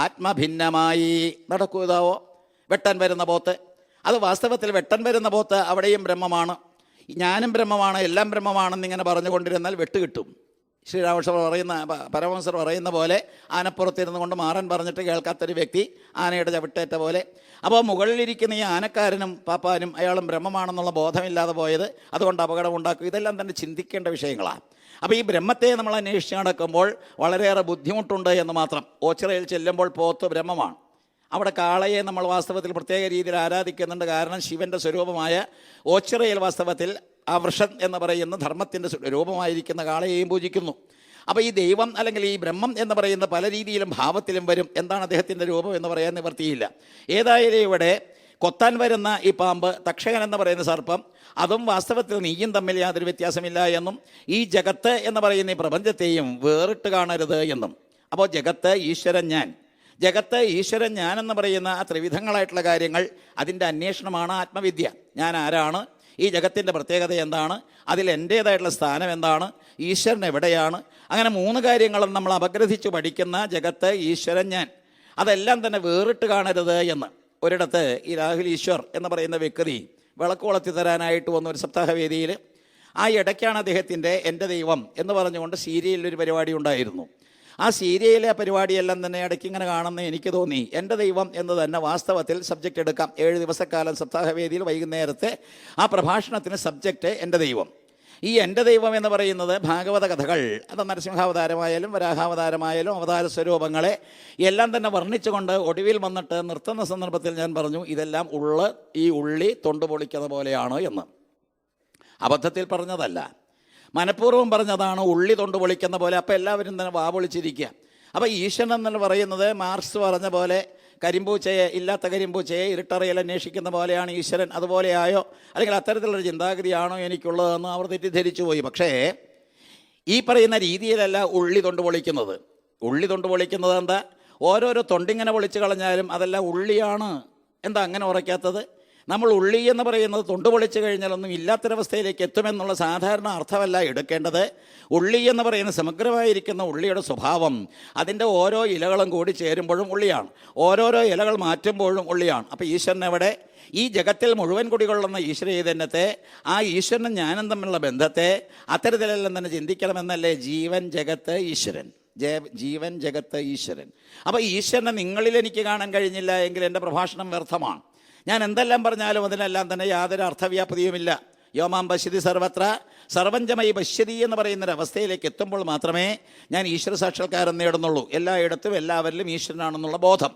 ആത്മഭിന്നമായി നടക്കുതാവോ. വെട്ടൻ വരുന്ന പോത്ത്, അത് വാസ്തവത്തിൽ വെട്ടൻ വരുന്ന പോത്ത് അവിടെയും ബ്രഹ്മമാണ്, ഞാനും ബ്രഹ്മമാണ്, എല്ലാം ബ്രഹ്മമാണെന്നിങ്ങനെ പറഞ്ഞുകൊണ്ടിരുന്നാൽ വെട്ട് കിട്ടും. ശ്രീരാമകൃഷ്ണർ പറയുന്ന, പരമഹംസർ പറയുന്ന പോലെ ആനപ്പുറത്തിരുന്നു കൊണ്ട് മാറൻ പറഞ്ഞിട്ട് കേൾക്കാത്തൊരു വ്യക്തി ആനയുടെ ചവിട്ടേറ്റ പോലെ. അപ്പോൾ മുകളിലിരിക്കുന്ന ഈ ആനക്കാരനും പാപ്പാനും അയാളും ബ്രഹ്മമാണെന്നുള്ള ബോധമില്ലാതെ പോയത് അതുകൊണ്ട് അപകടമുണ്ടാക്കും. ഇതെല്ലാം തന്നെ ചിന്തിക്കേണ്ട വിഷയങ്ങളാണ്. അപ്പോൾ ഈ ബ്രഹ്മത്തെ നമ്മൾ അന്വേഷിച്ച് നടക്കുമ്പോൾ വളരെയേറെ ബുദ്ധിമുട്ടുണ്ട് എന്ന് മാത്രം. ഓച്ചിറയിൽ ചെല്ലുമ്പോൾ പോത്ത് ബ്രഹ്മമാണ്. അവിടെ കാളയെ നമ്മൾ വാസ്തവത്തിൽ പ്രത്യേക രീതിയിൽ ആരാധിക്കുന്നുണ്ട്. കാരണം ശിവൻ്റെ സ്വരൂപമായ ഓച്ചിറയിൽ വാസ്തവത്തിൽ ആ വൃഷൻ എന്ന് പറയുന്ന ധർമ്മത്തിൻ്റെ രൂപമായിരിക്കുന്ന കാളയെയും പൂജിക്കുന്നു. അപ്പോൾ ഈ ദൈവം അല്ലെങ്കിൽ ഈ ബ്രഹ്മം എന്ന് പറയുന്ന പല രീതിയിലും ഭാവത്തിലും വരും. എന്താണ് അദ്ദേഹത്തിൻ്റെ രൂപം എന്ന് പറയാൻ നിവർത്തിയില്ല. ഏതായാലും ഇവിടെ കൊത്താൻ വരുന്ന ഈ പാമ്പ്, തക്ഷകൻ എന്ന് പറയുന്ന സർപ്പം, അതും വാസ്തവത്തിൽ നീയും തമ്മിൽ യാതൊരു വ്യത്യാസമില്ല എന്നും ഈ ജഗത്ത് എന്ന് പറയുന്ന ഈ പ്രപഞ്ചത്തെയും വേറിട്ട് കാണരുത് എന്നും. അപ്പോൾ ജഗത്ത്, ഈശ്വരൻ, ഞാൻ, ജഗത്ത്, ഈശ്വരൻ, ഞാൻ എന്ന് പറയുന്ന ആ ത്രിവിധങ്ങളായിട്ടുള്ള കാര്യങ്ങൾ, അതിൻ്റെ അന്വേഷണമാണ് ആത്മവിദ്യ. ഞാൻ ആരാണ്, ഈ ജഗത്തിൻ്റെ പ്രത്യേകത എന്താണ്, അതിൽ എൻ്റേതായിട്ടുള്ള സ്ഥാനം എന്താണ്, ഈശ്വരൻ എവിടെയാണ്, അങ്ങനെ മൂന്ന് കാര്യങ്ങളും നമ്മൾ അപഗ്രഥിച്ച് പഠിക്കുന്ന ജഗത്ത്, ഈശ്വരൻ, ഞാൻ, അതെല്ലാം തന്നെ വേറിട്ട് കാണരുത് എന്ന്. ഒരിടത്ത് ഈ രാഹുൽ ഈശ്വർ എന്ന് പറയുന്ന വ്യക്തി വിളക്ക് കൊളുത്തി തരാനായിട്ട് വന്ന ഒരു സപ്താഹവേദിയിൽ, ആ ഇടയ്ക്കാണ് അദ്ദേഹത്തിൻ്റെ എൻ്റെ ദൈവം എന്ന് പറഞ്ഞുകൊണ്ട് സീരിയലിലൊരു പരിപാടി ഉണ്ടായിരുന്നു. ആ സീരിയയിലെ പരിപാടിയെല്ലാം തന്നെ ഇടയ്ക്ക് ഇങ്ങനെ കാണുന്ന എനിക്ക് തോന്നി എൻ്റെ ദൈവം എന്ന് തന്നെ വാസ്തവത്തിൽ സബ്ജക്റ്റ് എടുക്കാം. 7 ദിവസക്കാലം സപ്താഹവേദിയിൽ വൈകുന്നേരത്തെ ആ പ്രഭാഷണത്തിന് സബ്ജക്റ്റ് എൻ്റെ ദൈവം. ഈ എൻ്റെ ദൈവം എന്ന് പറയുന്നത് ഭാഗവത കഥകൾ, അത് നരസിംഹാവതാരമായാലും വരാഹാവതാരമായാലും അവതാര സ്വരൂപങ്ങളെ എല്ലാം തന്നെ വർണ്ണിച്ചുകൊണ്ട് ഒടുവിൽ വന്നിട്ട് നിർത്തുന്ന സന്ദർഭത്തിൽ ഞാൻ പറഞ്ഞു, ഇതെല്ലാം ഈ ഉള്ളി തൊണ്ടുപൊളിക്കുന്ന പോലെയാണ് എന്ന്. അബദ്ധത്തിൽ പറഞ്ഞതല്ല, മനഃപൂർവ്വം പറഞ്ഞതാണ്. ഉള്ളി തൊണ്ട് പൊളിക്കുന്ന പോലെ. അപ്പോൾ എല്ലാവരും തന്നെ വാപൊളിച്ചിരിക്കുക. അപ്പോൾ ഈശ്വരൻ എന്ന് പറയുന്നത് മാർക്സ് പറഞ്ഞ പോലെ കരിമ്പൂച്ചയെ, ഇല്ലാത്ത കരിമ്പൂച്ചയെ ഇരുട്ടറയിൽ അന്വേഷിക്കുന്ന പോലെയാണ് ഈശ്വരൻ. അതുപോലെയായോ അല്ലെങ്കിൽ അത്തരത്തിലുള്ളൊരു ചിന്താഗതിയാണോ എനിക്കുള്ളതെന്ന് അവർ തെറ്റിദ്ധരിച്ചു പോയി. പക്ഷേ ഈ പറയുന്ന രീതിയിലല്ല ഉള്ളി തൊണ്ട് പൊളിക്കുന്നത്. ഉള്ളി തൊണ്ട് പൊളിക്കുന്നത് എന്താ? ഓരോരോ തൊണ്ടിങ്ങനെ പൊളിച്ച് കളഞ്ഞാലും അതെല്ലാം ഉള്ളിയാണ്. എന്താ അങ്ങനെ ഉറയ്ക്കാത്തത്? നമ്മൾ ഉള്ളി എന്ന് പറയുന്നത് തൊണ്ട് പൊളിച്ച് കഴിഞ്ഞാലൊന്നും ഇല്ലാത്തൊരവസ്ഥയിലേക്ക് എത്തുമെന്നുള്ള സാധാരണ അർത്ഥമല്ല എടുക്കേണ്ടത്. ഉള്ളി എന്ന് പറയുന്ന സമഗ്രമായിരിക്കുന്ന ഉള്ളിയുടെ സ്വഭാവം, അതിൻ്റെ ഓരോ ഇലകളും കൂടി ചേരുമ്പോഴും ഉള്ളിയാണ്, ഓരോരോ ഇലകൾ മാറ്റുമ്പോഴും ഉള്ളിയാണ്. അപ്പോൾ ഈശ്വരൻ എവിടെ? ഈ ജഗത്തിൽ മുഴുവൻ കുടികൊള്ളുന്ന ഈശ്വര ചൈതന്യത്തെ, ആ ഈശ്വരനും ഞാനും തമ്മിലുള്ള ബന്ധത്തെ അത്തരത്തിലെല്ലാം തന്നെ ചിന്തിക്കണമെന്നല്ലേ ജീവൻ, ജഗത്ത്, ഈശ്വരൻ. ജീവൻ, ജഗത്ത്, ഈശ്വരൻ. അപ്പോൾ ഈശ്വരനെ നിങ്ങളിൽ എനിക്ക് കാണാൻ കഴിഞ്ഞില്ല എങ്കിൽ എൻ്റെ പ്രഭാഷണം വ്യർത്ഥമാണ്. ഞാൻ എന്തെല്ലാം പറഞ്ഞാലും അതിനെല്ലാം തന്നെ യാതൊരു അർത്ഥവ്യാപ്തിയുമില്ല. യോമാം പശ്യതി സർവത്ര സർവഞ്ചമയി പശ്യതി എന്ന് പറയുന്നൊരവസ്ഥയിലേക്ക് എത്തുമ്പോൾ മാത്രമേ ഞാൻ ഈശ്വര സാക്ഷാത്കാരം നേടുന്നുള്ളൂ. എല്ലായിടത്തും എല്ലാവരിലും ഈശ്വരനാണെന്നുള്ള ബോധം.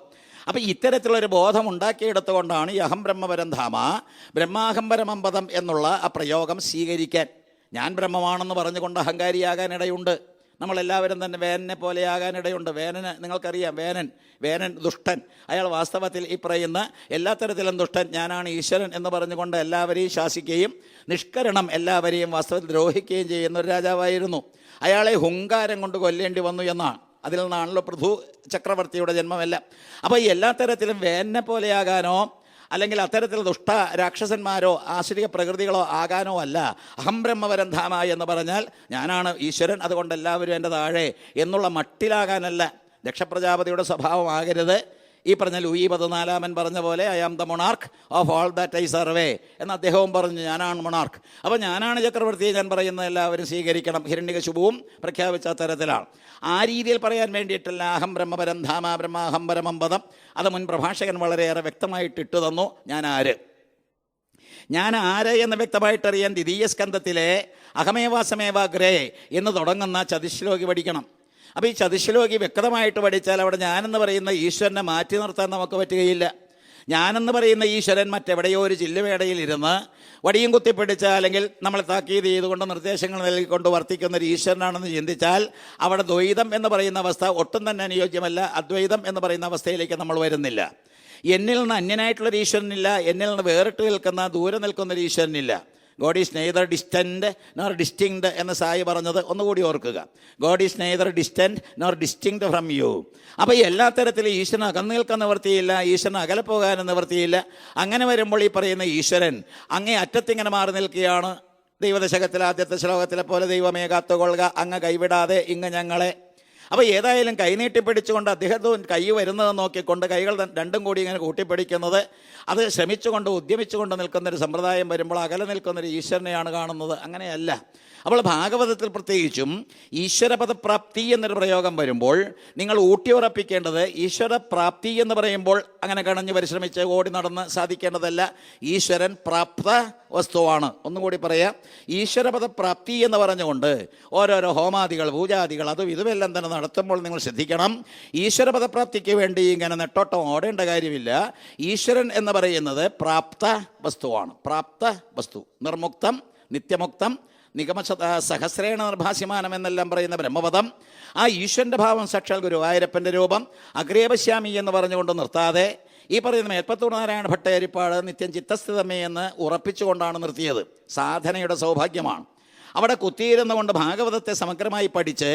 അപ്പോൾ ഇത്തരത്തിലുള്ളൊരു ബോധം ഉണ്ടാക്കിയെടുത്തുകൊണ്ടാണ് ഈ അഹം ബ്രഹ്മപരം ധാമ ബ്രഹ്മാഹം പരമംപദം എന്നുള്ള ആ പ്രയോഗം സ്വീകരിക്കാൻ. ഞാൻ ബ്രഹ്മമാണെന്ന് പറഞ്ഞുകൊണ്ട് അഹങ്കാരിയാകാനിടയുണ്ട്. നമ്മളെല്ലാവരും തന്നെ വേനനെ പോലെയാകാനിടയുണ്ട്. വേനന് നിങ്ങൾക്കറിയാം, വേനൻ ദുഷ്ടൻ. അയാൾ വാസ്തവത്തിൽ ഈ പറയുന്ന എല്ലാ തരത്തിലും ദുഷ്ടൻ, ഞാനാണ് ഈശ്വരൻ എന്ന് പറഞ്ഞുകൊണ്ട് എല്ലാവരെയും ശാസിക്കുകയും നിഷ്കരണം എല്ലാവരെയും വാസ്തവത്തിൽ ദ്രോഹിക്കുകയും ചെയ്യുന്ന ഒരു രാജാവായിരുന്നു. അയാളെ ഹുങ്കാരം കൊണ്ട് കൊല്ലേണ്ടി വന്നു എന്നാണ്. അതിൽ നിന്നാണല്ലോ പൃഥു ചക്രവർത്തിയുടെ ജന്മമെല്ലാം. അപ്പോൾ ഈ എല്ലാ തരത്തിലും വേനനെ പോലെയാകാനോ അല്ലെങ്കിൽ അത്തരത്തിൽ ദുഷ്ട രാക്ഷസന്മാരോ ആശ്രിയ പ്രകൃതികളോ ആകാനോ അല്ല. അഹം ബ്രഹ്മപരം ധാമ എന്ന് പറഞ്ഞാൽ ഞാനാണ് ഈശ്വരൻ, അതുകൊണ്ട് എല്ലാവരും എൻ്റെ താഴെ എന്നുള്ള മട്ടിലാകാനല്ല. ദക്ഷപ്രജാപതിയുടെ സ്വഭാവമാകരുത്. ഈ പറഞ്ഞ ലൂയി 14 പറഞ്ഞ പോലെ I am the monarch of all that I survey എന്ന് അദ്ദേഹവും പറഞ്ഞു, ഞാനാണ് മൊണാർക്ക്. അപ്പോൾ ഞാനാണ് ചക്രവർത്തിയെ ഞാൻ പറയുന്നത് എല്ലാവരും സ്വീകരിക്കണം. ഹിരണ്യകശിപുവും പ്രഖ്യാപിച്ച തരത്തിലാണ്. ആ രീതിയിൽ പറയാൻ വേണ്ടിയിട്ടല്ല അഹം ബ്രഹ്മപരം ധാമ ബ്രഹ്മാഹം പരമം പദം. അത് മുൻ പ്രഭാഷകൻ വളരെയേറെ വ്യക്തമായിട്ട് ഇട്ടു തന്നു. ഞാൻ ആര് എന്ന് വ്യക്തമായിട്ടറിയാൻ ദ്വിതീയ സ്കന്ധത്തിലെ അഹമേവാസമേവാഗ്രേ എന്ന് തുടങ്ങുന്ന ചതുശ്ലോകി പഠിക്കണം. അപ്പോൾ ഈ ചതുശ്ലോകി വ്യക്തമായിട്ട് പഠിച്ചാൽ അവിടെ ഞാനെന്ന് പറയുന്ന ഈശ്വരനെ മാറ്റി നിർത്താൻ നമുക്ക് പറ്റുകയില്ല. ഞാനെന്ന് പറയുന്ന ഈശ്വരൻ മറ്റെവിടെയോ ഒരു ചില്ലുമേടയിൽ ഇരുന്ന് വടിയും കുത്തിപ്പിടിച്ച അല്ലെങ്കിൽ നമ്മളെ താക്കീത് ചെയ്തുകൊണ്ട് നിർദ്ദേശങ്ങൾ നൽകിക്കൊണ്ട് വർത്തിക്കുന്ന ഒരു ഈശ്വരനാണെന്ന് ചിന്തിച്ചാൽ അവിടെ ദ്വൈതം എന്ന് പറയുന്ന അവസ്ഥ ഒട്ടും തന്നെ അനുയോജ്യമല്ല. അദ്വൈതം എന്ന് പറയുന്ന അവസ്ഥയിലേക്ക് നമ്മൾ വരുന്നില്ല. എന്നിൽ നിന്ന് അന്യനായിട്ടുള്ളൊരു ഈശ്വരനില്ല, എന്നിൽ നിന്ന് വേറിട്ട് നിൽക്കുന്ന ദൂരെ നിൽക്കുന്നൊരു ഈശ്വരനില്ല. God is neither distant nor distinct എന്ന് സായി പറഞ്ഞത് ഒന്നുകൂടി ഓർക്കുക. God is neither distant nor distinct from you. അപ്പോൾ എല്ലാ തരത്തിലും ഈശ്വരൻ അകന്നു നിൽക്കാൻ നിവർത്തിയില്ല, ഈശ്വരൻ അകലെ പോകാനും നിവർത്തിയില്ല. അങ്ങനെ വരുമ്പോൾ ഈ പറയുന്ന ഈശ്വരൻ അങ്ങേ അറ്റത്തിങ്ങനെ മാറി നിൽക്കുകയാണ്. ദൈവദശകത്തിലെ ആദ്യത്തെ ശ്ലോകത്തിലെ പോലെ ദൈവമേ കാത്തുകൊള്ളുക, അങ്ങ് കൈവിടാതെ ഇങ്ങ് ഞങ്ങളെ. അപ്പോൾ ഏതായാലും കൈനീട്ടിപ്പിടിച്ചുകൊണ്ട് അദ്ദേഹത്തിന് കൈ വരുന്നത് നോക്കിക്കൊണ്ട് കൈകൾ രണ്ടും കൂടി ഇങ്ങനെ കൂട്ടിപ്പിടിക്കുന്നത്, അത് ശ്രമിച്ചുകൊണ്ട് ഉദ്യമിച്ചുകൊണ്ട് നിൽക്കുന്നൊരു സമ്പ്രദായം വരുമ്പോൾ അകലെ നിൽക്കുന്നൊരു ഈശ്വരനെയാണ് കാണുന്നത്. അങ്ങനെയല്ല. അപ്പോൾ ഭാഗവതത്തിൽ പ്രത്യേകിച്ചും ഈശ്വരപദപ്രാപ്തി എന്നൊരു പ്രയോഗം വരുമ്പോൾ നിങ്ങൾ ഊട്ടിയുറപ്പിക്കേണ്ടത് ഈശ്വരപ്രാപ്തി എന്ന് പറയുമ്പോൾ അങ്ങനെ കണഞ്ഞ് പരിശ്രമിച്ച് ഓടി നടന്ന് സാധിക്കേണ്ടതല്ല. ഈശ്വരൻ പ്രാപ്ത വസ്തുവാണ്. ഒന്നുകൂടി പറയാം, ഈശ്വരപദപ്രാപ്തി എന്ന് പറഞ്ഞുകൊണ്ട് ഓരോരോ ഹോമാദികൾ പൂജാദികൾ അതും ഇതുമെല്ലാം തന്നെ നടത്തുമ്പോൾ നിങ്ങൾ ശ്രദ്ധിക്കണം, ഈശ്വരപദപ്രാപ്തിക്ക് വേണ്ടി ഇങ്ങനെ നെട്ടോട്ടം ഓടേണ്ട കാര്യമില്ല. ഈശ്വരൻ എന്ന് പറയുന്നത് പ്രാപ്ത വസ്തുവാണ്. പ്രാപ്ത വസ്തു, നിർമുക്തം, നിത്യമുക്തം, നിഗമ സഹസ്രേണ നിർഭാസ്യമാനം എന്നെല്ലാം പറയുന്ന ബ്രഹ്മപദം, ആ ഈശ്വരൻ്റെ ഭാവം സാക്ഷാൽ ഗുരുവായൂരപ്പൻ്റെ രൂപം അഗ്രേപശ്യാമി എന്ന് പറഞ്ഞുകൊണ്ട് നിർത്താതെ ഈ പറയുന്ന മേൽപ്പത്തൂർ നാരായണ ഭട്ടയരിപ്പാട് നിത്യം ചിത്തസ്ഥിതമേ എന്ന് ഉറപ്പിച്ചുകൊണ്ടാണ് നിർത്തിയത്. സാധനയുടെ സൗഭാഗ്യമാണ്. അവിടെ കുത്തിയിരുന്നുകൊണ്ട് ഭാഗവതത്തെ സമഗ്രമായി പഠിച്ച്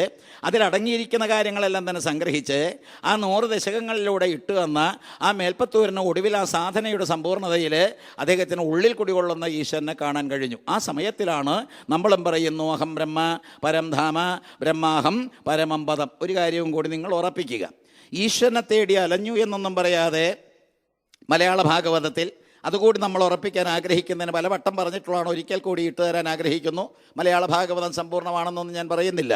അതിലടങ്ങിയിരിക്കുന്ന കാര്യങ്ങളെല്ലാം തന്നെ സംഗ്രഹിച്ച് ആ 100 ദശകങ്ങളിലൂടെ ഇട്ടു തന്ന ആ മേൽപ്പത്തൂരിന് ഒടുവിൽ ആ സാധനയുടെ സമ്പൂർണ്ണതയിൽ അദ്ദേഹത്തിന് ഉള്ളിൽ കുടികൊള്ളുന്ന ഈശ്വരനെ കാണാൻ കഴിഞ്ഞു. ആ സമയത്തിലാണ് നമ്മളും പറയുന്നു അഹം ബ്രഹ്മ പരം ധാമ ബ്രഹ്മാഹം പരമം പദം. ഒരു കാര്യവും കൂടി നിങ്ങൾ ഉറപ്പിക്കുക, ഈശ്വരനെ തേടി അലഞ്ഞു എന്നൊന്നും പറയാതെ മലയാള ഭാഗവതത്തിൽ അതുകൂടി നമ്മൾ ഉറപ്പിക്കാൻ ആഗ്രഹിക്കുന്നതിന് പലവട്ടം പറഞ്ഞിട്ടുള്ളതാണ്. ഒരിക്കൽ കൂടി ഇട്ട് തരാൻ ആഗ്രഹിക്കുന്നു. മലയാള ഭാഗവതം സമ്പൂർണ്ണമാണെന്നൊന്നും ഞാൻ പറയുന്നില്ല.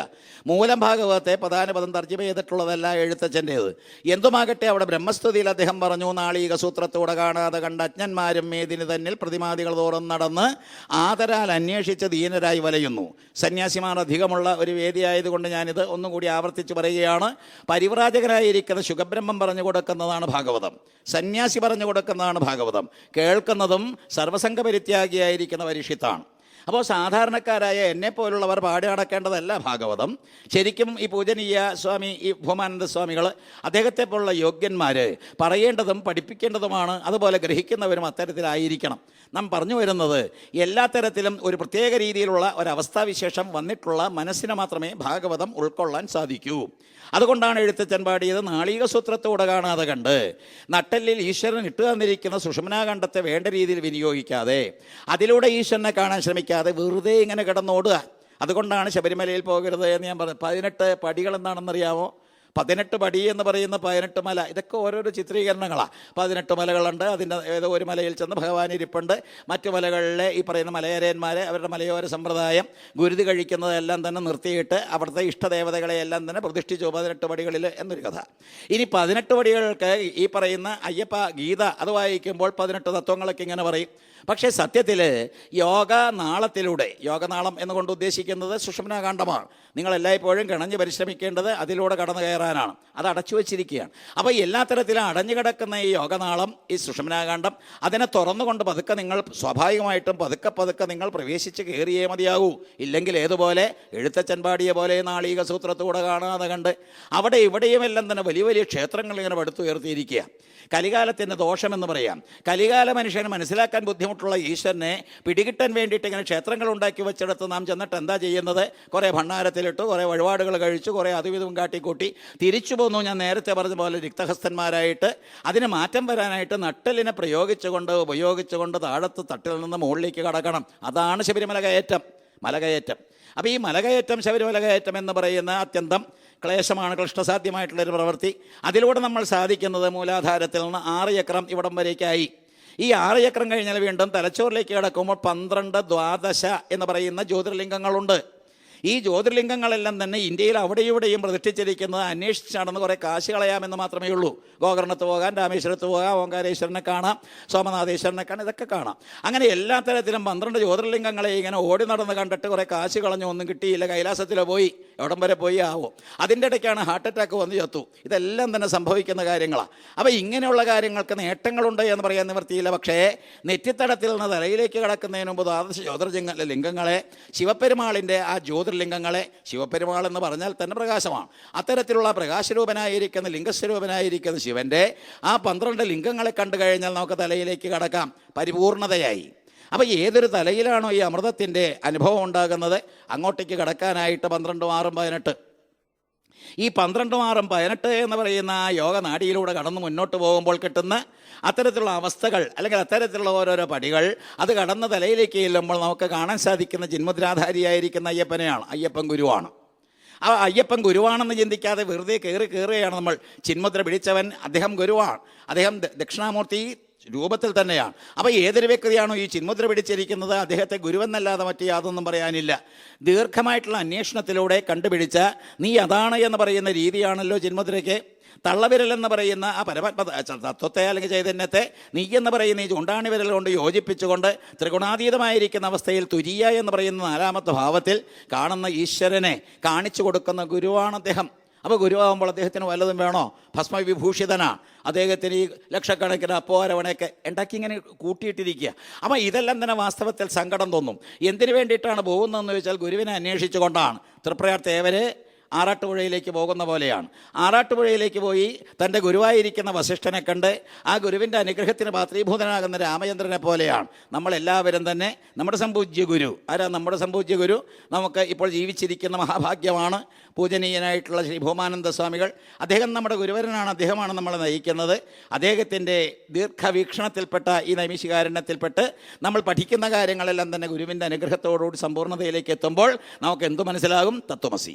മൂലം ഭാഗവതത്തെ പദാനുപദം തർജ്ജിമ ചെയ്തിട്ടുള്ളതല്ല എഴുത്തച്ഛൻ്റേത്. എന്തുമാകട്ടെ, അവിടെ ബ്രഹ്മസ്തുതിയിൽ അദ്ദേഹം പറഞ്ഞു, നാളീക സൂത്രത്തോടെ കാണാതെ കണ്ട അജ്ഞന്മാരും മേദിനി തന്നിൽ പ്രതിമാദികൾ തോറും നടന്ന് ആദരാൽ അന്വേഷിച്ച് ദീനരായി വലയുന്നു. സന്യാസിമാർ അധികമുള്ള ഒരു വേദിയായതുകൊണ്ട് ഞാനിത് ഒന്നുകൂടി ആവർത്തിച്ച് പറയുകയാണ്. പരിവ്രാജകരായിരിക്കുന്ന ശുഖബ്രഹ്മം പറഞ്ഞു കൊടുക്കുന്നതാണ് ഭാഗവതം, സന്യാസി പറഞ്ഞു കൊടുക്കുന്നതാണ് ഭാഗവതം, കേൾക്കുന്നതും സർവസംഘപരിത്യാഗിയായിരിക്കുന്ന പരീക്ഷിത്താണ്. അപ്പോൾ സാധാരണക്കാരായ എന്നെപ്പോലുള്ളവർ പാടി നടക്കേണ്ടതല്ല ഭാഗവതം. ശരിക്കും ഈ പൂജനീയ സ്വാമി ഈ ഭൂമാനന്ദ സ്വാമികൾ അദ്ദേഹത്തെ പോലുള്ള യോഗ്യന്മാർ പറയേണ്ടതും പഠിപ്പിക്കേണ്ടതുമാണ്. അതുപോലെ ഗ്രഹിക്കുന്നവരും അത്തരത്തിലായിരിക്കണം. നാം പറഞ്ഞു വരുന്നത് എല്ലാ തരത്തിലും ഒരു പ്രത്യേക രീതിയിലുള്ള ഒരവസ്ഥാവിശേഷം വന്നിട്ടുള്ള മനസ്സിനെ മാത്രമേ ഭാഗവതം ഉൾക്കൊള്ളാൻ സാധിക്കൂ. അതുകൊണ്ടാണ് എഴുത്തച്ഛൻ പാടിയത് നാളീകസൂത്രത്തോടെ കാണാതെ കണ്ട്. നട്ടെല്ലിൽ ഈശ്വരൻ ഇട്ടു തന്നിരിക്കുന്ന സുഷുമ്നാഖണ്ഡത്തെ വേണ്ട രീതിയിൽ വിനിയോഗിക്കാതെ അതിലൂടെ ഈശ്വരനെ കാണാൻ ശ്രമിക്കാതെ വെറുതെ ഇങ്ങനെ കിടന്നോടുക. അതുകൊണ്ടാണ് ശബരിമലയിൽ പോകരുത് എന്ന് ഞാൻ പറഞ്ഞത്. 18 പടികൾ എന്താണെന്നറിയാമോ? 18 പടി എന്ന് പറയുന്ന 18 മല, ഇതൊക്കെ ഓരോരോ ചിത്രീകരണങ്ങളാണ്. 18 മലകളുണ്ട്. അതിൻ്റെ ഏതോ ഒരു മലയിൽ ചെന്ന് ഭഗവാൻ ഇരിപ്പുണ്ട്. മറ്റു മലകളിലെ ഈ പറയുന്ന മലയരന്മാർ അവരുടെ മലയോര സമ്പ്രദായം ഗുരുതി കഴിക്കുന്നതെല്ലാം തന്നെ നിർത്തിയിട്ട് അവിടുത്തെ ഇഷ്ടദേവതകളെയെല്ലാം തന്നെ പ്രതിഷ്ഠിച്ചു 18 പടികളിൽ എന്നൊരു കഥ. ഇനി 18 പടികൾക്ക് ഈ പറയുന്ന അയ്യപ്പ ഗീത അത് വായിക്കുമ്പോൾ 18 തത്വങ്ങളൊക്കെ ഇങ്ങനെ പറയും. പക്ഷേ സത്യത്തിൽ യോഗനാളത്തിലൂടെ, യോഗനാളം എന്നുകൊണ്ട് ഉദ്ദേശിക്കുന്നത് സുഷുമ്നാകാന്ഡമാണ്. നിങ്ങളെല്ലായ്പ്പോഴും കിണഞ്ഞ് പരിശ്രമിക്കേണ്ടത് അതിലൂടെ കടന്നു കയറാനാണ്. അത് അടച്ചു വച്ചിരിക്കുകയാണ്. അപ്പോൾ എല്ലാ തരത്തിലും അടഞ്ഞു കിടക്കുന്ന ഈ യോഗനാളം, ഈ സുഷുമ്നാകാന്ഡം, അതിനെ തുറന്നുകൊണ്ട് പതുക്കെ നിങ്ങൾ സ്വാഭാവികമായിട്ടും പതുക്കെ നിങ്ങൾ പ്രവേശിച്ച് കയറിയേ മതിയാകൂ. ഇല്ലെങ്കിൽ ഏതുപോലെ എഴുത്തച്ഛൻ പാടിയ പോലെ നാളീക സൂത്രത്തോടെ കാണാതെ കണ്ട് അവിടെ ഇവിടെയുമെല്ലാം തന്നെ വലിയ വലിയ ക്ഷേത്രങ്ങൾ ഇങ്ങനെ പടുത്തുയർത്തിയിരിക്കുക. കലികാലത്തിൻ്റെ ദോഷമെന്ന് പറയാം. കലികാല മനുഷ്യന് മനസ്സിലാക്കാൻ ബുദ്ധിമുട്ടുള്ള ഈശ്വരനെ പിടികിട്ടാൻ വേണ്ടിയിട്ട് ഇങ്ങനെ ക്ഷേത്രങ്ങൾ ഉണ്ടാക്കി വെച്ചെടുത്ത് നാം ചെന്നിട്ട് എന്താ ചെയ്യുന്നത്? കുറേ ഭണ്ണാരത്തിലിട്ട് കുറേ വഴിപാടുകൾ കഴിച്ചു കുറേ അതുവിധവും കാട്ടിക്കൂട്ടി തിരിച്ചു പോന്നു. ഞാൻ നേരത്തെ പറഞ്ഞ പോലെ രിക്തഹസ്തന്മാരായിട്ട് അതിന് മാറ്റം വരാനായിട്ട് നട്ടലിനെ ഉപയോഗിച്ചുകൊണ്ട് താഴത്ത് തട്ടിൽ നിന്ന് മുകളിലേക്ക് കടക്കണം. അതാണ് ശബരിമല കയറ്റം, മലകയറ്റം. അപ്പോൾ ഈ മലകയറ്റം, ശബരിമല കയറ്റം എന്ന് പറയുന്ന അത്യന്തം ക്ലേശമാണ്, ക്ലിഷ്ടസാധ്യമായിട്ടുള്ളൊരു പ്രവൃത്തി. അതിലൂടെ നമ്മൾ സാധിക്കുന്നത് മൂലാധാരത്തിൽ നിന്ന് 6 ചക്രം ഇവിടം വരേക്കായി. ഈ 6 ചക്രം കഴിഞ്ഞാൽ വീണ്ടും തലച്ചോറിലേക്ക് കിടക്കുമ്പോൾ 12 ദ്വാദശ എന്ന് പറയുന്ന ജ്യോതിർലിംഗങ്ങളുണ്ട്. ഈ ജ്യോതിർലിംഗങ്ങളെല്ലാം തന്നെ ഇന്ത്യയിൽ അവിടെയും ഇവിടെയും പ്രതിഷ്ഠിച്ചിരിക്കുന്നത് അന്വേഷിച്ച് നടന്ന് കുറേ കാശ് കളയാമെന്ന് മാത്രമേ ഉള്ളൂ. ഗോകർണത്ത് പോകാം, രാമേശ്വരത്ത് പോകാം, ഓങ്കാരേശ്വരനെ കാണാം, സോമനാഥേശ്വരനെ കാണാം, ഇതൊക്കെ കാണാം. അങ്ങനെ എല്ലാ തരത്തിലും 12 ജ്യോതിർലിംഗങ്ങളെ ഇങ്ങനെ ഓടി നടന്ന് കണ്ടിട്ട് കുറേ കാശ് കളഞ്ഞു, ഒന്നും കിട്ടിയില്ല. കൈലാസത്തിലോ പോയി, എവിടം വരെ പോയി ആവോ. അതിൻ്റെ ഇടയ്ക്കാണ് ഹാർട്ട് അറ്റാക്ക് വന്ന് ചത്തു. ഇതെല്ലാം തന്നെ സംഭവിക്കുന്ന കാര്യങ്ങളാണ്. അപ്പോൾ ഇങ്ങനെയുള്ള കാര്യങ്ങൾക്ക് നേട്ടങ്ങളുണ്ട് എന്ന് പറയാൻ നിവൃത്തിയില്ല. പക്ഷേ നെറ്റിത്തടത്തിൽ നിന്ന് തലയിലേക്ക് കടക്കുന്നതിന് മുമ്പ് ദ്വാദശ ജ്യോതിർലിംഗങ്ങളെ, ശിവപെരുമാളിൻ്റെ ആ ജ്യോതിർലിംഗങ്ങളെ, ശിവപെരുമാൾ എന്ന് പറഞ്ഞാൽ തന്നെ പ്രകാശമാണ്, അത്തരത്തിലുള്ള പ്രകാശരൂപനായിരിക്കുന്ന ലിംഗസ്വരൂപനായിരിക്കുന്ന ശിവൻ്റെ ആ 12 ലിംഗങ്ങളെ കണ്ടു കഴിഞ്ഞാൽ നമുക്ക് തലയിലേക്ക് കടക്കാം, പരിപൂർണതയായി. അപ്പോൾ ഏതൊരു തലയിലാണോ ഈ അമൃതത്തിൻ്റെ അനുഭവം ഉണ്ടാകുന്നത്, അങ്ങോട്ടേക്ക് കടക്കാനായിട്ട് 12, 6, 18, ഈ 12, 6, 18 എന്ന് പറയുന്ന ആ യോഗ നാഡിയിലൂടെ കടന്ന് മുന്നോട്ട് പോകുമ്പോൾ കിട്ടുന്ന അത്തരത്തിലുള്ള അവസ്ഥകൾ, അല്ലെങ്കിൽ അത്തരത്തിലുള്ള ഓരോരോ പടികൾ, അത് കടന്ന് തലയിലേക്ക് ചെല്ലുമ്പോൾ നമുക്ക് കാണാൻ സാധിക്കുന്ന ചിന്മുദ്രാധാരിയായിരിക്കുന്ന അയ്യപ്പനെയാണ്. അയ്യപ്പൻ ഗുരുവാണ്. ആ അയ്യപ്പൻ ഗുരുവാണെന്ന് ചിന്തിക്കാതെ വെറുതെ കയറുകയാണ് നമ്മൾ. ചിന്മുദ്ര പിടിച്ചവൻ അദ്ദേഹം ഗുരുവാണ്, അദ്ദേഹം ദക്ഷിണാമൂർത്തി രൂപത്തിൽ തന്നെയാണ്. അപ്പോൾ ഏതൊരു വ്യക്തിയാണോ ഈ ചിന്മുദ്ര പിടിച്ചിരിക്കുന്നത് അദ്ദേഹത്തെ ഗുരുവെന്നല്ലാതെ മറ്റു യാതൊന്നും പറയാനില്ല. ദീർഘമായിട്ടുള്ള അന്വേഷണത്തിലൂടെ കണ്ടുപിടിച്ച നീ അതാണ് എന്ന് പറയുന്ന രീതിയാണല്ലോ ചിന്മുദ്രയ്ക്ക്. തള്ളവിരലെന്ന് പറയുന്ന ആ പരമാത്മ തത്വത്തെ അല്ലെങ്കിൽ ചൈതന്യത്തെ നീ എന്ന് പറയുന്ന ഈ ചൂണ്ടാണി വിരൽ കൊണ്ട് യോജിപ്പിച്ചുകൊണ്ട് ത്രിഗുണാതീതമായിരിക്കുന്ന അവസ്ഥയിൽ തുരിയ എന്ന് പറയുന്ന 4ാമത്തെ ഭാവത്തിൽ കാണുന്ന ഈശ്വരനെ കാണിച്ചു കൊടുക്കുന്ന ഗുരുവാണ് അദ്ദേഹം. അപ്പോൾ ഗുരുവാകുമ്പോൾ അദ്ദേഹത്തിന് വല്ലതും വേണോ? ഭസ്മവിഭൂഷിതനാണ്. അദ്ദേഹത്തിന് ഈ ലക്ഷക്കണക്കിന് അപ്പോരവണയൊക്കെ ഉണ്ടാക്കി ഇങ്ങനെ കൂട്ടിയിട്ടിരിക്കുക. അപ്പോൾ ഇതെല്ലാം തന്നെ വാസ്തവത്തിൽ സങ്കടം തോന്നും. എന്തിനു വേണ്ടിയിട്ടാണ് പോകുന്നതെന്ന് ചോദിച്ചാൽ ഗുരുവിനെ അന്വേഷിച്ചുകൊണ്ടാണ്. തൃപ്രയാർ തേവര് ആറാട്ടുപുഴയിലേക്ക് പോകുന്ന പോലെയാണ്. ആറാട്ടുപുഴയിലേക്ക് പോയി തൻ്റെ ഗുരുവായിരിക്കുന്ന വസിഷ്ഠനെ കണ്ട് ആ ഗുരുവിൻ്റെ അനുഗ്രഹത്തിന് പാത്രീഭൂതനാകുന്ന രാമചന്ദ്രനെ പോലെയാണ് നമ്മളെല്ലാവരും തന്നെ. നമ്മുടെ സംപൂജ്യ ഗുരു ആരാ? നമ്മുടെ സംപൂജ്യ ഗുരു നമുക്ക് ഇപ്പോൾ ജീവിച്ചിരിക്കുന്ന മഹാഭാഗ്യമാണ് പൂജനീയനായിട്ടുള്ള ശ്രീ ഭൂമാനന്ദ സ്വാമികൾ. അദ്ദേഹം നമ്മുടെ ഗുരുവരനാണ്, അദ്ദേഹമാണ് നമ്മളെ നയിക്കുന്നത്. അദ്ദേഹത്തിൻ്റെ ദീർഘവീക്ഷണത്തിൽപ്പെട്ട ഈ നൈമിഷികാരണ്യത്തിൽപ്പെട്ട് നമ്മൾ പഠിക്കുന്ന കാര്യങ്ങളെല്ലാം തന്നെ ഗുരുവിൻ്റെ അനുഗ്രഹത്തോടുകൂടി സമ്പൂർണ്ണതയിലേക്ക് എത്തുമ്പോൾ നമുക്ക് എന്തു മനസ്സിലാകും?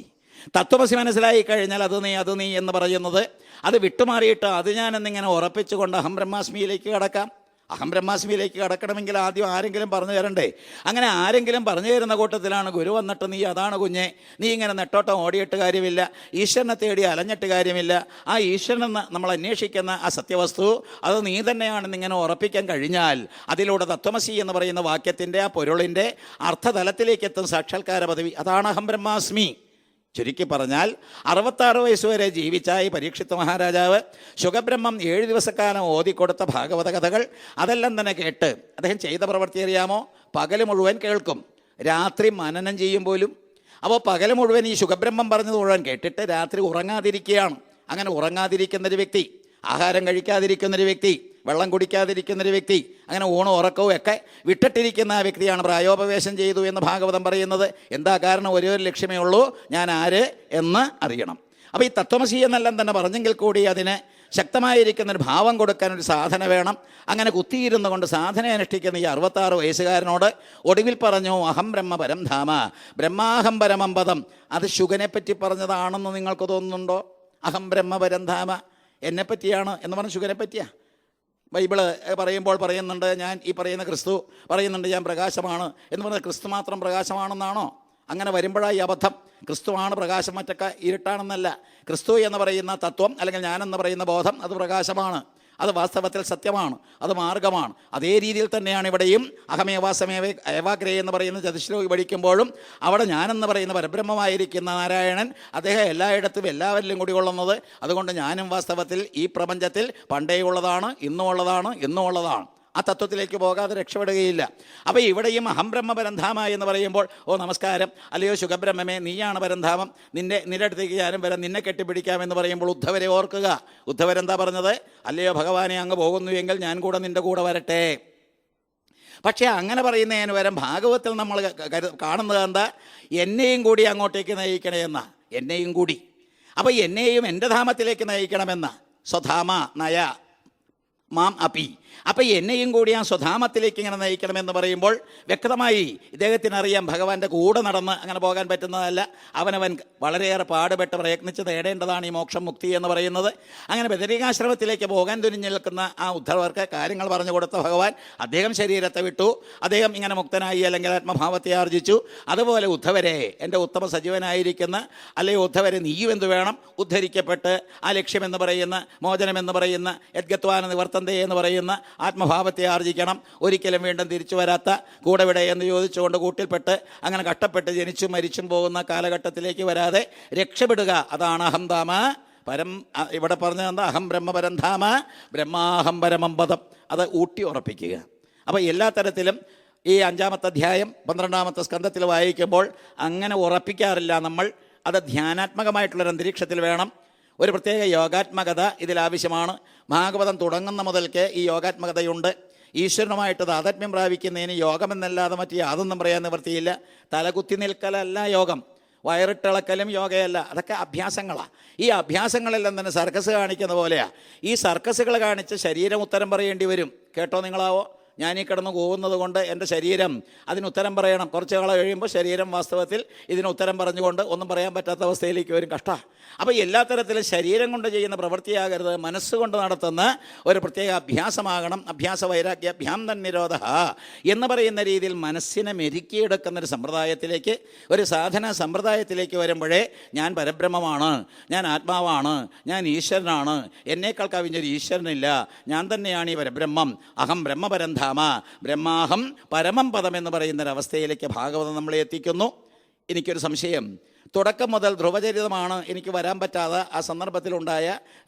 തത്വമസി മനസ്സിലായി കഴിഞ്ഞാൽ അത് നീ എന്ന് പറയുന്നത് അത് വിട്ടുമാറിയിട്ട് അത് ഞാനെന്നിങ്ങനെ ഉറപ്പിച്ചുകൊണ്ട് അഹം ബ്രഹ്മാസ്മിയിലേക്ക് കടക്കാം. അഹം ബ്രഹ്മാസ്മിയിലേക്ക് കടക്കണമെങ്കിൽ ആദ്യം ആരെങ്കിലും പറഞ്ഞു തരണ്ടേ? അങ്ങനെ ആരെങ്കിലും പറഞ്ഞു തരുന്ന കൂട്ടത്തിലാണ് ഗുരു വന്നിട്ട് നീ അതാണ് കുഞ്ഞെ, നീ ഇങ്ങനെ നെട്ടോട്ടം ഓടിയിട്ട് കാര്യമില്ല, ഈശ്വരനെ തേടി അലഞ്ഞിട്ട് കാര്യമില്ല, ആ ഈശ്വരനെന്ന് നമ്മൾ അന്വേഷിക്കുന്ന ആ സത്യവസ്തു അത് നീ തന്നെയാണെന്നിങ്ങനെ ഉറപ്പിക്കാൻ കഴിഞ്ഞാൽ അതിലൂടെ തത്വമസി എന്ന് പറയുന്ന വാക്യത്തിൻ്റെ ആ പൊരുളിൻ്റെ അർത്ഥതലത്തിലേക്ക് എത്തുന്ന സാക്ഷാത്കാര പദവി, അതാണ് അഹം ബ്രഹ്മാസ്മി. ചുരുക്കി പറഞ്ഞാൽ 66 വയസ്സ് വരെ ജീവിച്ച ഈ പരീക്ഷിത് മഹാരാജാവ് ശുഖബ്രഹ്മം 7 ദിവസക്കാലം ഓതിക്കൊടുത്ത ഭാഗവത കഥകൾ അതെല്ലാം തന്നെ കേട്ട് അദ്ദേഹം ചെയ്ത പ്രവൃത്തി അറിയാമോ? പകൽ മുഴുവൻ കേൾക്കും, രാത്രി മനനം ചെയ്യും പോലും. അപ്പോൾ പകൽ മുഴുവൻ ഈ ശുഖബ്രഹ്മം പറഞ്ഞത് മുഴുവൻ കേട്ടിട്ട് രാത്രി ഉറങ്ങാതിരിക്കുകയാണ്. അങ്ങനെ ഉറങ്ങാതിരിക്കുന്നൊരു വ്യക്തി, ആഹാരം കഴിക്കാതിരിക്കുന്നൊരു വ്യക്തി, വെള്ളം കുടിക്കാതിരിക്കുന്നൊരു വ്യക്തി, അങ്ങനെ ഊണും ഉറക്കവും ഒക്കെ വിട്ടിട്ടിരിക്കുന്ന ആ വ്യക്തിയാണ് പ്രായോപവേശം ചെയ്തു എന്ന് ഭാഗവതം പറയുന്നത്. എന്താ കാരണം? ഒരേ ഒരു ലക്ഷ്യമേ ഉള്ളൂ, ഞാൻ ആര് എന്ന് അറിയണം. അപ്പോൾ ഈ തത്വമസി എന്നെല്ലാം തന്നെ പറഞ്ഞെങ്കിൽ കൂടി അതിന് ശക്തമായിരിക്കുന്നൊരു ഭാവം കൊടുക്കാനൊരു സാധന വേണം. അങ്ങനെ കുത്തിയിരുന്നു കൊണ്ട് സാധന അനുഷ്ഠിക്കുന്ന ഈ 66 വയസ്സുകാരനോട് ഒടുവിൽ പറഞ്ഞു അഹം ബ്രഹ്മ പരം ധാമ ബ്രഹ്മാഹം പരമം പദം. അത് ശുഗനെപ്പറ്റി പറഞ്ഞതാണെന്ന് നിങ്ങൾക്ക് തോന്നുന്നുണ്ടോ? അഹം ബ്രഹ്മ പരം ധാമ എന്നെപ്പറ്റിയാണ് എന്ന് പറഞ്ഞ ശുഗനെ പറ്റിയാ? ബൈബിള് പറയുമ്പോൾ പറയുന്നുണ്ട് ഞാൻ ഈ പറയുന്ന ക്രിസ്തു പറയുന്നുണ്ട് ഞാൻ പ്രകാശമാണ് എന്ന് പറഞ്ഞാൽ ക്രിസ്തു മാത്രം പ്രകാശമാണെന്നാണോ? അങ്ങനെ വരുമ്പോഴായി അബദ്ധം. ക്രിസ്തുവാണ് പ്രകാശം, മറ്റൊക്കെ ഇരുട്ടാണെന്നല്ല. ക്രിസ്തു എന്ന് പറയുന്ന തത്വം അല്ലെങ്കിൽ ഞാനെന്ന് പറയുന്ന ബോധം അത് പ്രകാശമാണ്, അത് വാസ്തവത്തിൽ സത്യമാണ്, അത് മാർഗമാണ്. അതേ രീതിയിൽ തന്നെയാണ് ഇവിടെയും അഹമേവാസമേവ ഏവാഗ്രേ എന്ന് പറയുന്ന ചതുശ്ലോകി പഠിക്കുമ്പോഴും അവിടെ ഞാനെന്ന് പറയുന്ന പരബ്രഹ്മമായിരിക്കുന്ന നാരായണൻ അദ്ദേഹം എല്ലായിടത്തും എല്ലാവരിലും കൂടി കൊള്ളുന്നത്. അതുകൊണ്ട് ഞാനും വാസ്തവത്തിൽ ഈ പ്രപഞ്ചത്തിൽ പണ്ടേ ഉള്ളതാണ്, ഇന്നും ഉള്ളതാണ്, എന്നും ഉള്ളതാണ്. ആ തത്വത്തിലേക്ക് പോകാതെ രക്ഷപ്പെടുകയില്ല. അപ്പോൾ ഇവിടെയും അഹം ബ്രഹ്മ പരന്ധാമ എന്ന് പറയുമ്പോൾ ഓ നമസ്കാരം, അല്ലയോ ശുഖബ്രഹ്മമേ നിന്നെയാണ് പരന്ധാമം, നിൻ്റെ അടുത്തേക്ക് ഞാനും വരാം, നിന്നെ കെട്ടിപ്പിടിക്കാമെന്ന് പറയുമ്പോൾ ഉദ്ധവരെ ഓർക്കുക. ഉദ്ധവരെന്താ പറഞ്ഞത്? അല്ലയോ ഭഗവാനെ അങ്ങ് പോകുന്നുവെങ്കിൽ ഞാൻ കൂടെ നിൻ്റെ കൂടെ വരട്ടെ. പക്ഷേ അങ്ങനെ പറയുന്നതിന് വരം ഭാഗവത്തിൽ നമ്മൾ കാണുന്നത് എന്താ? എന്നെയും കൂടി അങ്ങോട്ടേക്ക് നയിക്കണേ എന്ന, എന്നെയും കൂടി. അപ്പോൾ എന്നെയും എൻ്റെ ധാമത്തിലേക്ക് നയിക്കണമെന്ന സ്വധാമ നയ മാം അപി അപ്പം എന്നെയും കൂടി ആ സ്വധാമത്തിലേക്ക് ഇങ്ങനെ നയിക്കണമെന്ന് പറയുമ്പോൾ വ്യക്തമായി ഇദ്ദേഹത്തിനറിയാം ഭഗവാന്റെ കൂടെ നടന്ന് അങ്ങനെ പോകാൻ പറ്റുന്നതല്ല. അവനവൻ വളരെയേറെ പാടുപെട്ട് പ്രയത്നിച്ച് നേടേണ്ടതാണ് ഈ മോക്ഷം, മുക്തി എന്ന് പറയുന്നത്. അങ്ങനെ ബദരീകാശ്രമത്തിലേക്ക് പോകാൻ തുനിഞ്ഞു നിൽക്കുന്ന ആ ഉദ്ധവർക്ക് കാര്യങ്ങൾ പറഞ്ഞു കൊടുത്ത ഭഗവാൻ അദ്ദേഹം ശരീരത്തെ വിട്ടു. അദ്ദേഹം ഇങ്ങനെ മുക്തനായി, അല്ലെങ്കിൽ ആത്മഭാവത്തെ ആർജിച്ചു. അതുപോലെ ഉദ്ധവരെ, എൻ്റെ ഉത്തമ സജീവനായിരിക്കുന്ന, അല്ലെങ്കിൽ ഉദ്ധവരെ നീയും എന്ത് വേണം, ഉദ്ധരിക്കപ്പെട്ട് ആ ലക്ഷ്യമെന്ന് പറയുന്ന, മോചനമെന്ന് പറയുന്ന, യദ്ഗത്വാന നിവർത്തന്തേ എന്ന് പറയുന്ന ആത്മഭാവത്തെ ആർജിക്കണം. ഒരിക്കലും വീണ്ടും തിരിച്ചു വരാത്ത, കൂടെ വിടെ എന്ന് ചോദിച്ചുകൊണ്ട് കൂട്ടിൽപ്പെട്ട് അങ്ങനെ കഷ്ടപ്പെട്ട് ജനിച്ചും മരിച്ചും പോകുന്ന കാലഘട്ടത്തിലേക്ക് വരാതെ രക്ഷപ്പെടുക. അതാണ് അഹംധാമ പരം. ഇവിടെ പറഞ്ഞത് അഹം ബ്രഹ്മപരംധാമ ബ്രഹ്മാഹം പരമം പദം. അത് ഊട്ടി ഉറപ്പിക്കുക. അപ്പോൾ എല്ലാ തരത്തിലും ഈ 5-ാമത്തെ അധ്യായം 12-ാമത്തെ സ്കന്ധത്തിൽ വായിക്കുമ്പോൾ അങ്ങനെ ഉറപ്പിക്കാറില്ല നമ്മൾ. അത് ധ്യാനാത്മകമായിട്ടുള്ളൊരു അന്തരീക്ഷത്തിൽ വേണം. ഒരു പ്രത്യേക യോഗാത്മകത ഇതിലാവശ്യമാണ്. ഭാഗവതം തുടങ്ങുന്ന മുതൽക്ക് ഈ യോഗാത്മകതയുണ്ട്. ഈശ്വരനുമായിട്ട് താതാത്മ്യം പ്രാപിക്കുന്നതിന് യോഗമെന്നല്ലാതെ മറ്റ് യാതൊന്നും പറയാൻ നിവൃത്തിയില്ല. തലകുത്തി നിൽക്കലല്ല യോഗം, വയറിട്ടിളക്കലും യോഗയല്ല, അതൊക്കെ അഭ്യാസങ്ങളാണ്. ഈ അഭ്യാസങ്ങളെല്ലാം തന്നെ സർക്കസ് കാണിക്കുന്ന പോലെയാണ്. ഈ സർക്കസുകൾ കാണിച്ച് ശരീരം ഉത്തരം പറയേണ്ടി വരും. കേട്ടോ നിങ്ങളാവോ? ഞാനീ കിടന്ന് പോകുന്നത് കൊണ്ട് എൻ്റെ ശരീരം അതിനുത്തരം പറയണം. കുറച്ച് കാലം കഴിയുമ്പോൾ ശരീരം വാസ്തവത്തിൽ ഇതിന് ഉത്തരം പറഞ്ഞുകൊണ്ട് ഒന്നും പറയാൻ പറ്റാത്ത അവസ്ഥയിലേക്ക് വരും. കഷ്ടമാണ്. അപ്പോൾ എല്ലാ തരത്തിലും ശരീരം കൊണ്ട് ചെയ്യുന്ന പ്രവൃത്തിയാകരുത്, മനസ്സുകൊണ്ട് നടത്തുന്ന ഒരു പ്രത്യേക അഭ്യാസമാകണം. അഭ്യാസ വൈരാഗ്യാഭ്യാം തന്നിരോധ എന്ന് പറയുന്ന രീതിയിൽ മനസ്സിനെ മെരുക്കിയെടുക്കുന്നൊരു സമ്പ്രദായത്തിലേക്ക്, ഒരു സാധന സമ്പ്രദായത്തിലേക്ക് വരുമ്പോഴേ ഞാൻ പരബ്രഹ്മമാണ്, ഞാൻ ആത്മാവാണ്, ഞാൻ ഈശ്വരനാണ്, എന്നേക്കാൾ കവിഞ്ഞൊരു ഈശ്വരനില്ല, ഞാൻ തന്നെയാണ് ഈ പരബ്രഹ്മം, അഹം ബ്രഹ്മപരന്ധാമ ബ്രഹ്മാഹം പരമം പദം എന്ന് പറയുന്നൊരവസ്ഥയിലേക്ക് ഭാഗവതം നമ്മളെ എത്തിക്കുന്നു. എനിക്കൊരു സംശയം, തുടക്കം മുതൽ ധ്രുവചരിതമാണ് എനിക്ക് വരാൻ പറ്റാതെ ആ സന്ദർഭത്തിലുണ്ടായ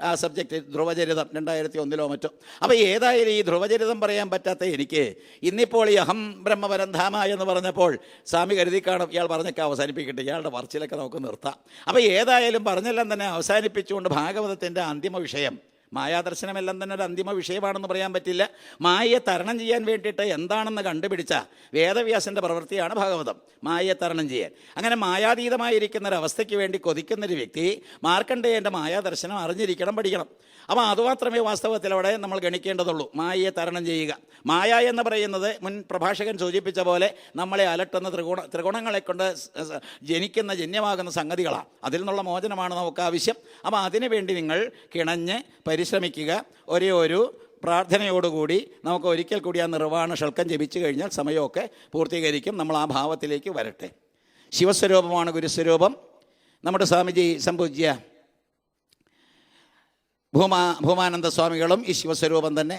ആ സബ്ജക്റ്റ്, ധ്രുവചരിതം 2001 മറ്റോ. അപ്പോൾ ഏതായാലും ഈ ധ്രുവചരിതം പറയാൻ പറ്റാത്ത എനിക്ക് ഇന്നിപ്പോൾ ഈ അഹം ബ്രഹ്മപരംധാമ എന്ന് പറഞ്ഞപ്പോൾ സ്വാമി കരുതി കാണും ഇയാൾ പറഞ്ഞൊക്കെ അവസാനിപ്പിക്കട്ടെ, ഇയാളുടെ പറച്ചിലൊക്കെ നമുക്ക് നിർത്താം. അപ്പോൾ ഏതായാലും പറഞ്ഞെല്ലാം തന്നെ അവസാനിപ്പിച്ചുകൊണ്ട് ഭാഗവതത്തിൻ്റെ അന്തിമ വിഷയം, മായാദർശനമെല്ലാം തന്നെ ഒരു അന്തിമ വിഷയമാണെന്ന് പറയാൻ പറ്റില്ല. മായയെ തരണം ചെയ്യാൻ വേണ്ടിയിട്ട് എന്താണെന്ന് കണ്ടുപിടിച്ച വേദവ്യാസൻ്റെ പ്രവൃത്തിയാണ് ഭാഗവതം, മായയെ തരണം ചെയ്യാൻ. അങ്ങനെ മായാതീതമായിരിക്കുന്ന ഒരവസ്ഥയ്ക്ക് വേണ്ടി കൊതിക്കുന്നൊരു വ്യക്തി മാർക്കണ്ഡേയൻ്റെ മായാദർശനം അറിഞ്ഞിരിക്കണം, പഠിക്കണം. അപ്പോൾ അതുമാത്രമേ വാസ്തവത്തിൽ അവിടെ നമ്മൾ ഗണിക്കേണ്ടതുള്ളൂ. മായയെ തരണം ചെയ്യുക. മായ എന്ന് പറയുന്നത് മുൻ പ്രഭാഷകൻ സൂചിപ്പിച്ച പോലെ നമ്മളെ അലട്ടുന്ന ത്രിഗുണങ്ങളെ കൊണ്ട് ജനിക്കുന്ന ജന്യമാകുന്ന സംഗതികളാണ്. അതിൽ നിന്നുള്ള മോചനമാണ് നമുക്ക് ആവശ്യം. അപ്പോൾ അതിനുവേണ്ടി നിങ്ങൾ കിണഞ്ഞ് പരിശ്രമിക്കുക. ഒരേ ഒരു പ്രാർത്ഥനയോടുകൂടി നമുക്ക് ഒരിക്കൽ കൂടി ആ നിർവ്വാണ ഷൽക്കം ജപിച്ചു കഴിഞ്ഞാൽ സമയമൊക്കെ പൂർത്തീകരിക്കും. നമ്മൾ ആ ഭാവത്തിലേക്ക് വരട്ടെ. ശിവസ്വരൂപമാണ് ഗുരുസ്വരൂപം. നമ്മുടെ സ്വാമിജി സംപൂജ്യ ഭൂമാനന്ദ സ്വാമികളും ഈ ശിവസ്വരൂപം തന്നെ,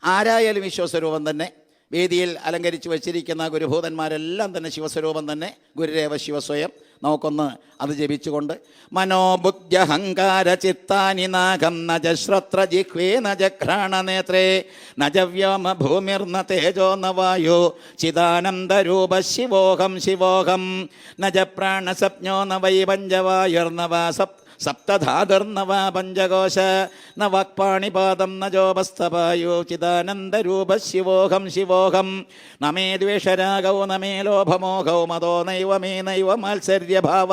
ആരായാലും ഈ ശിവസ്വരൂപം തന്നെ. വേദിയിൽ അലങ്കരിച്ച് വച്ചിരിക്കുന്ന ഗുരുഭൂതന്മാരെല്ലാം തന്നെ ശിവസ്വരൂപം തന്നെ, ഗുരുരേവ ശിവസ്വയം. നമുക്കൊന്ന് അത് ജപിച്ചുകൊണ്ട് മനോബുദ്ധ്യഹങ്കാര ചിത്താനി നാഗം നജ ശ്രോത്ര ജിഹ്വേ നജ ഘ്രാണനേത്രേ നജ വ്യോമ ഭൂമിർന തേജോ ന വായോ ചിദാനന്ദരൂപ ശിവോഹം ശിവോഹം നജ പ്രാണസപ്ഞോ ന വൈ പഞ്ചവായുർനവ സപ്തധാതുർനവ പഞ്ചകോശ ന വാക്പാണിപാദം ന ജോപസ്ഥപായോ ചിദാനന്ദരൂപ ശിവോഹം ശിവോഹം നമേ ദ്വേഷരാഗൗ നമേ ലോഭമോഹൗ മതോ നൈവ മേ നൈവ മാത്സര്യഭാവ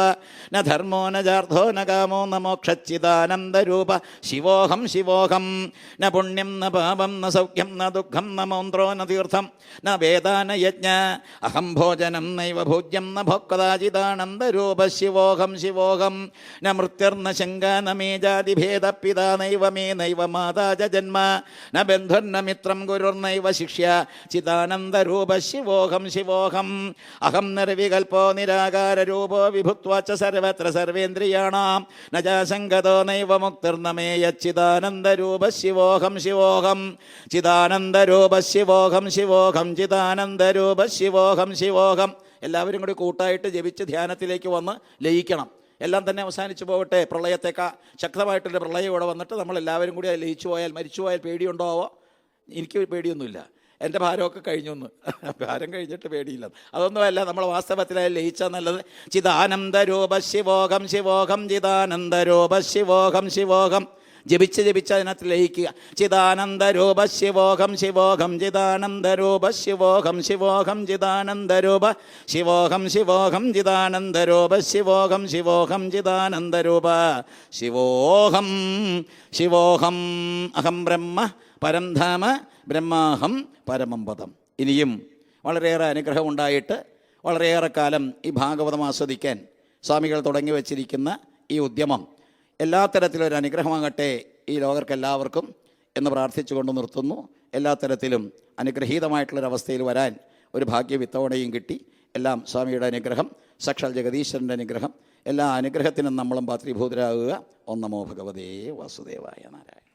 ന ധർമ്മോ ന ജാർദ്ധോ ന കാമോ ന മോക്ഷച്ചിദാനന്ദരൂപ ശിവോഹം ശിവോഹം ന പുണ്യം ന പാപം ന സൗഖ്യം ന ദുഃഖം ന മൗന്ത്രോ ന തീർത്ഥം ന വേദാന യജ്ഞ അഹം ഭോജനം നൈവ ഭോജ്യം ന ഭോക്താചിദാനന്ദരൂപ ശിവോഹം ശിവോഹം ന മൃത്യുർ ന ശങ്ക ന മേ ജാതിഭേദ പിതാ നൈവ മേ നൈവ മാതാ ജന്മ ന ബന്ധുർന മിത്രം ഗുരുർനൈവ ശിഷ്യ ചിദാനന്ദരൂപ ശിവോഹം ശിവോഹം അഹം നിർവികൽപോ നിരാകാര രൂപോ വിഭുത്വാ ച സർവത്ര സർവേന്ദ്രിയാണാം ന ജാസംഗതോ നൈവ മുക്തിർന മേ യച്ചിദാനന്ദരൂപ ശിവോഹം ശിവോഹം ചിദാനന്ദരൂപ ശിവോഹം ശിവോഹം ചിദാനന്ദരൂപ ശിവോഹം ശിവോഹം. എല്ലാവരും കൂടി കൂട്ടായിട്ട് ജപിച്ച് ധ്യാനത്തിലേക്ക് വന്ന് ലയിക്കണം. എല്ലാം തന്നെ അവസാനിച്ചു പോകട്ടെ. പ്രളയത്തേക്കാൾ ശക്തമായിട്ടൊരു പ്രളയം ഇവിടെ വന്നിട്ട് നമ്മളെല്ലാവരും കൂടി ലയിച്ചു പോയാൽ, മരിച്ചു പോയാൽ പേടിയുണ്ടാവോ? എനിക്ക് പേടിയൊന്നുമില്ല. എൻ്റെ ഭാരമൊക്കെ കഴിഞ്ഞു എന്ന്. ഭാരം കഴിഞ്ഞിട്ട് പേടിയില്ല. അതൊന്നുമല്ല, നമ്മൾ വാസ്തവത്തിലായി ലയിച്ചാൽ നല്ലത്. ചിദാനന്ദരൂപ ശിവോഹം ശിവോഹം ചിദാനന്ദരൂപ ശിവോഹം ശിവോഹം. ജപിച്ച് ജപിച്ച് അതിനകത്ത് ലയിക്കുക. ചിദാനന്ദരൂപ ശിവോഹം ശിവോഹം ചിദാനന്ദരൂപ ശിവോഹം ശിവോഹം ചിദാനന്ദരൂപ ശിവോഹം ശിവോഹം ചിദാനന്ദരൂപ ശിവോഹം ശിവോഹം ചിദാനന്ദരൂപ ശിവോഹം ശിവോഹം. അഹം ബ്രഹ്മ പരംധാമ ബ്രഹ്മാഹം പരമം പദം. ഇനിയും വളരെയേറെ അനുഗ്രഹമുണ്ടായിട്ട് വളരെയേറെ കാലം ഈ ഭാഗവതം ആസ്വദിക്കാൻ സ്വാമികൾ തുടങ്ങി വച്ചിരിക്കുന്ന ഈ ഉദ്യമം എല്ലാ തരത്തിലൊരു അനുഗ്രഹമാകട്ടെ ഈ ലോകർക്കെല്ലാവർക്കും എന്ന് പ്രാർത്ഥിച്ചുകൊണ്ട് നിർത്തുന്നു. എല്ലാ തരത്തിലും അനുഗ്രഹീതമായിട്ടുള്ളൊരവസ്ഥയിൽ വരാൻ ഒരു ഭാഗ്യം ഇത്തവണയും കിട്ടി. എല്ലാം സ്വാമിയുടെ അനുഗ്രഹം, സാക്ഷാൽ ജഗദീശ്വരൻ്റെ അനുഗ്രഹം. എല്ലാ അനുഗ്രഹത്തിനും നമ്മളും പാത്രീഭൂതരാകുക. ഓം നമോ ഭഗവതേ വാസുദേവായ നാരായണ.